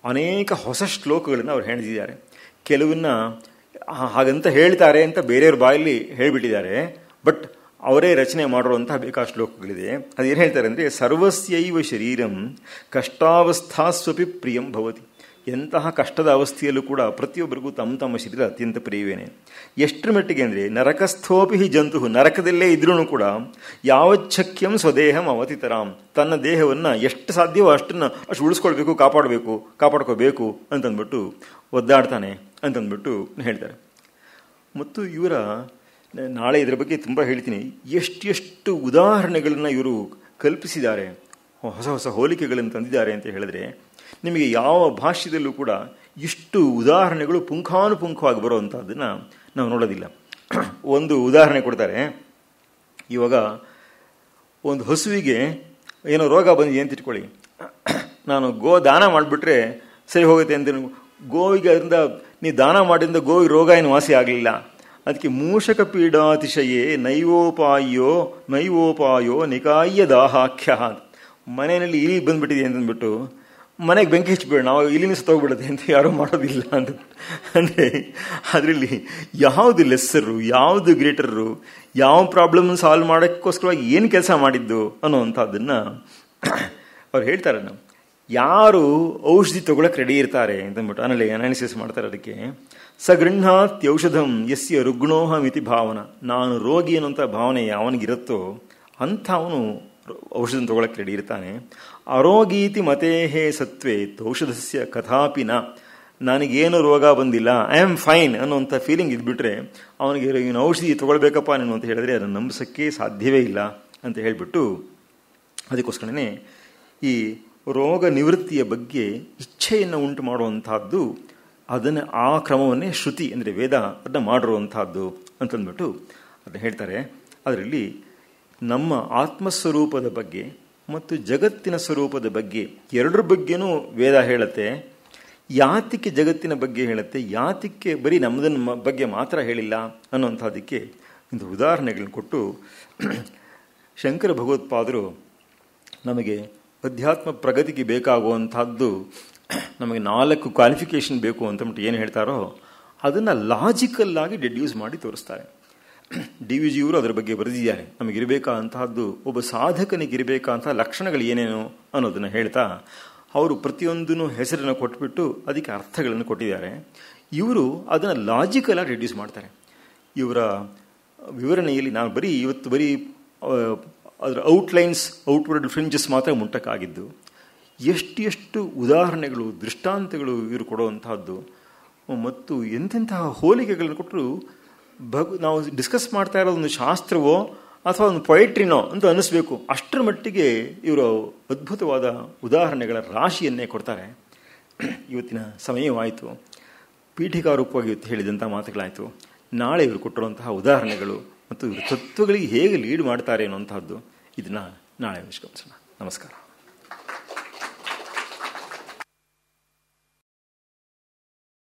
S3: ಅನೇಕ ಹೊಸ ಶ್ಲೋಕಗಳನ್ನು ಅವ್ರು ಹೇಳಿದ್ದಾರೆ. ಕೆಲವನ್ನ ಹಾಗಂತ ಹೇಳ್ತಾರೆ ಅಂತ ಬೇರೆಯವ್ರ ಬಾಯಲ್ಲಿ ಹೇಳಿಬಿಟ್ಟಿದ್ದಾರೆ, ಬಟ್ ಅವರೇ ರಚನೆ ಮಾಡಿರುವಂತಹ ಬೇಕಾದ ಶ್ಲೋಕಗಳಿದೆ. ಅದೇನು ಹೇಳ್ತಾರೆ ಅಂದರೆ, ಸರ್ವಸ್ಯೈವ ಶರೀರಂ ಕಷ್ಟಾವಸ್ಥಾಸ್ವಪಿ ಪ್ರಿಯಂ ಭವತಿ. ಎಂತಹ ಕಷ್ಟದ ಅವಸ್ಥೆಯಲ್ಲೂ ಕೂಡ ಪ್ರತಿಯೊಬ್ಬರಿಗೂ ತಮ್ಮ ತಮ್ಮ ಶರೀರ ಅತ್ಯಂತ ಪ್ರಿಯವೇನೆ. ಎಷ್ಟರ ಮಟ್ಟಿಗೆ ಅಂದರೆ, ನರಕಸ್ಥೋಪಿ ಹಿ ಜಂತು, ನರಕದಲ್ಲೇ ಇದ್ರೂ ಕೂಡ ಯಾವಚ್ಛಕ್ಯಂ ಸ್ವದೇಹಂ ಅವತಿತರಾಂ, ತನ್ನ ದೇಹವನ್ನು ಎಷ್ಟು ಸಾಧ್ಯವೋ ಅಷ್ಟು ಉಳಿಸ್ಕೊಳ್ಬೇಕು, ಕಾಪಾಡ್ಕೋಬೇಕು ಅಂತಂದ್ಬಿಟ್ಟು ಒದ್ದಾಡ್ತಾನೆ ಅಂತಂದ್ಬಿಟ್ಟು ಹೇಳ್ತಾರೆ. ಮತ್ತು ಇವರ ನಾಳೆ ಇದರ ಬಗ್ಗೆ ತುಂಬ ಹೇಳ್ತೀನಿ, ಎಷ್ಟು ಉದಾಹರಣೆಗಳನ್ನು ಇವರು ಕಲ್ಪಿಸಿದ್ದಾರೆ, ಹೊಸ ಹೊಸ ಹೋಲಿಕೆಗಳನ್ನು ತಂದಿದ್ದಾರೆ ಅಂತ ಹೇಳಿದ್ರೆ, ನಿಮಗೆ ಯಾವ ಭಾಷ್ಯದಲ್ಲೂ ಕೂಡ ಇಷ್ಟು ಉದಾಹರಣೆಗಳು ಪುಂಖಾನುಪುಂಖವಾಗಿ ಬರುವಂಥದ್ದನ್ನು ನಾವು ನೋಡೋದಿಲ್ಲ. ಒಂದು ಉದಾಹರಣೆ ಕೊಡ್ತಾರೆ. ಇವಾಗ ಒಂದು ಹಸುವಿಗೆ ಏನೋ ರೋಗ ಬಂದಿದೆ ಅಂತ ಇಟ್ಕೊಳ್ಳಿ, ನಾನು ಗೋ ದಾನ ಮಾಡಿಬಿಟ್ರೆ ಸರಿ ಹೋಗುತ್ತೆ ಅಂತ. ಗೋವಿಗೆ ಅದರಿಂದ ನೀವು ದಾನ ಮಾಡಿದ್ರಿಂದ ಗೋವಿಗೆ ರೋಗ ಏನು ವಾಸಿ ಆಗಲಿಲ್ಲ. ಅದಕ್ಕೆ ಮೂಷಕ ಪೀಡಾತಿಶಯೇ ನೈವೋಪಾಯೋ ನಿಕಾಯ್ಯ ದಾಹಾಖ್ಯ. ಮನೆಯಲ್ಲಿ ಇಲಿ ಬಂದ್ಬಿಟ್ಟಿದೆ ಅಂತಂದ್ಬಿಟ್ಟು ಮನೆಗೆ ಬೆಂಕಿ ಹಚ್ಬೇಡ, ನಾವು ಇಲಿನ ಸತ್ತೋಗ್ಬಿಡುತ್ತೆ ಅಂತ ಯಾರೂ ಮಾಡೋದಿಲ್ಲ ಅಂತ. ಅಂದರೆ ಅದರಲ್ಲಿ ಯಾವುದು ಲೆಸ್ಸರು, ಯಾವುದು ಗ್ರೇಟರು, ಯಾವ ಪ್ರಾಬ್ಲಮ್ ಸಾಲ್ವ್ ಮಾಡೋಕ್ಕೋಸ್ಕರವಾಗಿ ಏನು ಕೆಲಸ ಮಾಡಿದ್ದು ಅನ್ನೋವಂಥದ್ದನ್ನು ಅವ್ರು ಹೇಳ್ತಾರೆ. ನಾವು ಯಾರು ಔಷಧಿ ತಗೊಳಕ್ಕೆ ರೆಡಿ ಇರ್ತಾರೆ ಅಂತಂದ್ಬಿಟ್ಟು ಅನಾಲಿಸಿಸ್ ಮಾಡ್ತಾರೆ. ಅದಕ್ಕೆ ಸಗೃಹಾತ್ಯೌಷಧಂ ಯಸ್ಯ ರುಗ್ಣೋಹಮಿತಿ ಭಾವನ, ನಾನು ರೋಗಿ ಅನ್ನೋಂಥ ಭಾವನೆ ಯಾವನಿಗಿರುತ್ತೋ ಅಂಥ ಅವನು ಔಷಧ ತಗೊಳಕ್ಕೆ ರೆಡಿ ಇರ್ತಾನೆ. ಅರೋಗೀತಿ ಮತೇಹೇ ಸತ್ವೇ ಔಷಧಸ್ಯ ಕಥಾಪಿನ, ನನಗೇನು ರೋಗ ಬಂದಿಲ್ಲ, ಐ ಆಮ್ ಫೈನ್ ಅನ್ನೋಂಥ ಫೀಲಿಂಗ್ ಇದ್ಬಿಟ್ರೆ ಅವನಿಗೆ ಇನ್ನು ಔಷಧಿ ತೊಗೊಳ್ಬೇಕಪ್ಪ ನೀನು ಅಂತ ಹೇಳಿದ್ರೆ ಅದನ್ನು ನಂಬಿಸೋಕ್ಕೆ ಸಾಧ್ಯವೇ ಇಲ್ಲ ಅಂತ ಹೇಳಿಬಿಟ್ಟು, ಅದಕ್ಕೋಸ್ಕರನೇ ಈ ರೋಗ ನಿವೃತ್ತಿಯ ಬಗ್ಗೆ ಇಚ್ಛೆಯನ್ನು ಉಂಟು ಮಾಡುವಂತಹದ್ದು, ಅದನ್ನು ಆ ಕ್ರಮವನ್ನೇ ಶ್ರುತಿ ಅಂದರೆ ವೇದ ಅದನ್ನು ಮಾಡಿರುವಂತಹದ್ದು ಅಂತಂದ್ಬಿಟ್ಟು ಅದನ್ನು ಹೇಳ್ತಾರೆ. ಅದರಲ್ಲಿ ನಮ್ಮ ಆತ್ಮಸ್ವರೂಪದ ಬಗ್ಗೆ ಮತ್ತು ಜಗತ್ತಿನ ಸ್ವರೂಪದ ಬಗ್ಗೆ ಎರಡರ ಬಗ್ಗೆನೂ ವೇದ ಹೇಳುತ್ತೆ. ಯಾತಿಕ್ಕೆ ಜಗತ್ತಿನ ಬಗ್ಗೆ ಹೇಳುತ್ತೆ, ಯಾತಿಕ್ಕೆ ಬರೀ ನಮ್ಮದನ್ನ ಬಗ್ಗೆ ಮಾತ್ರ ಹೇಳಿಲ್ಲ ಅನ್ನೋಂಥದ್ದಕ್ಕೆ ಒಂದು ಉದಾಹರಣೆಗಳನ್ನು ಕೊಟ್ಟು ಶಂಕರ ಭಗವತ್ಪಾದರು ನಮಗೆ ಅಧ್ಯಾತ್ಮ ಪ್ರಗತಿಗೆ ಬೇಕಾಗುವಂಥದ್ದು ನಮಗೆ 4 ಕ್ವಾಲಿಫಿಕೇಷನ್ ಬೇಕು ಅಂತಂದ್ಬಿಟ್ಟು ಏನು ಹೇಳ್ತಾರೋ ಅದನ್ನು ಲಾಜಿಕಲ್ ಆಗಿ ಡೆಡ್ಯೂಸ್ ಮಾಡಿ ತೋರಿಸ್ತಾರೆ. DVG ಯವರು ಅದರ ಬಗ್ಗೆ ಬರೆದಿದ್ದಾರೆ. ನಮಗಿರಬೇಕಾದಂತಹದ್ದು, ಒಬ್ಬ ಸಾಧಕನಿಗಿರಬೇಕಾದಂತಹ ಲಕ್ಷಣಗಳು ಏನೇನು ಅನ್ನೋದನ್ನು ಹೇಳ್ತಾ ಅವರು ಪ್ರತಿಯೊಂದೂ ಹೆಸರನ್ನು ಕೊಟ್ಬಿಟ್ಟು ಅದಕ್ಕೆ ಅರ್ಥಗಳನ್ನು ಕೊಟ್ಟಿದ್ದಾರೆ. ಇವರು ಅದನ್ನು ಲಾಜಿಕಲ್ ಆಗಿ ರೆಡ್ಯೂಸ್ ಮಾಡ್ತಾರೆ. ಇವರ ವಿವರಣೆಯಲ್ಲಿ ನಾನು ಇವತ್ತು ಬರೀ ಅದರ ಔಟ್ಲೈನ್ಸ್, ಔಟ್ವರ್ಡ್ ಫ್ರಿಂಜಸ್ ಮಾತ್ರ ಮುಟ್ಟಕ್ಕಾಗಿದ್ದು, ಎಷ್ಟು ಉದಾಹರಣೆಗಳು, ದೃಷ್ಟಾಂತಗಳು ಇವರು ಕೊಡುವಂತಹದ್ದು ಮತ್ತು ಎಂತೆಂತಹ ಹೋಲಿಕೆಗಳನ್ನು ಕೊಟ್ಟರು. ನಾವು ಡಿಸ್ಕಸ್ ಮಾಡ್ತಾ ಇರೋ ಒಂದು ಶಾಸ್ತ್ರವೋ ಅಥವಾ ಒಂದು ಪೊಯೆಟ್ರಿನೋ ಅಂತ ಅನ್ನಿಸ್ಬೇಕು. ಅಷ್ಟರ ಮಟ್ಟಿಗೆ ಇವರು ಅದ್ಭುತವಾದ ಉದಾಹರಣೆಗಳ ರಾಶಿಯನ್ನೇ ಕೊಡ್ತಾರೆ. ಇವತ್ತಿನ ಸಮಯವಾಯಿತು, ಪೀಠಿಕಾರೂಪವಾಗಿ ಇವತ್ತು ಹೇಳಿದಂಥ ಮಾತುಗಳಾಯಿತು. ನಾಳೆ ಇವರು ಕೊಟ್ಟಿರುವಂತಹ ಉದಾಹರಣೆಗಳು ಮತ್ತು ಇವರು ತತ್ವಗಳಿಗೆ ಹೇಗೆ ಲೀಡ್ ಮಾಡ್ತಾರೆ ಅನ್ನುವಂಥದ್ದು, ಇದನ್ನು ನಾಳೆ ನಿಷ್ಕರಿಸೋಣ. ನಮಸ್ಕಾರ.